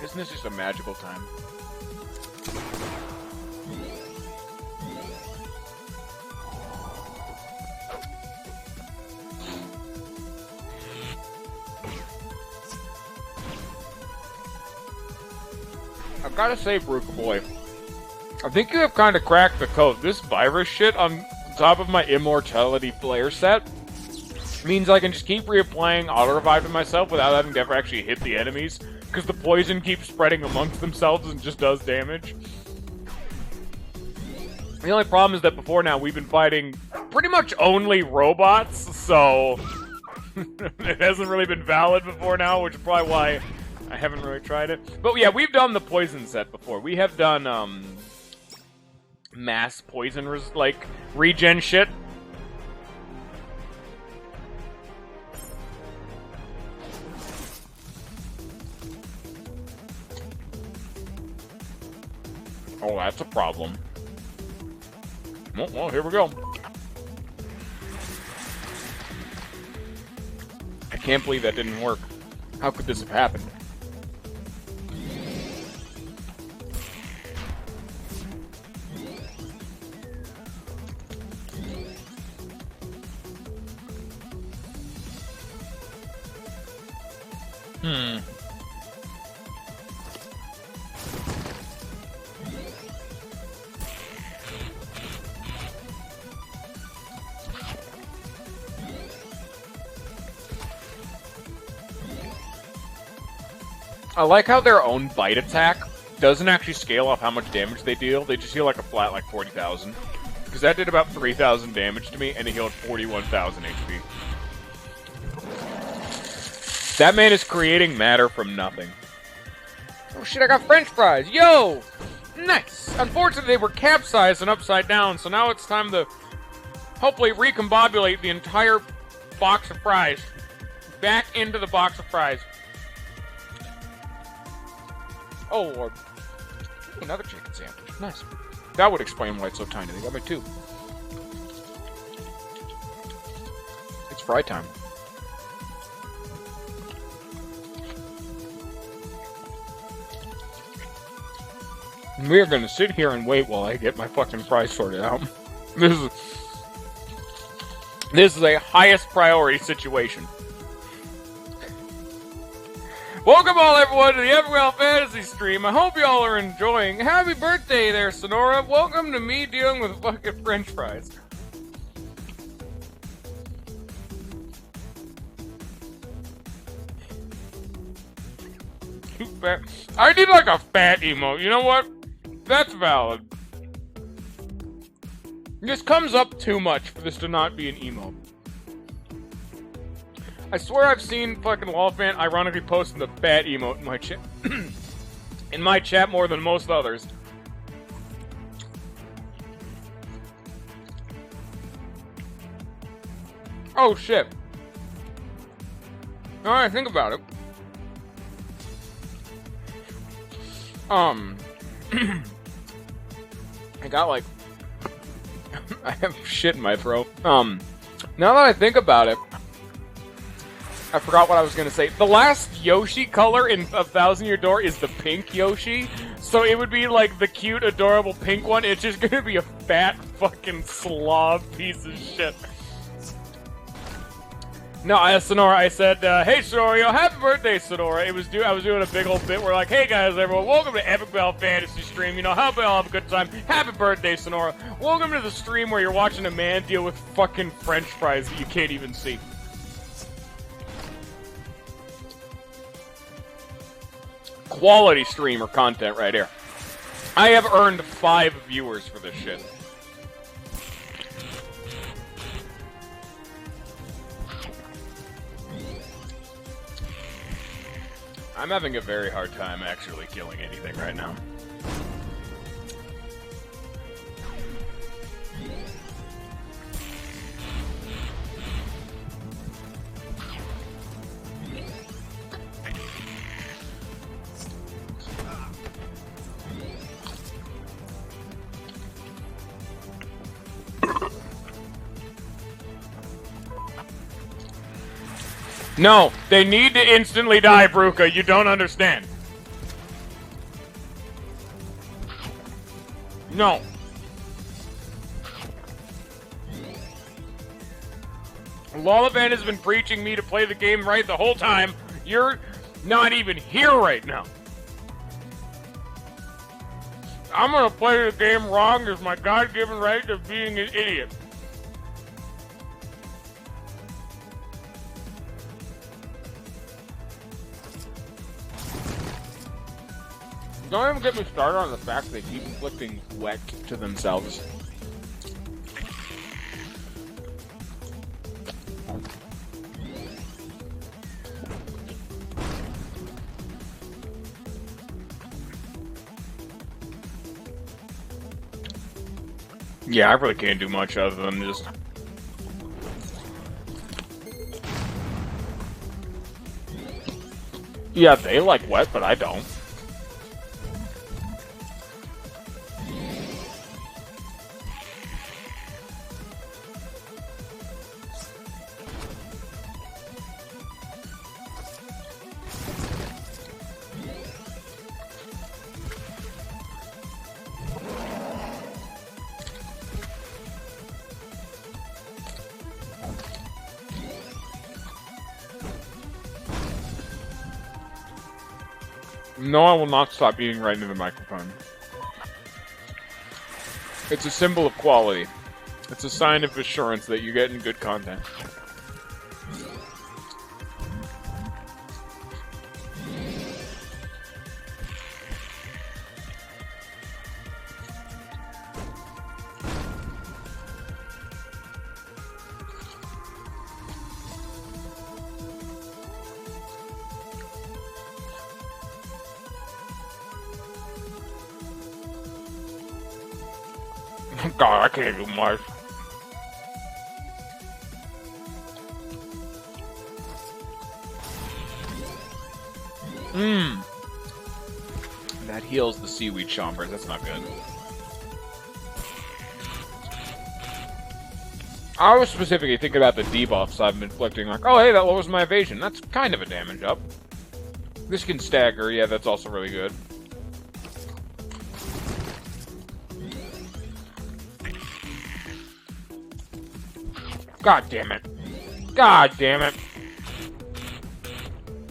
Isn't this just a magical time? I've got to say, Bruca Boy, I think you have kind of cracked the code. This virus shit on top of my immortality player set means I can just keep reapplying auto-revive to myself without having to ever actually hit the enemies, because the poison keeps spreading amongst themselves and just does damage. The only problem is that before now we've been fighting pretty much only robots, so it hasn't really been valid before now, which is probably why I haven't really tried it. But yeah, we've done the poison set before. We have done mass poison regen shit. Oh, that's a problem. Oh, well, here we go. I can't believe that didn't work. How could this have happened? I like how their own bite attack doesn't actually scale off how much damage they deal. They just heal like a flat, like 40,000. Because that did about 3,000 damage to me, and it healed 41,000 HP. That man is creating matter from nothing. Oh shit, I got french fries! Yo! Nice! Unfortunately, they were capsized and upside down, so now it's time to hopefully recombobulate the entire box of fries. Back into the box of fries. Oh, Lord. Another chicken sandwich. Nice. That would explain why it's so tiny. They got me two. It's fry time. We're gonna sit here and wait while I get my fucking fries sorted out. This is a highest priority situation. Welcome all everyone to the Everwell Fantasy stream. I hope y'all are enjoying. Happy birthday there, Sonora. Welcome to me dealing with fucking french fries. I did like a fat emote. You know what? That's valid. This comes up too much for this to not be an emote. I swear I've seen fucking Wallfan ironically posting the fat emote in my chat. In my chat more than most others. Oh shit. Alright, think about it. I got like I have shit in my throat. Now that I think about it, I forgot what I was gonna say. The last Yoshi color in A Thousand Year Door is the pink Yoshi. So it would be like the cute, adorable pink one. It's just gonna be a fat fucking slob piece of shit. No, Sonora, I said, hey Sonora, happy birthday, Sonora. I was doing a big old bit where like, hey guys, everyone, welcome to Everwell Fantasy stream. You know, hope you all have a good time. Happy birthday, Sonora. Welcome to the stream where you're watching a man deal with fucking french fries that you can't even see. Quality streamer content right here. I have earned 5 viewers for this shit. I'm having a very hard time actually killing anything right now. No, they need to instantly die, Bruca. You don't understand. No. Lollavan has been preaching me to play the game right the whole time. You're not even here right now. I'm gonna play the game wrong as my God-given right of being an idiot. Don't even get me started on the fact they keep inflicting wet to themselves. Yeah, I really can't do much other than just... Yeah, they like wet, but I don't. No, I will not stop eating right into the microphone. It's a symbol of quality. It's a sign of assurance that you're getting good content. God, I can't do much. That heals the seaweed chompers. That's not good. I was specifically thinking about the debuffs I've been inflicting. Like, oh, hey, that lowers my evasion. That's kind of a damage up. This can stagger. Yeah, that's also really good. God damn it. God damn it.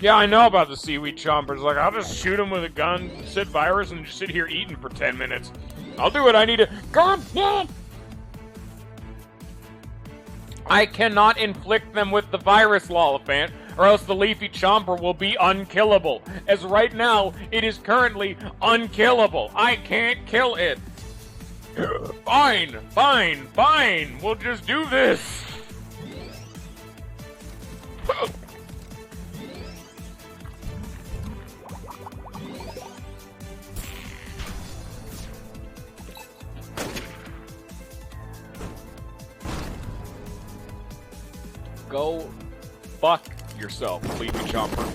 Yeah, I know about the seaweed chompers. Like, I'll just shoot them with a gun, sit virus, and just sit here eating for 10 minutes. I'll do what I need to. God damn it! I cannot inflict them with the virus, Lollifant, or else the leafy chomper will be unkillable. As right now, it is currently unkillable. I can't kill it. Fine, fine, fine. We'll just do this. Go fuck yourself, leafy chomper.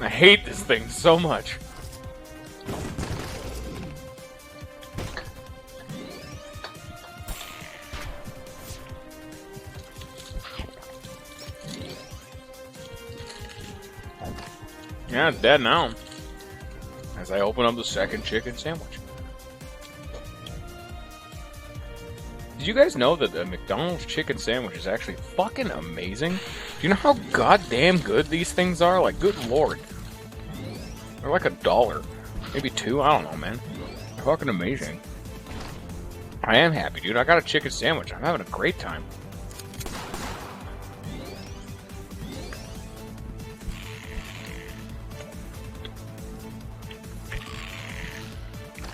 I hate this thing so much. Yeah, it's dead now. As I open up the second chicken sandwich. Did you guys know that the McDonald's chicken sandwich is actually fucking amazing? Do you know how goddamn good these things are? Like, good lord. They're like $1. Maybe $2, I don't know, man. They're fucking amazing. I am happy, dude. I got a chicken sandwich. I'm having a great time.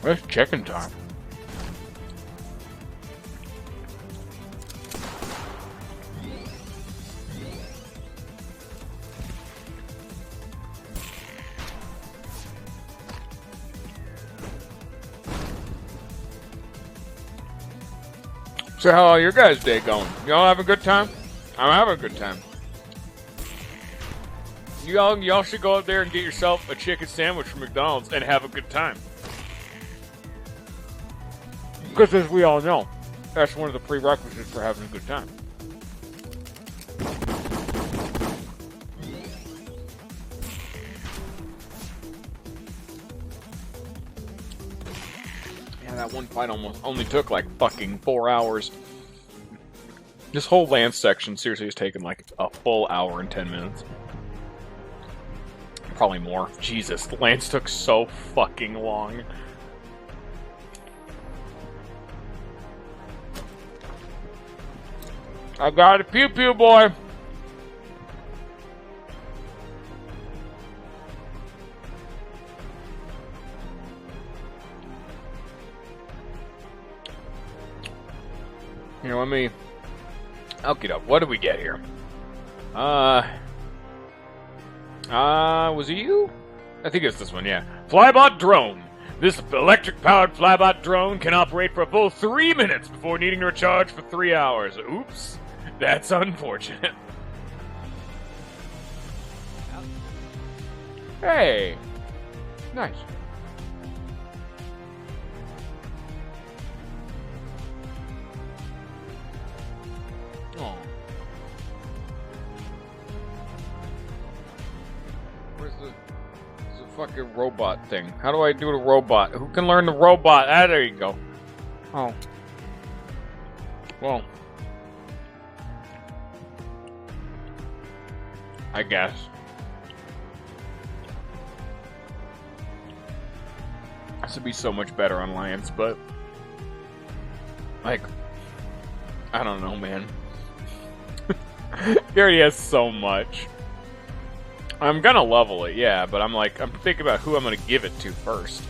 It's chicken time. So how are your guys' day going? Y'all having a good time? I'm having a good time. Y'all should go out there and get yourself a chicken sandwich from McDonald's and have a good time. Because as we all know, that's one of the prerequisites for having a good time. Yeah, that one fight only took like fucking 4 hours. This whole Lance section seriously has taken like a full hour and 10 minutes. Probably more. Jesus, Lance took so fucking long. I got a pew-pew, boy. You know, let me... I'll get up. What did we get here? Was it you? I think it's this one, yeah. Flybot drone. This electric-powered flybot drone can operate for a full 3 minutes before needing to recharge for 3 hours. Oops. That's unfortunate. Hey. Nice. Oh. Where's the fucking robot thing? How do I do the robot? Who can learn the robot? Ah, there you go. Oh. Well. I guess. This would be so much better on Lance, but... like... I don't know, man. He already has so much. I'm gonna level it, yeah, but I'm thinking about who I'm gonna give it to first.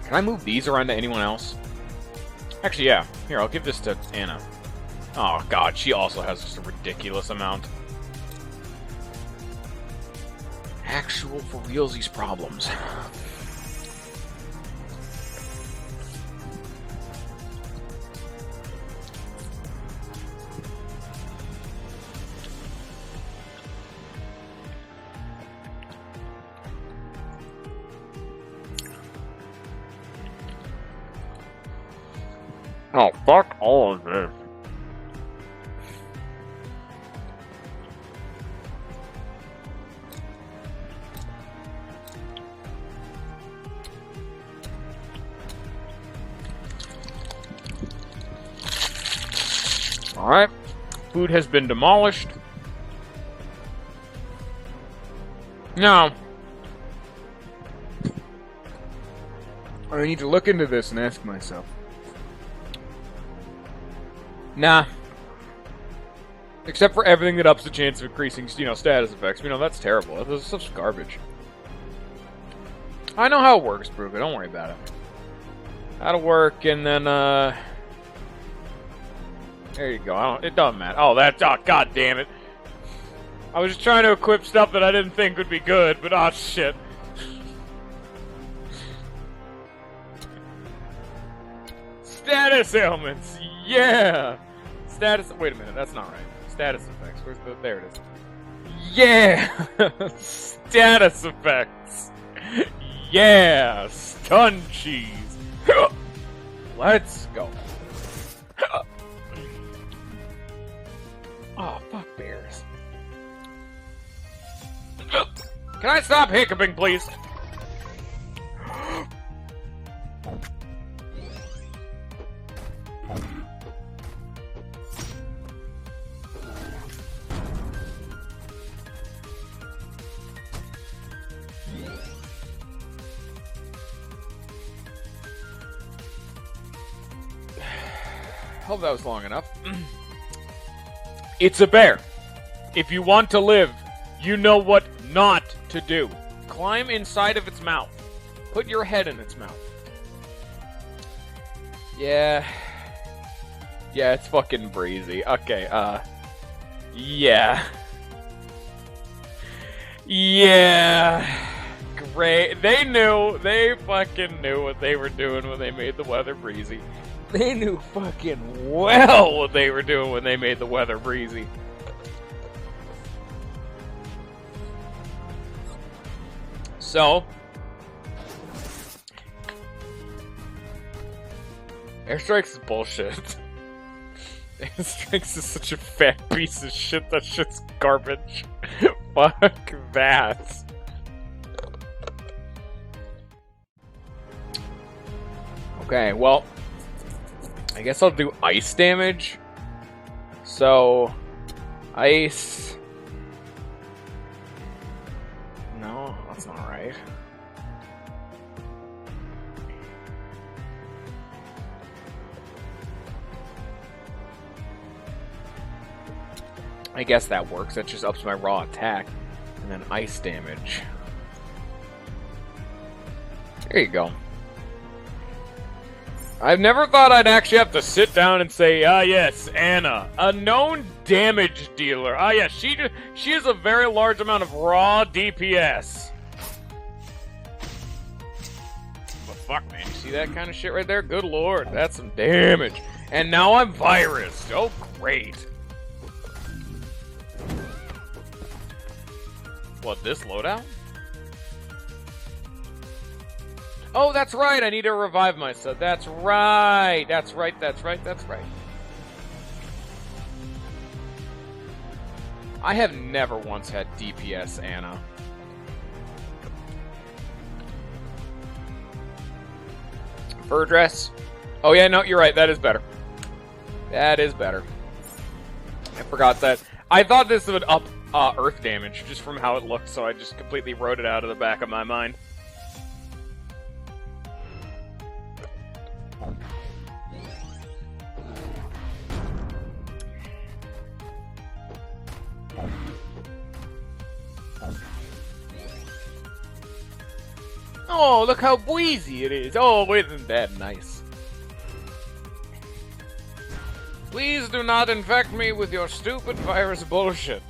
Can I move these around to anyone else? Actually, yeah. Here, I'll give this to Anna. Oh, God, she also has just a ridiculous amount. Actual for realsies problems. Oh, fuck all of this. Alright. Food has been demolished. Now, I need to look into this and ask myself. Nah. Except for everything that ups the chance of increasing, status effects. That's terrible. That's such garbage. I know how it works, Bruga. Don't worry about it. That'll work, and then, there you go. It doesn't matter. Oh, god damn it. I was just trying to equip stuff that I didn't think would be good, but oh, shit. Status ailments! Yeah! Wait a minute, that's not right. Status effects. There it is. Yeah! Status effects! Yeah! Stun cheese! Let's go. Oh, fuck bears. Can I stop hiccuping, please? Hope that was long enough. It's a bear. If you want to live, you know what not to do. Climb inside of its mouth. Put your head in its mouth. Yeah. Yeah, it's fucking breezy. Okay, yeah. Yeah. Great. They fucking knew what they were doing when they made the weather breezy. They knew fucking well what they were doing when they made the weather breezy. So, Airstrikes is bullshit. Airstrikes is such a fat piece of shit. That shit's garbage. Fuck that. Okay, well, I guess I'll do ice damage. So, ice. No, that's not right. I guess that works. That just ups my raw attack. And then ice damage. There you go. I've never thought I'd actually have to sit down and say, ah yes, Anna, a known damage dealer. Ah yes, she has a very large amount of raw DPS. But fuck, man, you see that kind of shit right there? Good lord, that's some damage. And now I'm virused. Oh, great. What, this loadout? Oh, that's right, I need to revive myself. That's right, that's right, that's right, that's right. I have never once had DPS, Anna. Fur dress? Oh yeah, no, you're right, that is better. That is better. I forgot that. I thought this would up earth damage just from how it looked, so I just completely wrote it out of the back of my mind. Oh, look how breezy it is. Oh, isn't that nice? Please do not infect me with your stupid virus bullshit.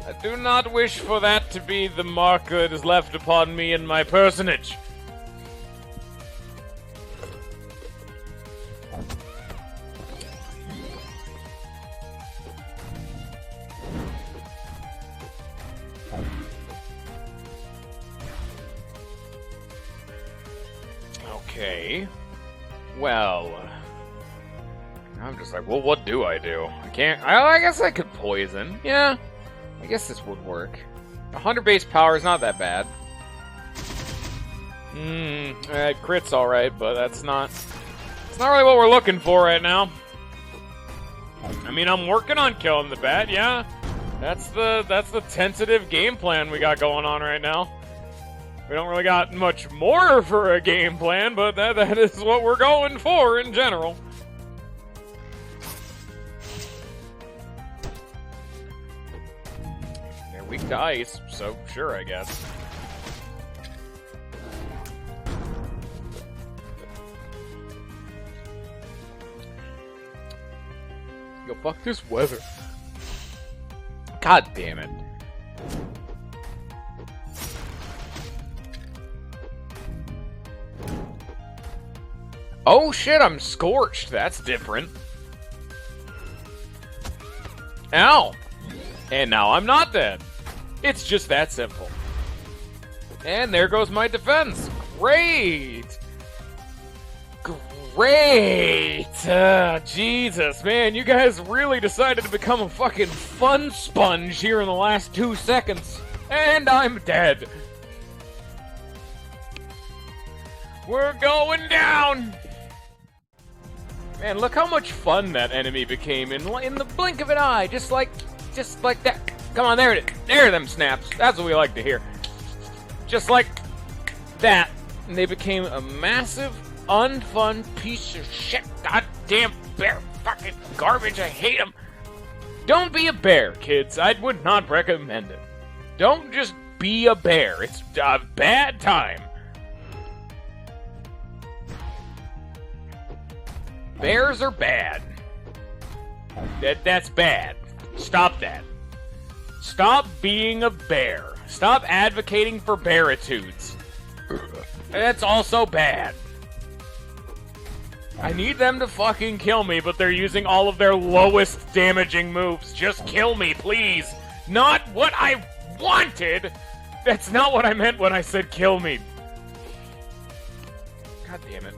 I do not wish for that to be the mark that is left upon me and my personage. Okay. Well, I'm just like, well, what do? I can't. I guess I could poison. Yeah, I guess this would work. 100 base power is not that bad. Crit's all right, but that's not. It's not really what we're looking for right now. I mean, I'm working on killing the bat. Yeah, that's the tentative game plan we got going on right now. We don't really got much more for a game plan, but that is what we're going for in general. They're weak to ice, so sure, I guess. Yo, fuck this weather. God damn it. Oh shit, I'm scorched. That's different. Ow! And now I'm not dead. It's just that simple. And there goes my defense. Great! Great! Jesus, man, you guys really decided to become a fucking fun sponge here in the last 2 seconds. And I'm dead. We're going down! Man, look how much fun that enemy became in the blink of an eye, just like that. Come on, there it is. There are them snaps. That's what we like to hear. Just like that. And they became a massive, unfun piece of shit. Goddamn bear fucking garbage. I hate them. Don't be a bear, kids. I would not recommend it. Don't just be a bear. It's a bad time. Bears are bad. That's bad. Stop that. Stop being a bear. Stop advocating for bearitudes. That's also bad. I need them to fucking kill me, but they're using all of their lowest damaging moves. Just kill me, please. Not what I wanted. That's not what I meant when I said kill me. God damn it.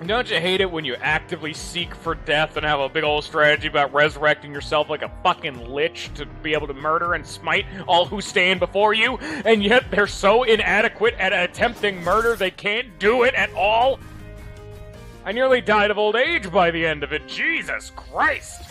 Don't you hate it when you actively seek for death and have a big old strategy about resurrecting yourself like a fucking lich to be able to murder and smite all who stand before you, and yet they're so inadequate at attempting murder they can't do it at all? I nearly died of old age by the end of it. Jesus Christ!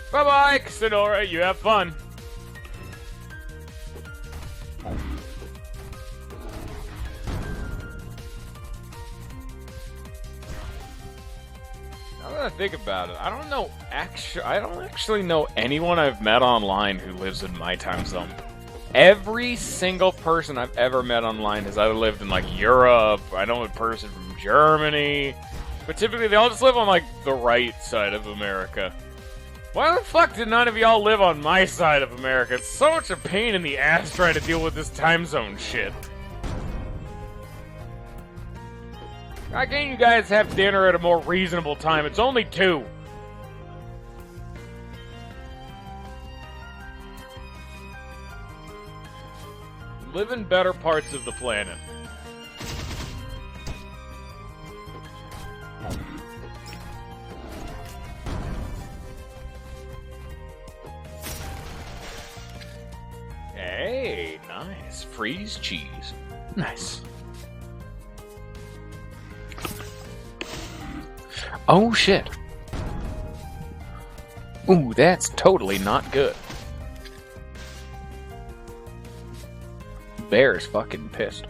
Bye-bye, Sonora. You have fun. Now that I think about it, I don't actually know anyone I've met online who lives in my time zone. Every single person I've ever met online has either lived in, like, Europe, I know a person from Germany, but typically they all just live on, like, the right side of America. Why the fuck did none of y'all live on my side of America? It's so much a pain in the ass trying to deal with this time zone shit. Why can't you guys have dinner at a more reasonable time? It's only 2. Live in better parts of the planet. Hey, nice. Freeze cheese. Nice. Oh, shit. Ooh, that's totally not good. Bear's fucking pissed.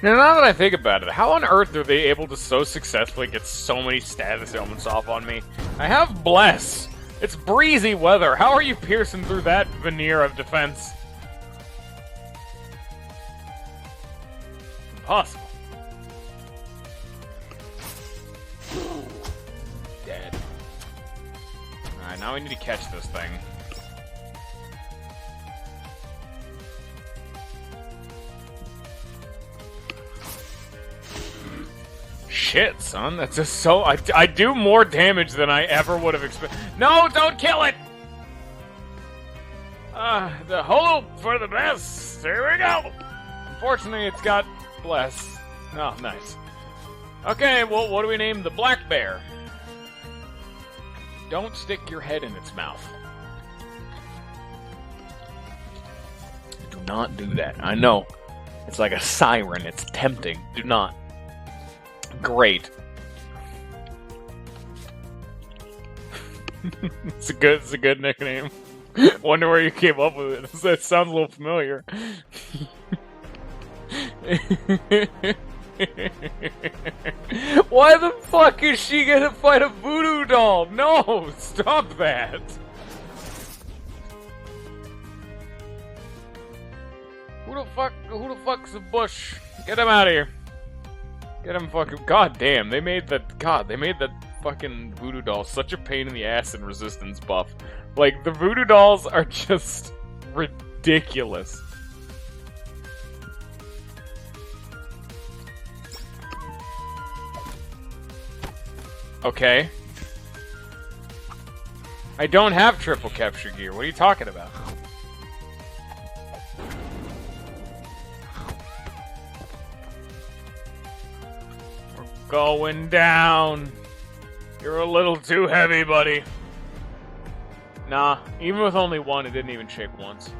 Now that I think about it, how on earth are they able to so successfully get so many status ailments off on me? I have Bless. It's breezy weather. How are you piercing through that veneer of defense? Impossible. Dead. Alright, now we need to catch this thing. Shit, son, that's just so... I do more damage than I ever would have expected. No, don't kill it! The hope for the best. Here we go! Unfortunately, it's got Bless. Oh, nice. Okay, well, what do we name the black bear? Don't stick your head in its mouth. Do not do that. I know. It's like a siren. It's tempting. Do not. Great. It's a good nickname. Wonder where you came up with it. That sounds a little familiar. Why the fuck is she gonna fight a voodoo doll? No, stop that. Who the fuck's the bush? Get him out of here. Get him fucking... God damn, they made that fucking voodoo doll such a pain in the ass in resistance buff. Like, the voodoo dolls are just ridiculous. Okay. I don't have triple capture gear. What are you talking about? Going down. You're a little too heavy, buddy. Nah, even with only one, it didn't even shake once.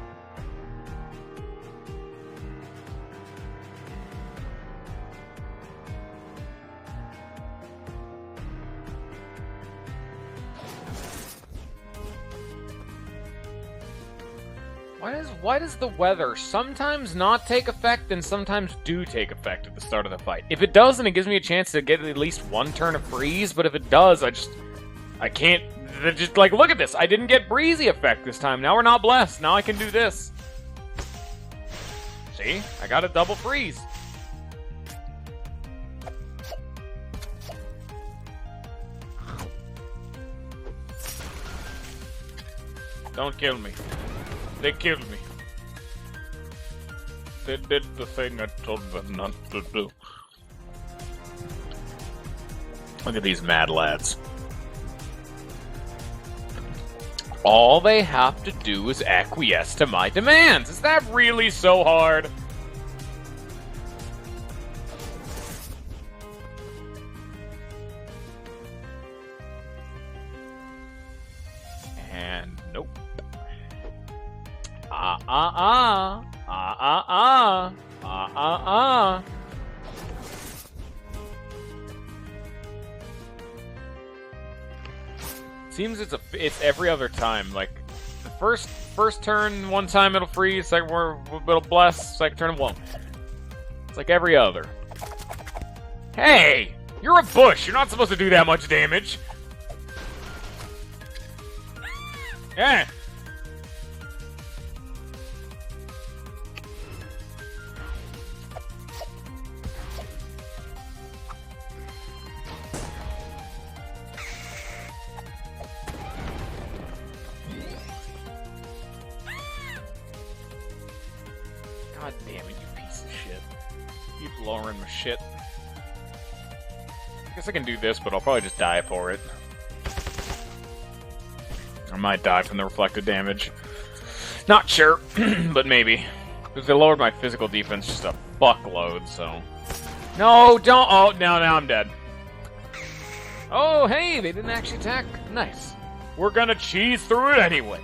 Why does the weather sometimes not take effect and sometimes do take effect at the start of the fight? If it doesn't, it gives me a chance to get at least one turn of freeze, but if it does, I can't, just, like, look at this. I didn't get breezy effect this time. Now we're not blessed. Now I can do this. See? I got a double freeze. Don't kill me. They killed me. They did the thing I told them not to do. Look at these mad lads. All they have to do is acquiesce to my demands. Is that really so hard? And nope. Seems it's every other time. Like the first turn, one time it'll freeze, second turn it'll bless, second turn it won't. It's like every other. Hey, you're a bush. You're not supposed to do that much damage. Yeah. God damn it, you piece of shit. Keep lowering my shit. I guess I can do this, but I'll probably just die for it. I might die from the reflected damage. Not sure, but maybe. Because they lowered my physical defense just a fuckload, so... No, don't! Oh, now I'm dead. Oh, hey, they didn't actually attack. Nice. We're gonna cheese through it anyway.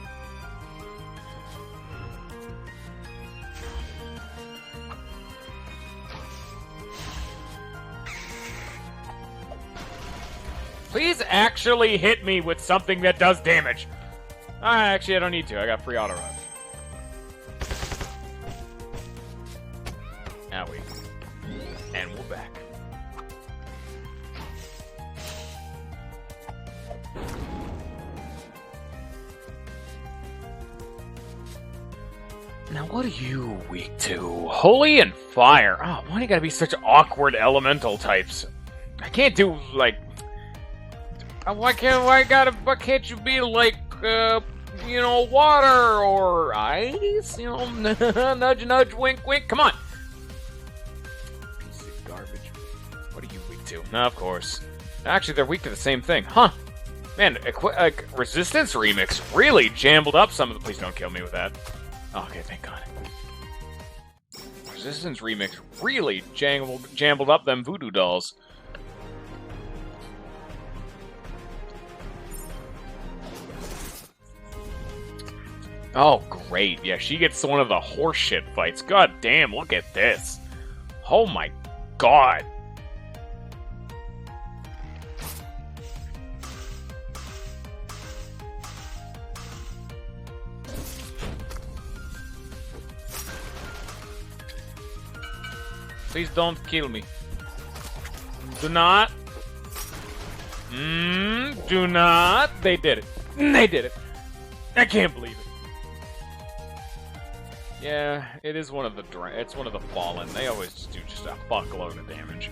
Please actually hit me with something that does damage. Actually, I don't need to. I got free auto run. Owie. And we're back. Now, what are you weak to? Holy and fire. Oh, why do you gotta be such awkward elemental types? I can't do, like... Why can't you be like, you know, water or ice? You know, nudge, nudge, wink, wink. Come on. Piece of garbage. What are you weak to? No, of course. Actually, they're weak to the same thing. Huh. Man, Resistance Remix really jambled up some of the... Please don't kill me with that. Oh, okay, thank God. Resistance Remix really jambled up them voodoo dolls. Oh, great. Yeah, she gets one of the horseshit fights. God damn, look at this. Oh my God. Please don't kill me. Do not. Do not. They did it. They did it. I can't believe it. Yeah, it is one of the it's one of the fallen. They always just do just a fuckload of damage.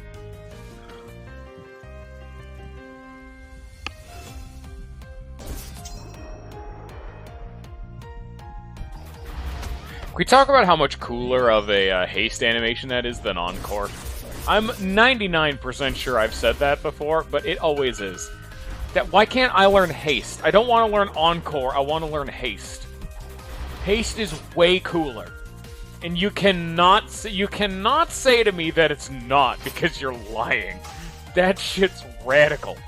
Can we talk about how much cooler of a haste animation that is than Encore? I'm 99% sure I've said that before, but it always is. Why can't I learn haste? I don't want to learn Encore, I want to learn haste. Haste is way cooler. And you cannot say to me that it's not, because you're lying. That shit's radical.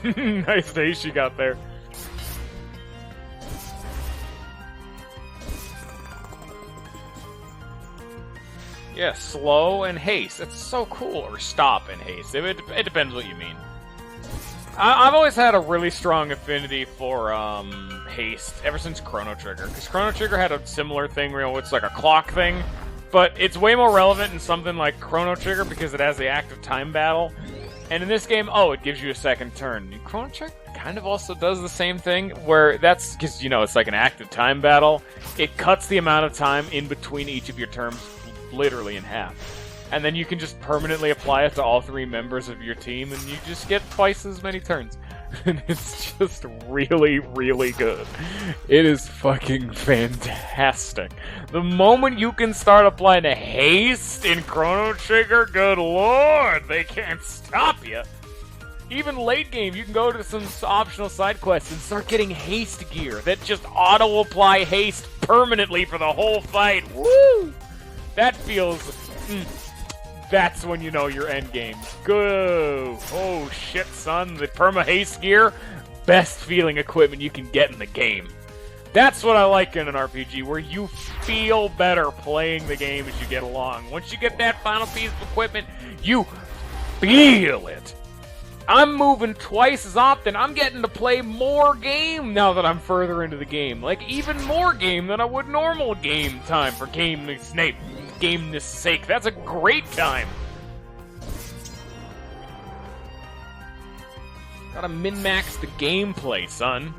Nice days she got there. Yeah, slow and haste. That's so cool. Or stop and haste. It depends what you mean. I've always had a really strong affinity for haste ever since Chrono Trigger. Because Chrono Trigger had a similar thing where it's like a clock thing. But it's way more relevant in something like Chrono Trigger because it has the active time battle. And in this game, it gives you a second turn. And Chrono Trigger kind of also does the same thing, where that's because, it's like an active time battle. It cuts the amount of time in between each of your turns literally in half. And then you can just permanently apply it to all 3 members of your team, and you just get twice as many turns. And it's just really, really good. It is fucking fantastic. The moment you can start applying a haste in Chrono Trigger, good lord, they can't stop you. Even late game, you can go to some optional side quests and start getting haste gear that just auto-apply haste permanently for the whole fight. Woo! That feels... That's when you know your end game. Go! Oh shit, son. The perma haste gear, best feeling equipment you can get in the game. That's what I like in an RPG, where you feel better playing the game as you get along. Once you get that final piece of equipment, you feel it. I'm moving twice as often. I'm getting to play more game now that I'm further into the game. Like, even more game than I would normal game time for gameness sake. That's a great time. Gotta min-max the gameplay, son.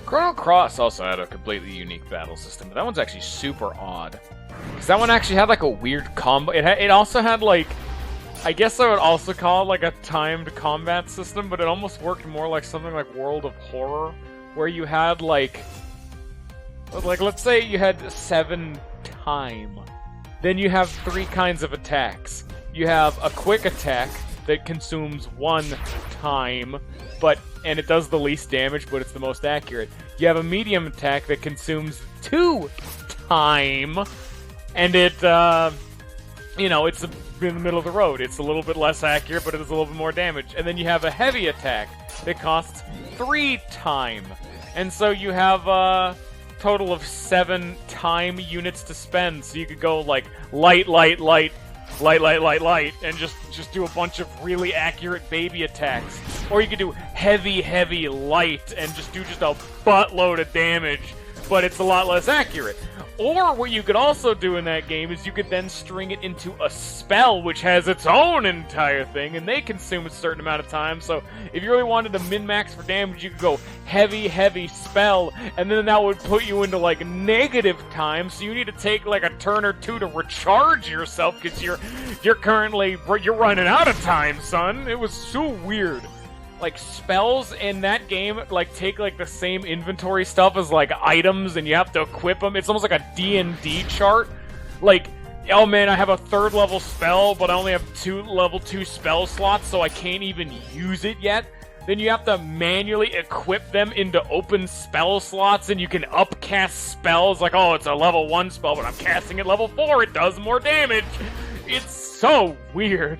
Chrono Cross also had a completely unique battle system, but that one's actually super odd. Because that one actually had like a weird combo. It also had like, I guess I would also call it like a timed combat system, but it almost worked more like something like World of Horror, where you had like let's say you had 7 time. Then you have 3 kinds of attacks. You have a quick attack that consumes 1 time, and it does the least damage, but it's the most accurate. You have a medium attack that consumes 2 time, and it, it's in the middle of the road. It's a little bit less accurate, but it does a little bit more damage. And then you have a heavy attack that costs 3 time. And so you have a total of 7 time units to spend, so you could go like light, and just do a bunch of really accurate baby attacks. Or you could do heavy, light, and just do a buttload of damage, but it's a lot less accurate. Or what you could also do in that game is you could then string it into a spell, which has its own entire thing, and they consume a certain amount of time. So if you really wanted to min-max for damage, you could go heavy spell, and then that would put you into like negative time, so you need to take like a turn or 2 to recharge yourself, because you're running out of time, son. It was so weird. Like, spells in that game, like, take, like, the same inventory stuff as, like, items, and you have to equip them. It's almost like a D&D chart. Like, oh man, I have a 3rd level spell, but I only have 2 level 2 spell slots, so I can't even use it yet. Then you have to manually equip them into open spell slots, and you can upcast spells. Like, oh, it's a level 1 spell, but I'm casting it level 4, it does more damage. It's so weird.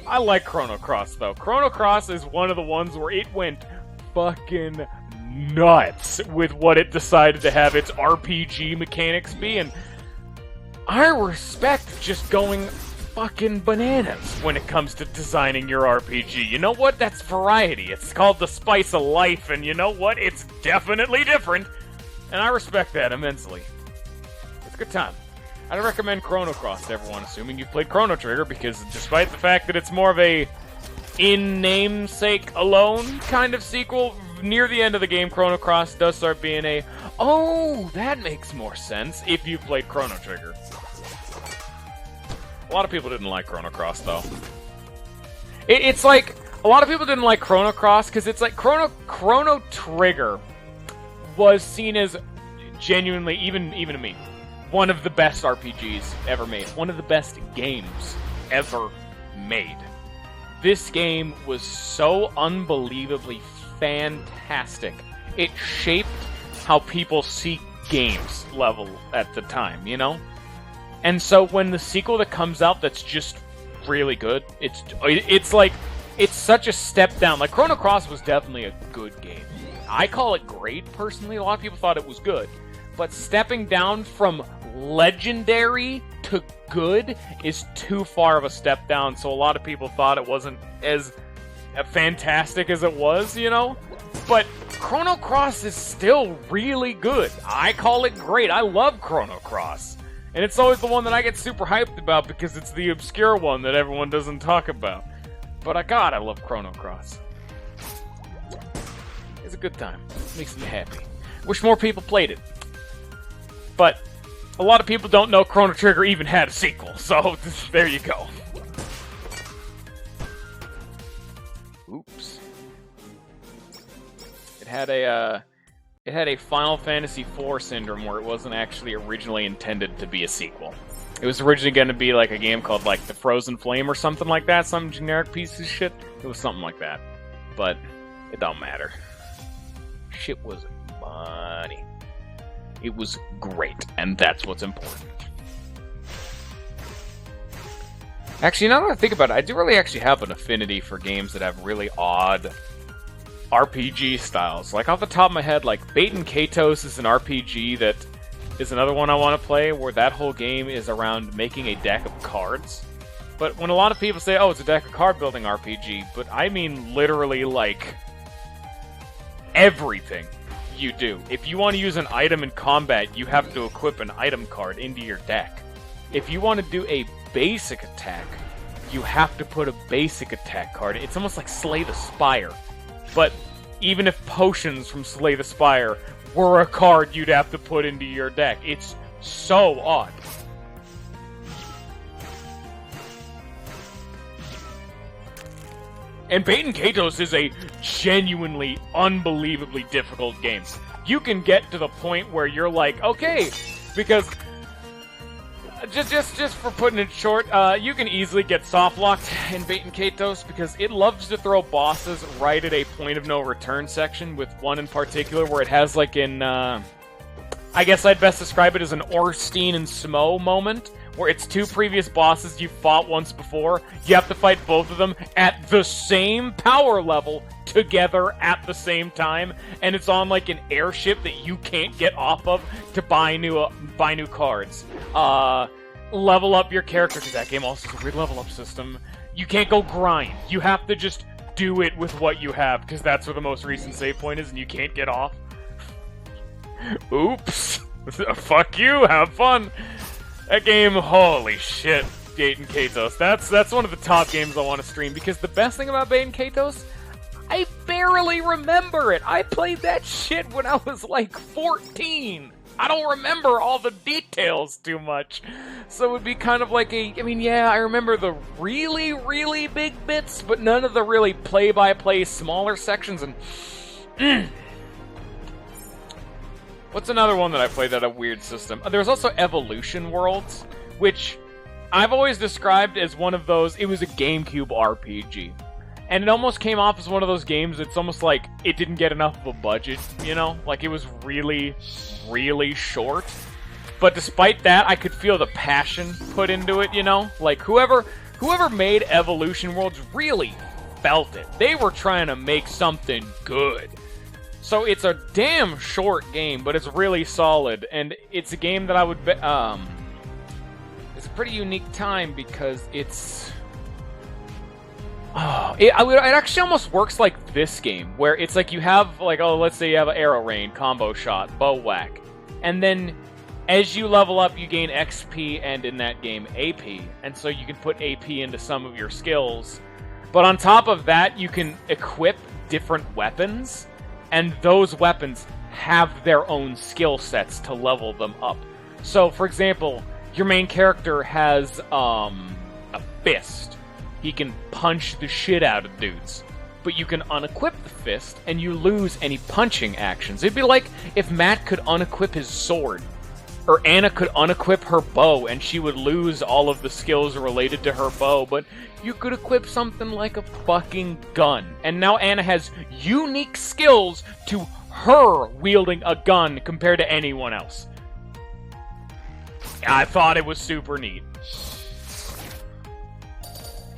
I like Chrono Cross, though. Chrono Cross is one of the ones where it went fucking nuts with what it decided to have its RPG mechanics be, and I respect just going fucking bananas when it comes to designing your RPG. You know what? That's variety. It's called the spice of life, and you know what? It's definitely different, and I respect that immensely. It's a good time. I'd recommend Chrono Cross to everyone, assuming you've played Chrono Trigger, because despite the fact that it's more of a in-namesake alone kind of sequel, near the end of the game, Chrono Cross does start being a, oh, that makes more sense if you've played Chrono Trigger. A lot of people didn't like Chrono Cross, though. It's like, a lot of people didn't like Chrono Cross, because it's like Chrono Trigger was seen as genuinely, even to me, one of the best RPGs ever made. One of the best games ever made. This game was so unbelievably fantastic. It shaped how people see games level at the time, you know? And so when the sequel that comes out that's just really good, it's like, it's such a step down. Like, Chrono Cross was definitely a good game. I call it great, personally. A lot of people thought it was good. But stepping down from legendary to good is too far of a step down, so a lot of people thought it wasn't as fantastic as it was, you know? But Chrono Cross is still really good. I call it great. I love Chrono Cross. And it's always the one that I get super hyped about because it's the obscure one that everyone doesn't talk about. But God, I love Chrono Cross. It's a good time. Makes me happy. Wish more people played it. But a lot of people don't know Chrono Trigger even had a sequel, so there you go. Oops. It had a Final Fantasy IV syndrome where it wasn't actually originally intended to be a sequel. It was originally going to be like a game called like The Frozen Flame or something like that, some generic piece of shit. It was something like that. But it don't matter. Shit was money. It was great, and that's what's important. Actually, now that I think about it, I do really actually have an affinity for games that have really odd RPG styles. Like, off the top of my head, like, Baten Kaitos is an RPG that is another one I want to play, where that whole game is around making a deck of cards. But when a lot of people say, oh, it's a deck of card building RPG, but I mean literally, like, everything you do. If you want to use an item in combat, you have to equip an item card into your deck. If you want to do a basic attack, you have to put a basic attack card. It's almost like Slay the Spire. But even if potions from Slay the Spire were a card you'd have to put into your deck, it's so odd. And Baten Kaitos is a genuinely, unbelievably difficult game. You can get to the point where you're like, okay, because just for putting it short, you can easily get soft-locked in Baten Kaitos because it loves to throw bosses right at a point-of-no-return section, with one in particular where it has, like, I guess I'd best describe it as an Orstein and Smo moment, where it's two previous bosses you've fought once before. You have to fight both of them at the same power level together at the same time, and it's on like an airship that you can't get off of to buy new cards. Level up your character, because that game also has a weird level up system. You can't go grind. You have to just do it with what you have, because that's where the most recent save point is, and you can't get off. Oops. Fuck you. Have fun. That game, holy shit, Baten Kaitos. That's one of the top games I want to stream, because the best thing about Baten Kaitos, I barely remember it. I played that shit when I was like 14. I don't remember all the details too much. So it would be kind of like I mean, yeah, I remember the really, really big bits, but none of the really play-by-play smaller sections, and what's another one that I played that had a weird system? There was also Evolution Worlds, which I've always described as one of those. It was a GameCube RPG. And it almost came off as one of those games, it's almost like it didn't get enough of a budget, you know? Like, it was really, really short. But despite that, I could feel the passion put into it, you know? Like, whoever made Evolution Worlds really felt it. They were trying to make something good. So it's a damn short game, but it's really solid, and it's a game that I would bet, it's a pretty unique time because it's, it actually almost works like this game, where it's like you have, like, oh, let's say you have an arrow rain, combo shot, bow whack, and then as you level up, you gain XP and, in that game, AP, and so you can put AP into some of your skills, but on top of that, you can equip different weapons, and those weapons have their own skill sets to level them up. So, for example, your main character has a fist. He can punch the shit out of dudes. But you can unequip the fist, and you lose any punching actions. It'd be like if Matt could unequip his sword. Or Anna could unequip her bow, and she would lose all of the skills related to her bow, but you could equip something like a fucking gun. And now Anna has unique skills to her wielding a gun compared to anyone else. I thought it was super neat.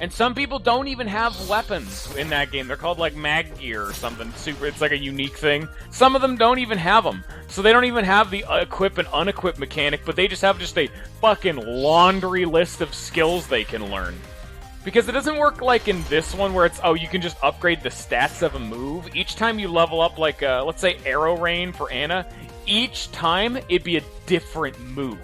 And some people don't even have weapons in that game. They're called like mag gear or something. It's like a unique thing. Some of them don't even have them. So they don't even have the equip and unequip mechanic, but they just have a fucking laundry list of skills they can learn. Because it doesn't work like in this one where it's, oh, you can just upgrade the stats of a move. Each time you level up, like, let's say Arrow Rain for Anna, each time it'd be a different move.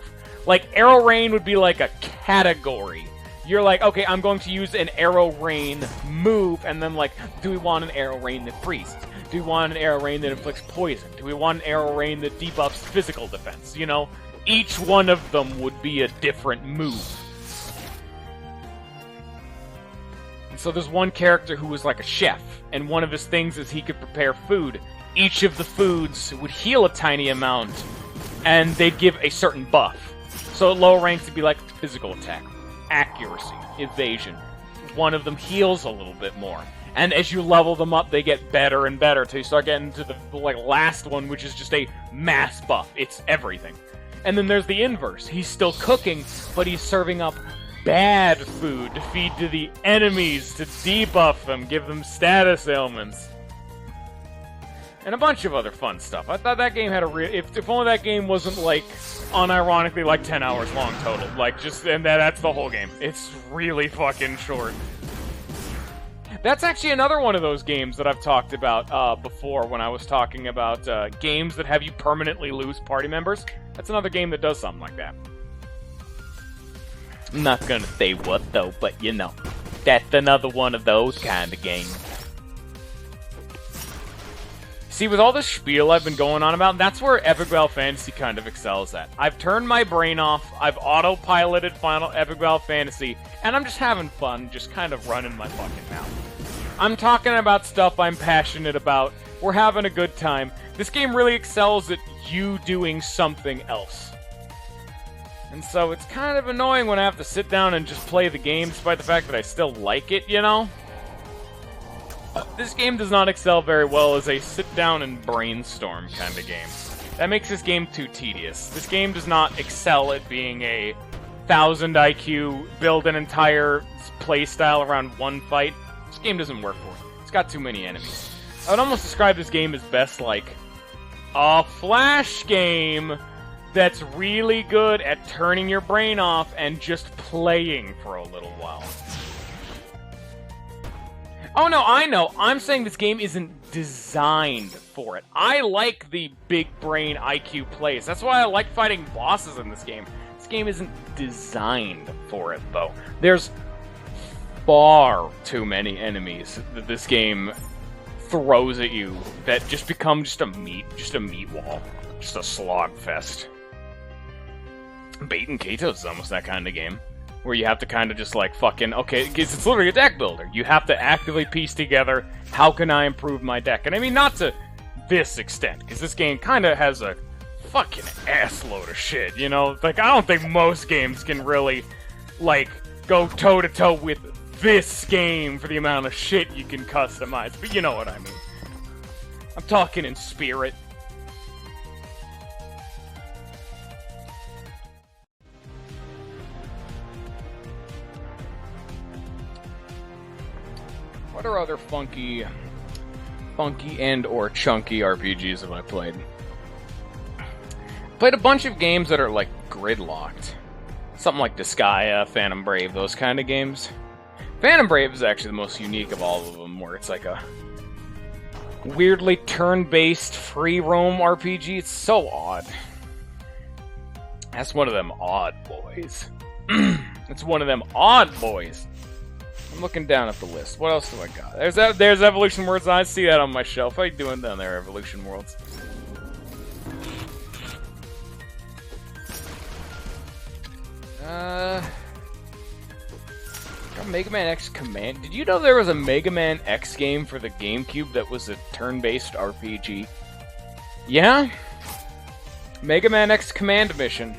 Like, Arrow Rain would be like a category. You're like, okay, I'm going to use an Arrow Rain move, and then like, do we want an Arrow Rain that freezes? Do we want an Arrow Rain that inflicts poison? Do we want an Arrow Rain that debuffs physical defense? You know, each one of them would be a different move. And so there's one character who was like a chef, and one of his things is he could prepare food. Each of the foods would heal a tiny amount, and they'd give a certain buff. So at lower ranks, it'd be like physical attack, accuracy, evasion. One of them heals a little bit more. And as you level them up, they get better and better until you start getting to the last one, which is just a mass buff. It's everything. And then there's the inverse. He's still cooking, but he's serving up bad food to feed to the enemies, to debuff them, give them status ailments. And a bunch of other fun stuff. I thought that game had a real... If only that game wasn't, like, unironically, like, 10 hours long total. Like, just... And that's the whole game. It's really fucking short. That's actually another one of those games that I've talked about before when I was talking about games that have you permanently lose party members. That's another game that does something like that. I'm not gonna say what, though, but, you know. That's another one of those kind of games. See, with all this spiel I've been going on about, that's where Epic Battle Fantasy kind of excels at. I've turned my brain off, I've autopiloted Final Epic Battle Fantasy, and I'm just having fun, just kind of running my fucking mouth. I'm talking about stuff I'm passionate about, we're having a good time. This game really excels at you doing something else. And so it's kind of annoying when I have to sit down and just play the game, despite the fact that I still like it, you know? This game does not excel very well as a sit-down and brainstorm kind of game. That makes this game too tedious. This game does not excel at being a 1000 IQ, build an entire playstyle around one fight. This game doesn't work for it. It's got too many enemies. I would almost describe this game as best like a Flash game that's really good at turning your brain off and just playing for a little while. Oh no, I know. I'm saying this game isn't designed for it. I like the big brain IQ plays. That's why I like fighting bosses in this game. This game isn't designed for it, though. There's far too many enemies that this game throws at you that just become just a meat wall. Just a slog fest. Bait Kato is almost that kind of game. Where you have to kind of just like fucking, okay, it's literally a deck builder. You have to actively piece together, how can I improve my deck? And I mean, not to this extent, because this game kind of has a fucking assload of shit, you know? Like, I don't think most games can really, like, go toe-to-toe with this game for the amount of shit you can customize, but you know what I mean. I'm talking in spirit. What are other funky and or chunky RPGs have I played? Played a bunch of games that are like gridlocked. Something like Disgaea, Phantom Brave, those kind of games. Phantom Brave is actually the most unique of all of them, where it's like a weirdly turn-based free roam RPG. It's so odd. That's one of them odd boys. It's one of them odd boys. I'm looking down at the list. What else do I got? There's Evolution Worlds. I see that on my shelf. How you doing down there, Evolution Worlds? Got Mega Man X Command. Did you know there was a Mega Man X game for the GameCube that was a turn-based RPG? Yeah? Mega Man X Command Mission.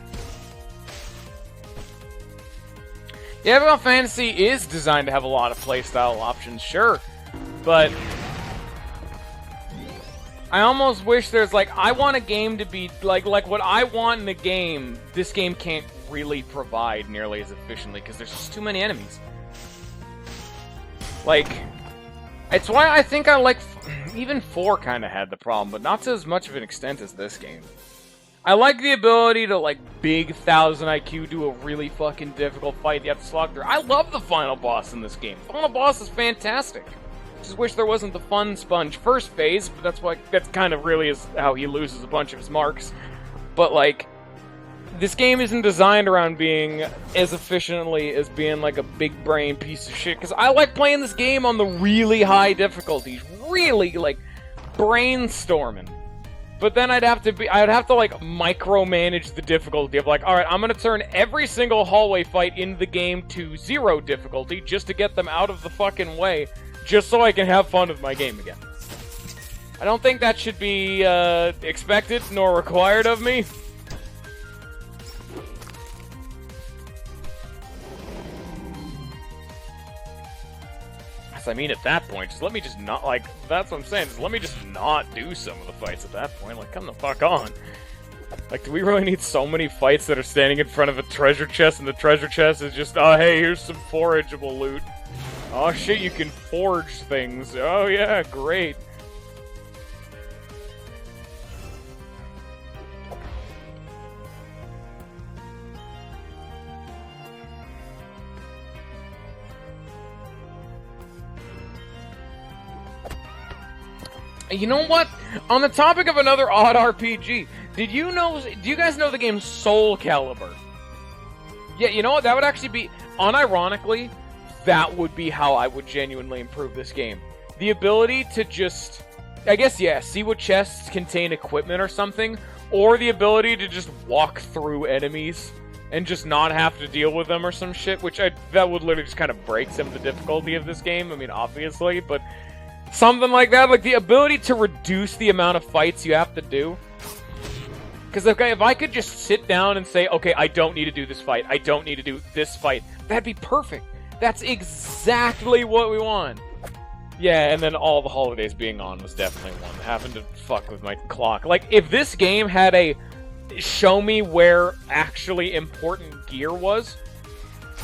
Yeah, Final Fantasy is designed to have a lot of playstyle options, sure. But I almost wish there's like, I want a game to be like what I want in a game, this game can't really provide nearly as efficiently because there's just too many enemies. Like, it's why I think I like, even 4 kind of had the problem, but not to as much of an extent as this game. I like the ability to, like, big 1000 IQ do a really fucking difficult fight you have to slog through. I love the final boss in this game. The final boss is fantastic. Just wish there wasn't the fun sponge first phase, but that's kind of really is how he loses a bunch of his marks. But, like, this game isn't designed around being as efficiently as being, like, a big brain piece of shit, because I like playing this game on the really high difficulties. Really, like, brainstorming. But then I'd have to like micromanage the difficulty of like, alright, I'm gonna turn every single hallway fight in the game to 0 difficulty just to get them out of the fucking way, just so I can have fun with my game again. I don't think that should be expected nor required of me. I mean, at that point, just let me just not, like, that's what I'm saying, just let me just not do some of the fights at that point, like, come the fuck on. Like, do we really need so many fights that are standing in front of a treasure chest, and the treasure chest is just, oh, hey, here's some forageable loot. Oh, shit, you can forge things. Oh, yeah, great. You know what? On the topic of another odd RPG, do you guys know the game Soul Calibur? Yeah, you know what? That would actually be, unironically, that would be how I would genuinely improve this game. The ability to just, I guess, yeah, see what chests contain equipment or something, or the ability to just walk through enemies and just not have to deal with them or some shit, that would literally just kind of break some of the difficulty of this game. I mean, obviously, but something like that, like the ability to reduce the amount of fights you have to do. Because, okay, if I could just sit down and say, okay, I don't need to do this fight, I don't need to do this fight, that'd be perfect. That's exactly what we want. Yeah, and then all the holidays being on was definitely one. Having to fuck with my clock. Like, if this game had a show me where actually important gear was,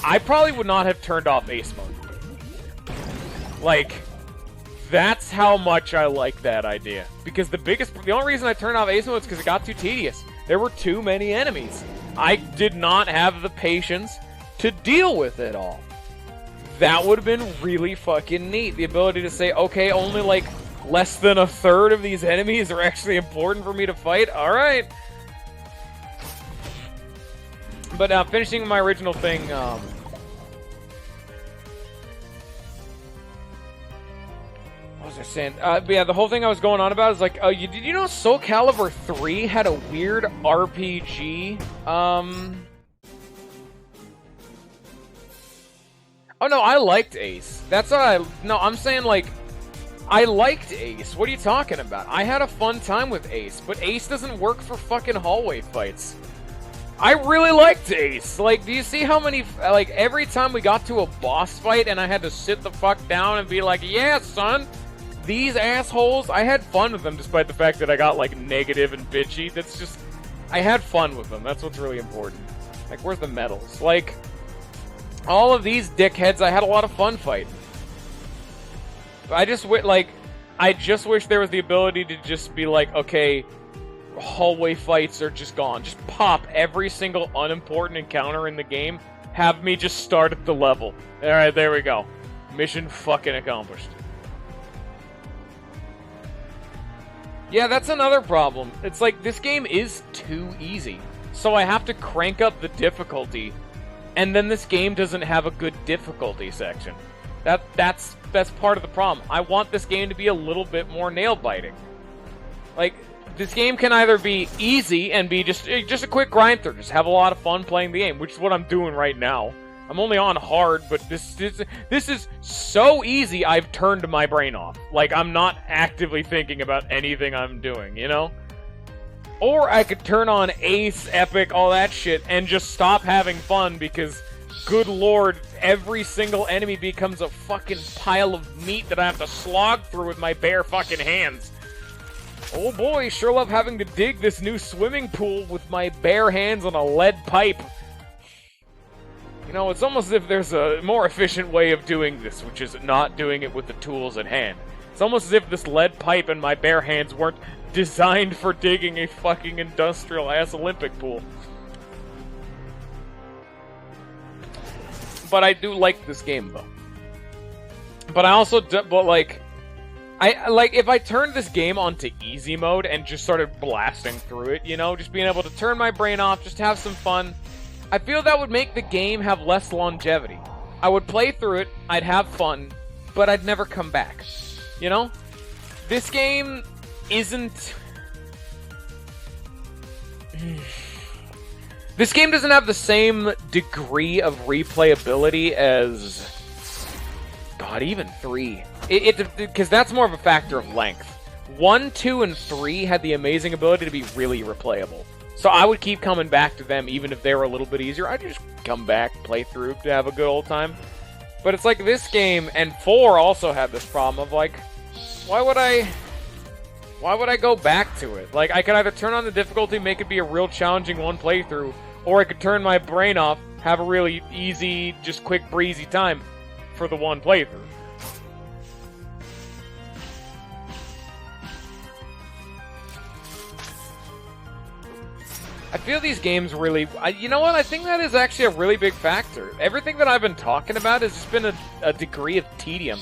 I probably would not have turned off Ace Mode. Like, that's how much I like that idea. Because the only reason I turned off Ace Mode is because it got too tedious. There were too many enemies. I did not have the patience to deal with it all. That would have been really fucking neat. The ability to say, okay, only like less than a third of these enemies are actually important for me to fight. Alright. But finishing my original thing, what was I saying? But yeah, the whole thing I was going on about is like, did you know Soul Calibur 3 had a weird RPG? Oh no, I liked Ace. That's what I'm saying, like, I liked Ace. What are you talking about? I had a fun time with Ace, but Ace doesn't work for fucking hallway fights. I really liked Ace. Like, do you see how many, like, every time we got to a boss fight and I had to sit the fuck down and be like, yeah, son, these assholes, I had fun with them despite the fact that I got, like, negative and bitchy. That's just, I had fun with them. That's what's really important. Like, where's the medals? Like, all of these dickheads, I had a lot of fun fighting. I just wish there was the ability to just be like, okay, hallway fights are just gone. Just pop every single unimportant encounter in the game. Have me just start at the level. Alright, there we go. Mission fucking accomplished. Yeah, that's another problem. It's like, this game is too easy. So I have to crank up the difficulty, and then this game doesn't have a good difficulty section. That's part of the problem. I want this game to be a little bit more nail-biting. Like, this game can either be easy and be just a quick grind through, just have a lot of fun playing the game, which is what I'm doing right now. I'm only on hard, but this is so easy I've turned my brain off. Like, I'm not actively thinking about anything I'm doing, you know? Or I could turn on Ace, Epic, all that shit, and just stop having fun because, good lord, every single enemy becomes a fucking pile of meat that I have to slog through with my bare fucking hands. Oh boy, sure love having to dig this new swimming pool with my bare hands on a lead pipe. You know, it's almost as if there's a more efficient way of doing this, which is not doing it with the tools at hand. It's almost as if this lead pipe and my bare hands weren't designed for digging a fucking industrial-ass Olympic pool. But I do like this game, though. But I also if I turned this game onto easy mode and just started blasting through it, you know, just being able to turn my brain off, just have some fun, I feel that would make the game have less longevity. I would play through it, I'd have fun, but I'd never come back. You know? This game isn't... This game doesn't have the same degree of replayability as... God, even 3. Because that's more of a factor of length. 1, 2, and 3 had the amazing ability to be really replayable. So I would keep coming back to them even if they were a little bit easier. I'd just come back, play through to have a good old time. But it's like this game, and 4 also had this problem of like, why would I go back to it? Like, I could either turn on the difficulty, make it be a real challenging one playthrough, or I could turn my brain off, have a really easy, just quick, breezy time for the one playthrough. I feel these games really... you know what? I think that is actually a really big factor. Everything that I've been talking about has just been a degree of tedium.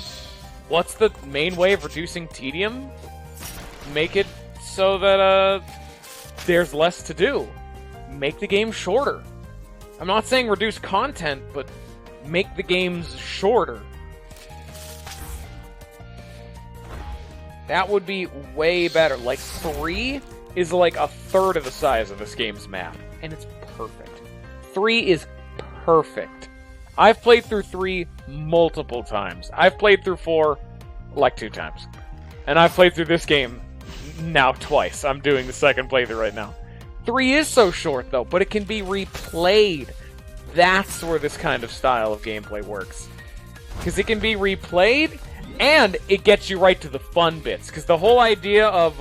What's the main way of reducing tedium? Make it so that there's less to do. Make the game shorter. I'm not saying reduce content, but make the games shorter. That would be way better. Like, 3 is like a third of the size of this game's map, and it's perfect. 3 is perfect. I've played through 3 multiple times. I've played through 4 like 2 times. And I've played through this game now twice. I'm doing the second playthrough right now. 3 is so short, though, but it can be replayed. That's where this kind of style of gameplay works. Because it can be replayed, and it gets you right to the fun bits. Because the whole idea of,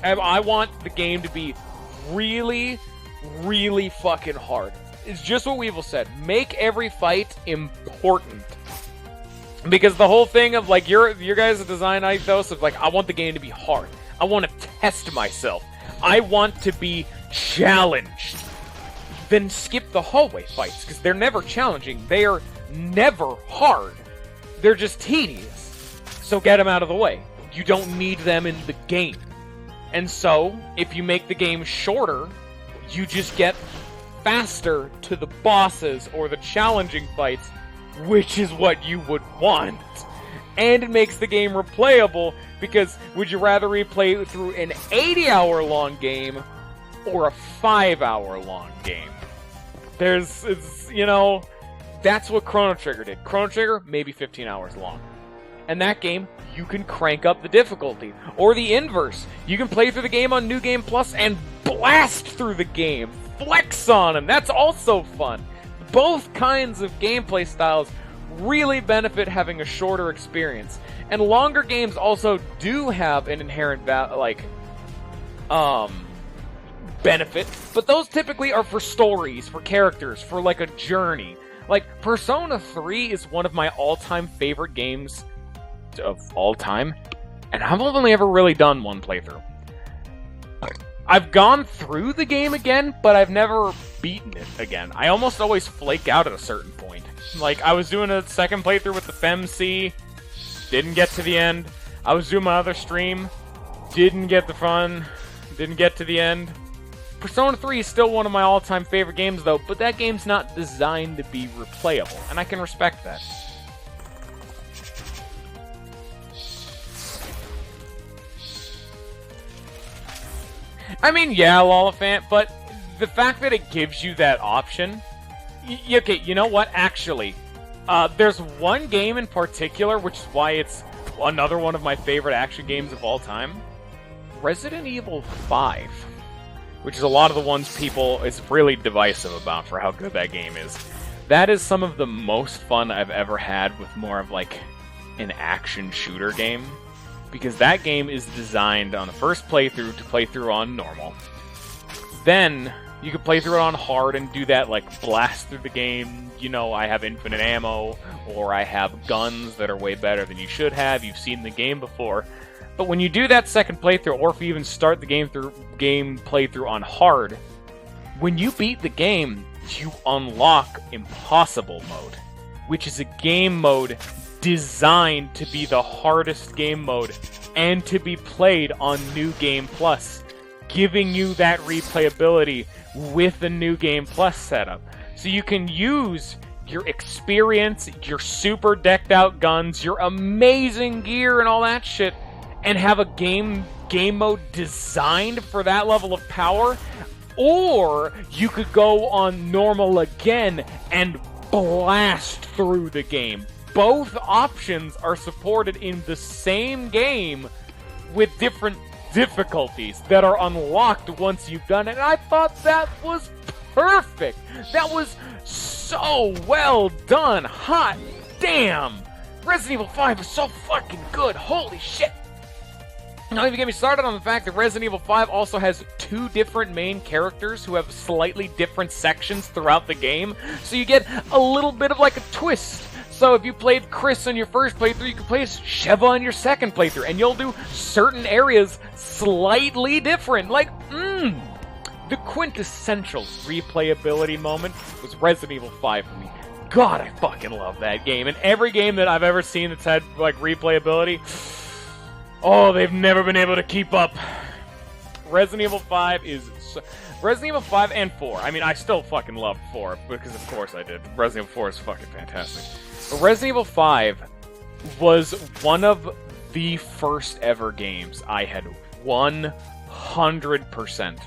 I want the game to be really, really fucking hard. It's just what Weevil said. Make every fight important. Because the whole thing of, like, your guys' design ethos of, like, I want the game to be hard. I want to test myself. I want to be challenged. Then skip the hallway fights, because they're never challenging. They are never hard. They're just tedious. So get them out of the way. You don't need them in the game. And so, if you make the game shorter, you just get faster to the bosses or the challenging fights, which is what you would want. And it makes the game replayable, because would you rather replay through an 80-hour-long game or a 5-hour-long game? You know, that's what Chrono Trigger did. Chrono Trigger, maybe 15 hours long. And that game, you can crank up the difficulty. Or the inverse. You can play through the game on New Game Plus and blast through the game. Flex on them. That's also fun. Both kinds of gameplay styles really benefit having a shorter experience. And longer games also do have an inherent benefit, but those typically are for stories, for characters, for like a journey. Like, Persona 3 is one of my all-time favorite games of all time, and I've only ever really done one playthrough. I've gone through the game again, but I've never beaten it again. I almost always flake out at a certain point. Like, I was doing a second playthrough with the FemC, didn't get to the end. I was doing my other stream, didn't get the fun, didn't get to the end. Persona 3 is still one of my all-time favorite games, though, but that game's not designed to be replayable, and I can respect that. I mean, yeah, Lollifant, but the fact that it gives you that option... Okay, you know what? Actually, there's one game in particular, which is why it's another one of my favorite action games of all time. Resident Evil 5. which is a lot of the ones people is really divisive about for how good that game is. That is some of the most fun I've ever had with more of like an action shooter game, because that game is designed on the first playthrough to play through on normal. Then you can play through it on hard and do that like blast through the game, you know, I have infinite ammo, or I have guns that are way better than you should have, you've seen the game before. But when you do that second playthrough, or if you even start the game playthrough on hard, when you beat the game, you unlock Impossible Mode, which is a game mode designed to be the hardest game mode and to be played on New Game Plus, giving you that replayability with the New Game Plus setup. So you can use your experience, your super decked out guns, your amazing gear and all that shit, and have a game mode designed for that level of power, or you could go on normal again and blast through the game. Both options are supported in the same game with different difficulties that are unlocked once you've done it, and I thought that was perfect. That was so well done. Hot damn! Resident Evil 5 is so fucking good. Holy shit! Don't even get me started on the fact that Resident Evil 5 also has 2 different main characters who have slightly different sections throughout the game, so you get a little bit of like a twist. So if you played Chris on your first playthrough, you can play as Sheva on your second playthrough, and you'll do certain areas slightly different. Like, the quintessential replayability moment was Resident Evil 5 for me. God, I fucking love that game. And every game that I've ever seen that's had, like, replayability, oh, they've never been able to keep up. Resident Evil 5 is... Resident Evil 5 and 4. I mean, I still fucking love 4, because of course I did. Resident Evil 4 is fucking fantastic. But Resident Evil 5 was one of the first ever games I had 100%.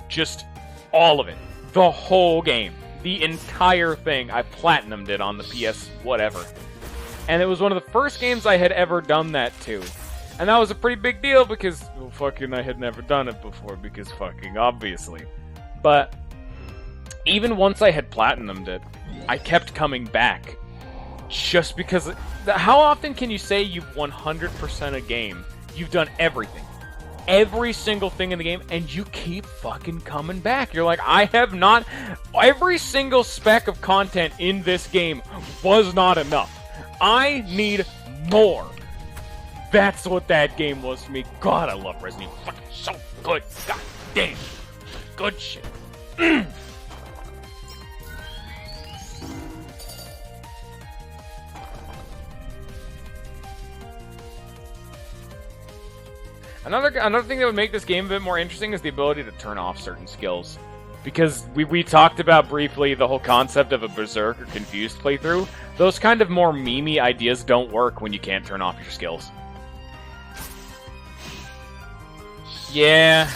Just all of it. The whole game. The entire thing. I platinumed it on the PS whatever. And it was one of the first games I had ever done that to. And that was a pretty big deal because, well, fucking I had never done it before, because fucking obviously. But even once I had platinumed it, I kept coming back. Just because... How often can you say you've 100% a game? You've done everything. Every single thing in the game, and you keep fucking coming back. You're like, I have not... Every single speck of content in this game was not enough. I need more. That's what that game was for me. God, I love Resident Evil. Fucking so good. God damn. Good shit. Another thing that would make this game a bit more interesting is the ability to turn off certain skills. Because we talked about briefly the whole concept of a Berserk or Confused playthrough. Those kind of more memey ideas don't work when you can't turn off your skills. Yeah.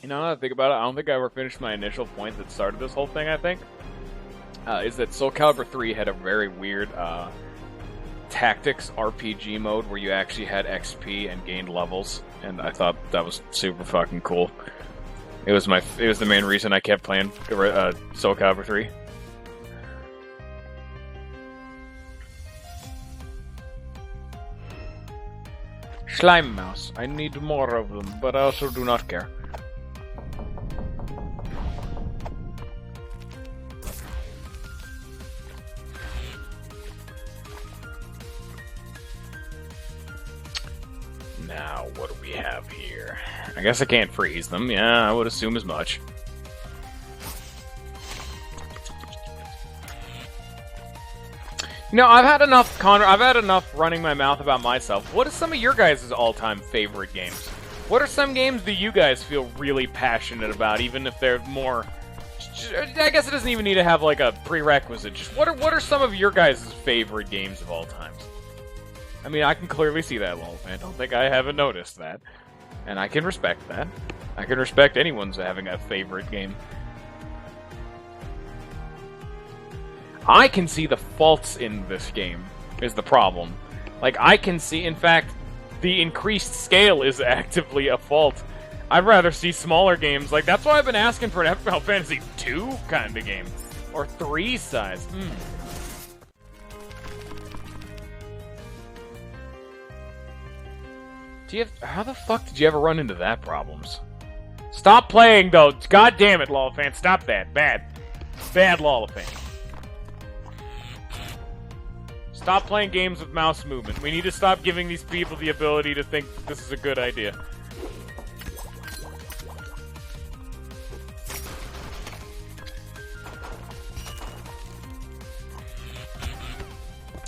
You know, now that I think about it, I don't think I ever finished my initial point that started this whole thing, I think. Is that Soul Calibur 3 had a very weird tactics RPG mode where you actually had XP and gained levels, and I thought that was super fucking cool. It was the main reason I kept playing Soul Calibur 3. Slime mouse. I need more of them, but I also do not care. Now, what do we have here? I guess I can't freeze them. Yeah, I would assume as much. You know, I've had enough, Connor. I've had enough running my mouth about myself. What are some of your guys' all-time favorite games? What are some games that you guys feel really passionate about, even if they're more... I guess it doesn't even need to have, like, a prerequisite. Just what are some of your guys' favorite games of all time? I mean, I can clearly see that, Wolf. I don't think I haven't noticed that. And I can respect that. I can respect anyone's having a favorite game. I can see the faults in this game, is the problem. Like, I can see, in fact, the increased scale is actively a fault. I'd rather see smaller games. Like, that's why I've been asking for an Final Fantasy 2 kind of game. Or 3 size. How the fuck did you ever run into that problems? Stop playing, though. God damn it, Lollifan. Stop that. Bad. Bad Lollifan. Stop playing games with mouse movement. We need to stop giving these people the ability to think this is a good idea.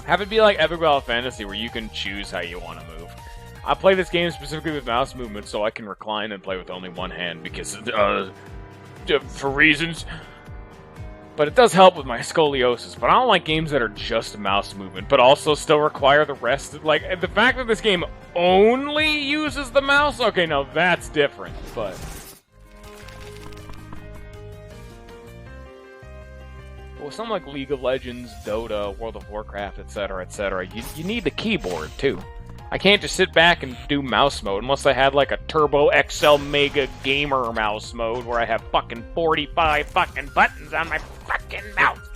Have it be like Epic Battle Fantasy, where you can choose how you want to move. I play this game specifically with mouse movement, so I can recline and play with only one hand, because, for reasons. But it does help with my scoliosis, but I don't like games that are just mouse movement, but also still require the rest. Like, the fact that this game only uses the mouse, okay, no, that's different, but... With something like League of Legends, Dota, World of Warcraft, etc., you need the keyboard, too. I can't just sit back and do mouse mode, unless I had, like, a Turbo XL Mega Gamer mouse mode, where I have fucking 45 fucking buttons on my fucking mouse.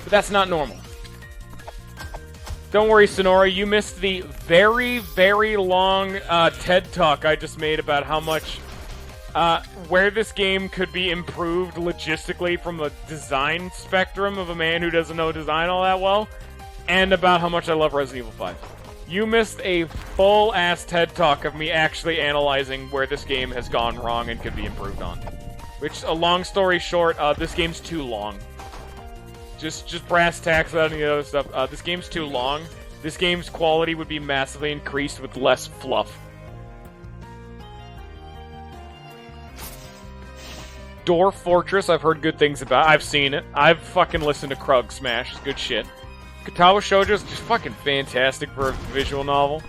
But that's not normal. Don't worry, Sonora, you missed the very, very long TED Talk I just made about how much... where this game could be improved logistically from a design spectrum of a man who doesn't know design all that well, and about how much I love Resident Evil 5. You missed a full-ass TED Talk of me actually analyzing where this game has gone wrong and could be improved on. Which, a long story short, this game's too long. Just brass tacks without any other stuff. This game's too long. This game's quality would be massively increased with less fluff. Dwarf Fortress, I've heard good things about. I've seen it. I've fucking listened to Krug Smash. It's good shit. Katawa Shoujo is just fucking fantastic for a visual novel.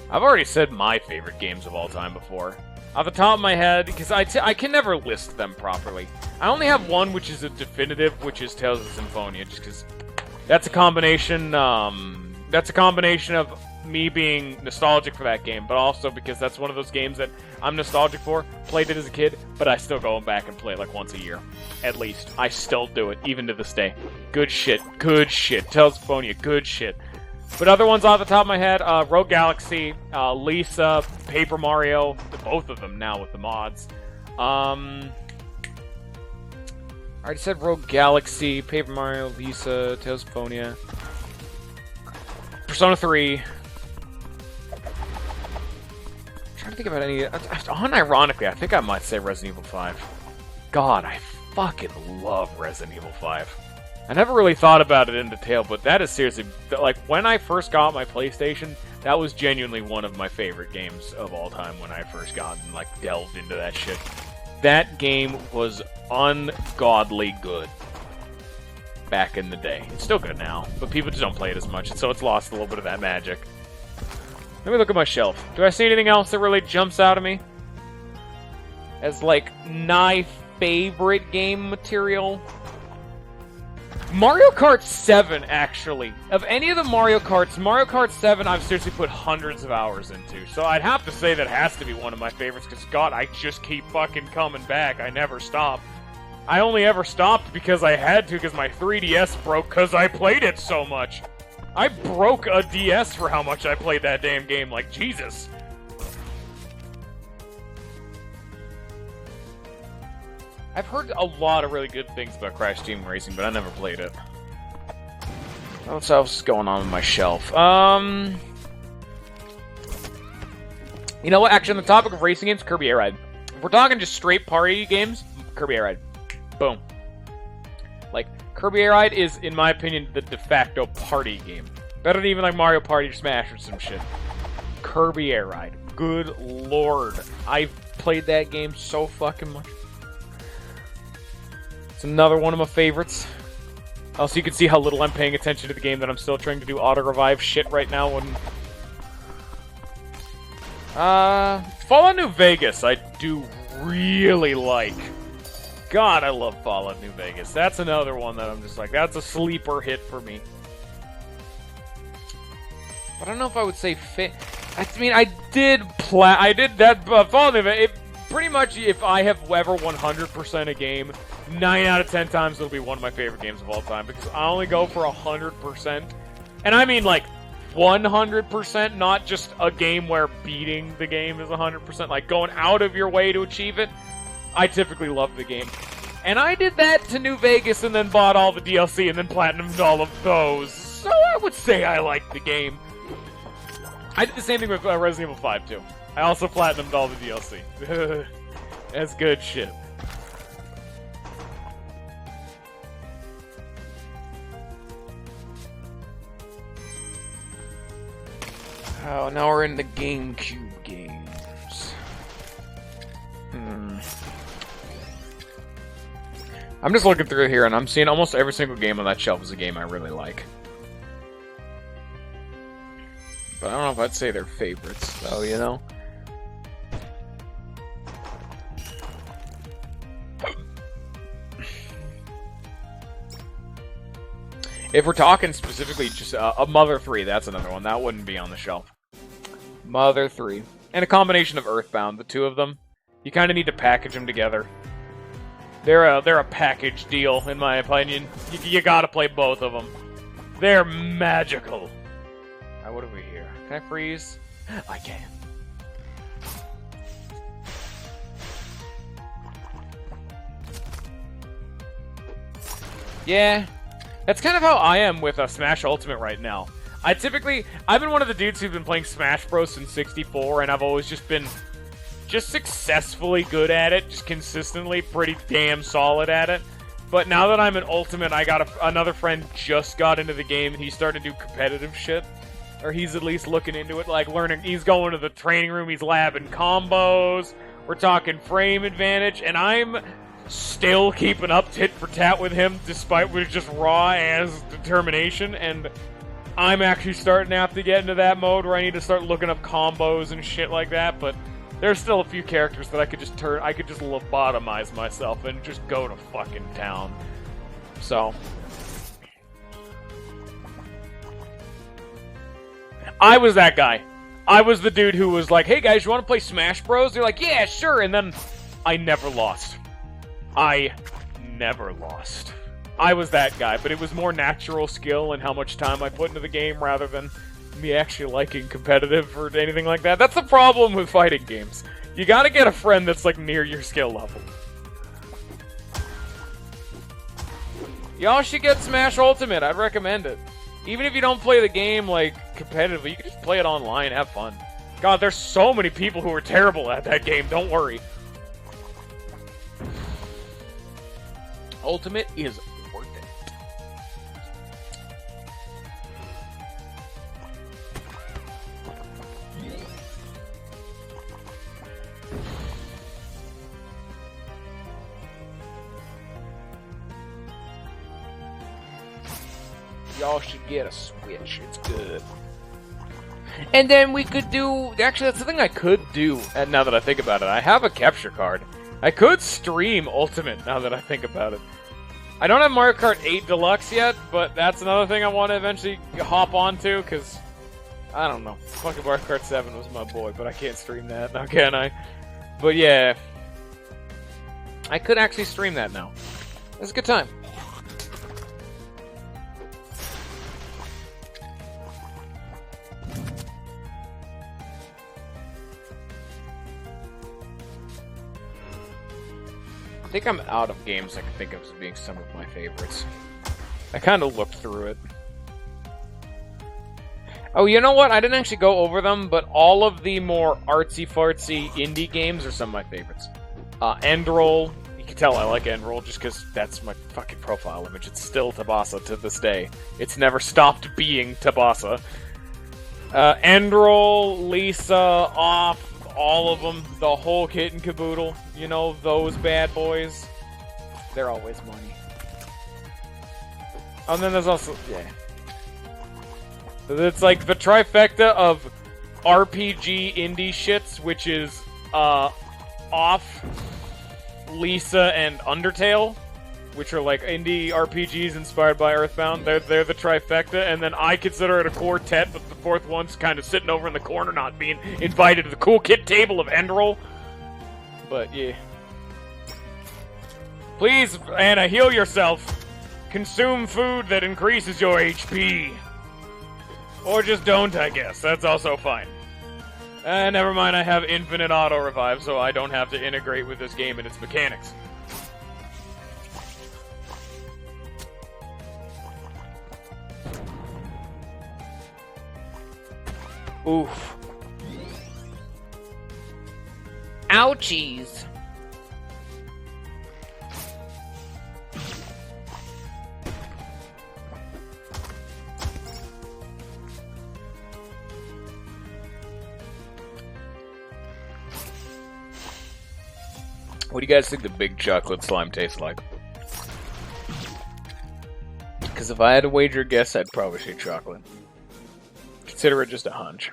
I've already said my favorite games of all time before. Off the top of my head, because I can never list them properly. I only have one which is a definitive, which is Tales of Symphonia, just because that's a combination, that's a combination of me being nostalgic for that game, but also because that's one of those games that I'm nostalgic for. Played it as a kid, but I still go back and play it like once a year. At least. I still do it, even to this day. Good shit. Good shit. Tales of Symphonia. Good shit. But other ones off the top of my head, Rogue Galaxy, Lisa, Paper Mario, both of them now with the mods. I already said Rogue Galaxy, Paper Mario, Lisa, Tales of Symphonia. Persona 3. I'm trying to think about any... Unironically, I think I might say Resident Evil 5. God, I fucking love Resident Evil 5. I never really thought about it in detail, but that is seriously... Like, when I first got my PlayStation, that was genuinely one of my favorite games of all time when I first got and, like, delved into that shit. That game was ungodly good back in the day. It's still good now, but people just don't play it as much, so it's lost a little bit of that magic. Let me look at my shelf. Do I see anything else that really jumps out at me as, like, my favorite game material? Mario Kart 7, actually. Of any of the Mario Karts, Mario Kart 7 I've seriously put hundreds of hours into. So I'd have to say that has to be one of my favorites, because God, I just keep fucking coming back. I never stop. I only ever stopped because I had to, because my 3DS broke because I played it so much. I broke a DS for how much I played that damn game, like, Jesus. I've heard a lot of really good things about Crash Team Racing, but I never played it. What else is going on my shelf? You know what? Actually, on the topic of racing games, Kirby Air Ride. If we're talking just straight party games, Kirby Air Ride. Boom. Like, Kirby Air Ride is, in my opinion, the de facto party game. Better than even like Mario Party or Smash or some shit. Kirby Air Ride. Good lord. I've played that game so fucking much. Another one of my favorites. Also, you can see how little I'm paying attention to the game, that I'm still trying to do auto-revive shit right now. Fallout New Vegas, I do really like. God, I love Fallout New Vegas. That's another one that I'm just like, that's a sleeper hit for me. But I don't know if I would say I mean, I did that Fallout New Vegas. Pretty much, if I have ever 100% a game, 9 out of 10 times it'll be one of my favorite games of all time, because I only go for 100%. And I mean, like, 100%, not just a game where beating the game is 100%, like going out of your way to achieve it. I typically love the game. And I did that to New Vegas and then bought all the DLC and then platinumed all of those. So I would say I like the game. I did the same thing with Resident Evil 5 too. I also platinumed all the DLC. That's good shit. Oh, now we're in the GameCube games. I'm just looking through here, and I'm seeing almost every single game on that shelf is a game I really like. But I don't know if I'd say they're favorites, though, you know? If we're talking specifically just a Mother 3, that's another one. That wouldn't be on the shelf. Mother 3. And a combination of Earthbound, the two of them. You kind of need to package them together. They're a package deal, in my opinion. You gotta play both of them. They're magical. Alright, what have we here? Can I freeze? I can. Yeah. That's kind of how I am with Smash Ultimate right now. I've been one of the dudes who've been playing Smash Bros. Since 64, and I've always just been successfully good at it, just consistently pretty damn solid at it. But now that I'm in Ultimate, I got another friend just got into the game, and he's starting to do competitive shit. Or he's at least looking into it, like learning, he's going to the training room, he's labbing combos, we're talking frame advantage, and I'm still keeping up tit for tat with him, despite with just raw as determination, and I'm actually starting to have to get into that mode where I need to start looking up combos and shit like that, but there's still a few characters that I could just lobotomize myself and just go to fucking town. So I was that guy. I was the dude who was like, hey guys, you want to play Smash Bros? They're like, yeah, sure, and then I never lost. I was that guy, but it was more natural skill and how much time I put into the game rather than me actually liking competitive or anything like that. That's the problem with fighting games. You gotta get a friend that's like near your skill level. Y'all should get Smash Ultimate. I'd recommend it. Even if you don't play the game like competitively, you can just play it online, have fun. God, there's so many people who are terrible at that game, don't worry. Ultimate is worth it. Y'all should get a Switch. It's good. And then we could do... Actually, that's the thing I could do, now that I think about it. I have a capture card. I could stream Ultimate, now that I think about it. I don't have Mario Kart 8 Deluxe yet, but that's another thing I want to eventually hop onto, because... I don't know. Fucking Mario Kart 7 was my boy, but I can't stream that now, can I? But yeah... I could actually stream that now. It's a good time. I think I'm out of games I can think of as being some of my favorites. I kind of looked through it. Oh, you know what? I didn't actually go over them, but all of the more artsy-fartsy indie games are some of my favorites. Endroll. You can tell I like Endroll just because that's my fucking profile image. It's still Tabasa to this day. It's never stopped being Tabasa. Endroll, Lisa, Off, all of them, the whole kit and caboodle. You know, those bad boys. They're always money. And then there's also, yeah. It's like the trifecta of RPG indie shits, which is Off, Lisa, and Undertale, which are like indie RPGs inspired by Earthbound. They're the trifecta, and then I consider it a quartet, but the fourth one's kind of sitting over in the corner, not being invited to the cool kid table of Enderal. But yeah. Please, Anna, heal yourself. Consume food that increases your HP. Or just don't, I guess. That's also fine. Never mind, I have infinite auto-revive, so I don't have to integrate with this game and its mechanics. Oof. Ouchies. What do you guys think the big chocolate slime tastes like? Because if I had to wager a guess, I'd probably say chocolate. Consider it just a hunch.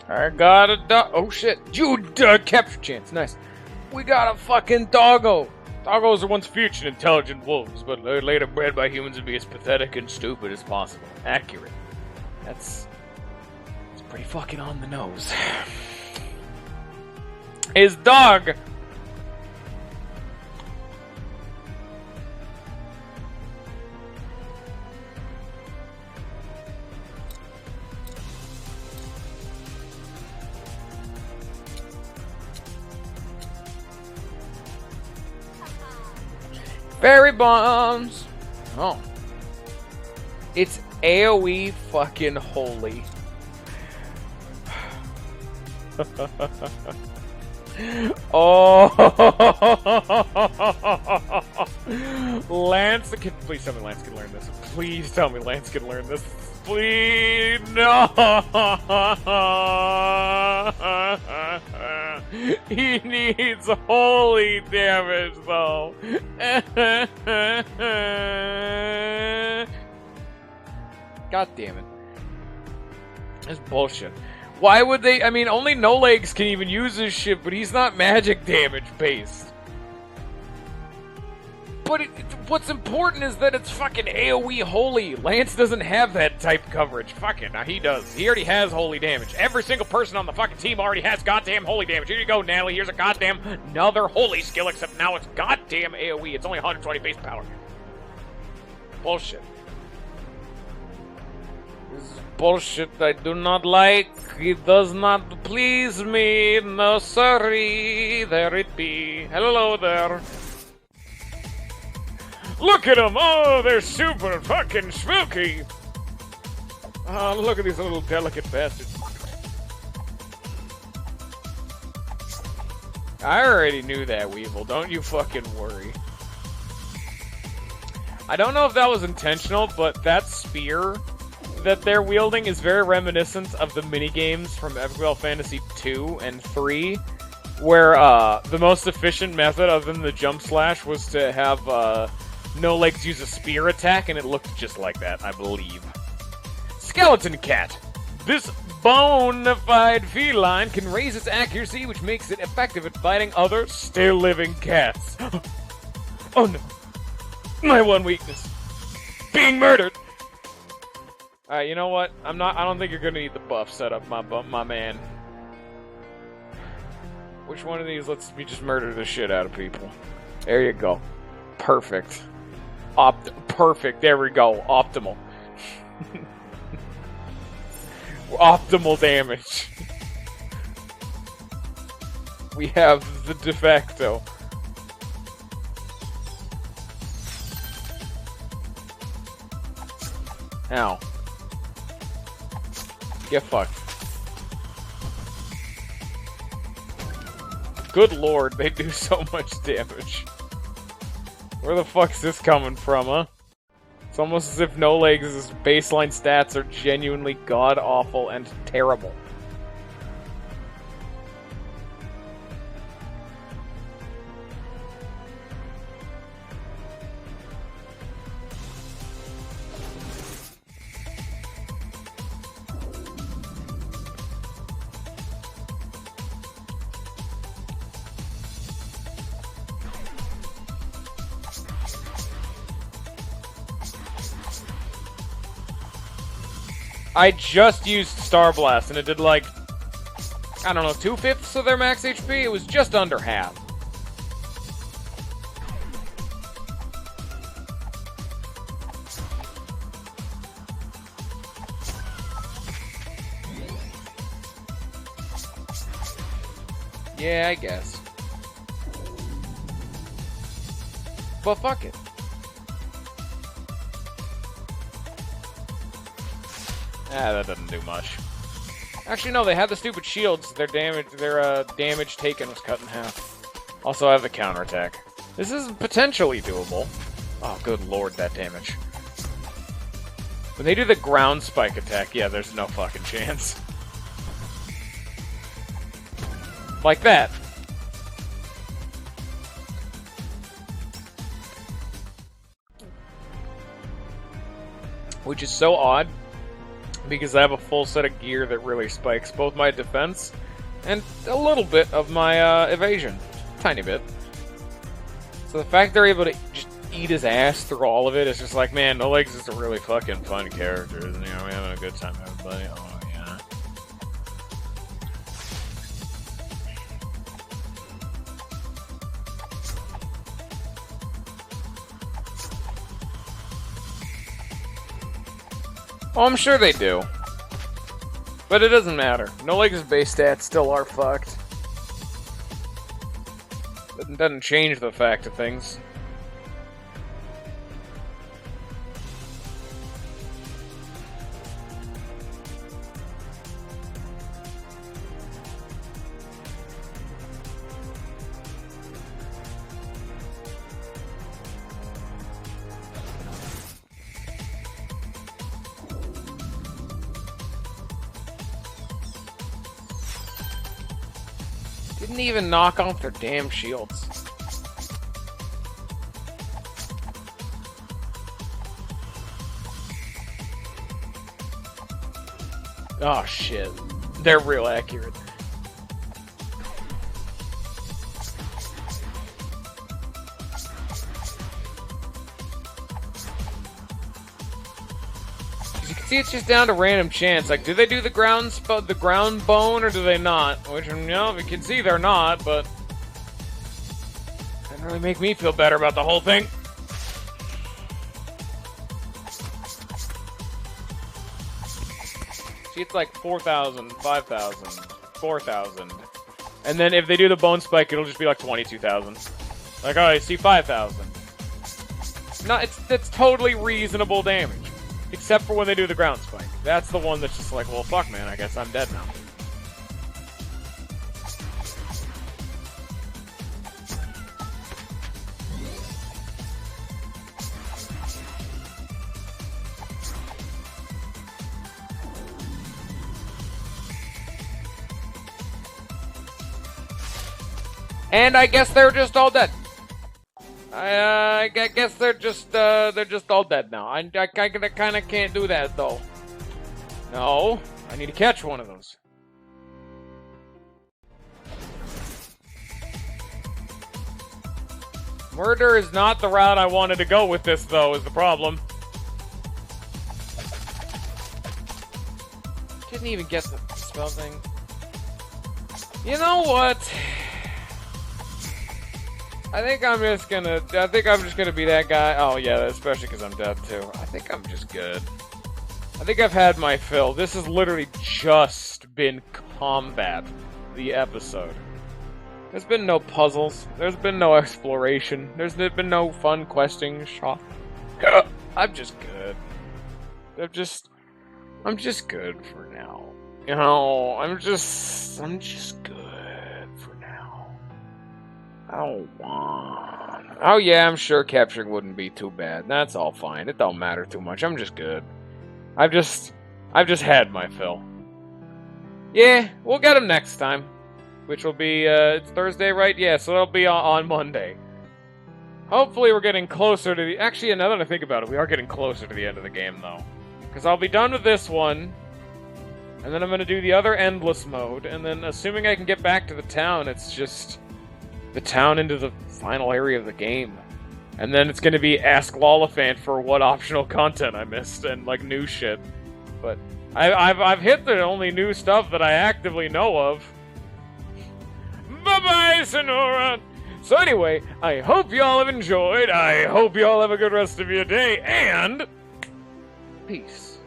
I got a dog. Oh shit. Dude, capture chance. Nice. We got a fucking doggo. Doggos are once future intelligent wolves, but later bred by humans to be as pathetic and stupid as possible. Accurate. It's pretty fucking on the nose. His dog. Fairy bombs. Oh. It's AoE fucking holy. Oh. Lance, please tell me Lance can learn this. Please tell me Lance can learn this. Please, no. He needs holy damage, though. God damn it. That's bullshit. Why would they? I mean, only No Legs can even use this shit, but he's not magic damage based. But what's important is that it's fucking AoE holy. Lance doesn't have that type coverage. Fuck it. Now he does. He already has holy damage. Every single person on the fucking team already has goddamn holy damage. Here you go, Natalie. Here's a goddamn another holy skill, except now it's goddamn AoE. It's only 120 base power. Bullshit. This is bullshit I do not like. It does not please me. No, sorry. There it be. Hello there. Look at them! Oh, they're super fucking spooky! Oh, look at these little delicate bastards. I already knew that, Weevil. Don't you fucking worry. I don't know if that was intentional, but that spear that they're wielding is very reminiscent of the minigames from Epic Fantasy 2 and 3, where the most efficient method other than the jump slash was to have No Legs use a spear attack, and it looked just like that, I believe. Skeleton Cat. This bona-fide feline can raise its accuracy, which makes it effective at fighting other still-living cats. Oh no. My one weakness. Being murdered. Alright, you know what? I don't think you're gonna need the buff set up, my man. Which one of these lets me just murder the shit out of people? There you go. Perfect. Perfect. There we go. Optimal. Optimal damage. We have the de facto. Ow. Get fucked. Good lord, they do so much damage. Where the fuck's this coming from, huh? It's almost as if No Legs' baseline stats are genuinely god-awful and terrible. I just used Star Blast, and it did like, I don't know, 2/5 of their max HP? It was just under half. Yeah, I guess. But fuck it. That doesn't do much. Actually, no, they had the stupid shields. Their damage taken was cut in half. Also, I have the counterattack. This is potentially doable. Oh, good lord, that damage. When they do the ground spike attack, yeah, there's no fucking chance. Like that. Which is so odd, because I have a full set of gear that really spikes both my defense and a little bit of my evasion. Tiny bit. So the fact they're able to just eat his ass through all of it is just like, man, No Legs is a really fucking fun character, isn't he? We're having a good time, everybody. Oh, yeah. Oh, I'm sure they do. But it doesn't matter. No Legs' base stats still are fucked. It doesn't change the fact of things. Didn't even knock off their damn shields. Oh shit. They're real accurate. As you can see, it's just down to random chance. Like, do they do the ground bone, or do they not? Which, you know, you can see they're not, but doesn't really make me feel better about the whole thing. See, it's like 4,000, 5,000, 4,000. And then if they do the bone spike, it'll just be like 22,000. Like, oh, I see 5,000. No, it's totally reasonable damage. Except for when they do the ground spike. That's the one that's just like, well, fuck, man, I guess I'm dead now. And I guess they're just all dead. I guess they're just all dead now. I kind of can't do that, though. No, I need to catch one of those. Murder is not the route I wanted to go with this, though, is the problem. Didn't even get the spell thing. You know what? I think I'm just gonna be that guy. Oh yeah, especially because I'm dead too. I think I'm just good. I think I've had my fill. This has literally just been combat, the episode. There's been no puzzles. There's been no exploration. There's been no fun questing. I'm just good. I'm just good for now. You know, I'm just good. Oh yeah, I'm sure capturing wouldn't be too bad. That's all fine. It don't matter too much. I'm just good. I've just had my fill. Yeah, we'll get him next time. Which will be, it's Thursday, right? Yeah, so it'll be on Monday. Hopefully we're getting closer to the... Actually, now that I think about it, we are getting closer to the end of the game, though. Because I'll be done with this one. And then I'm going to do the other endless mode. And then, assuming I can get back to the town, it's just... the town into the final area of the game. And then it's gonna be Ask Lollifant for what optional content I missed and, like, new shit. But I've hit the only new stuff that I actively know of. Bye-bye, Sonora! So anyway, I hope y'all have enjoyed. I hope y'all have a good rest of your day, and peace.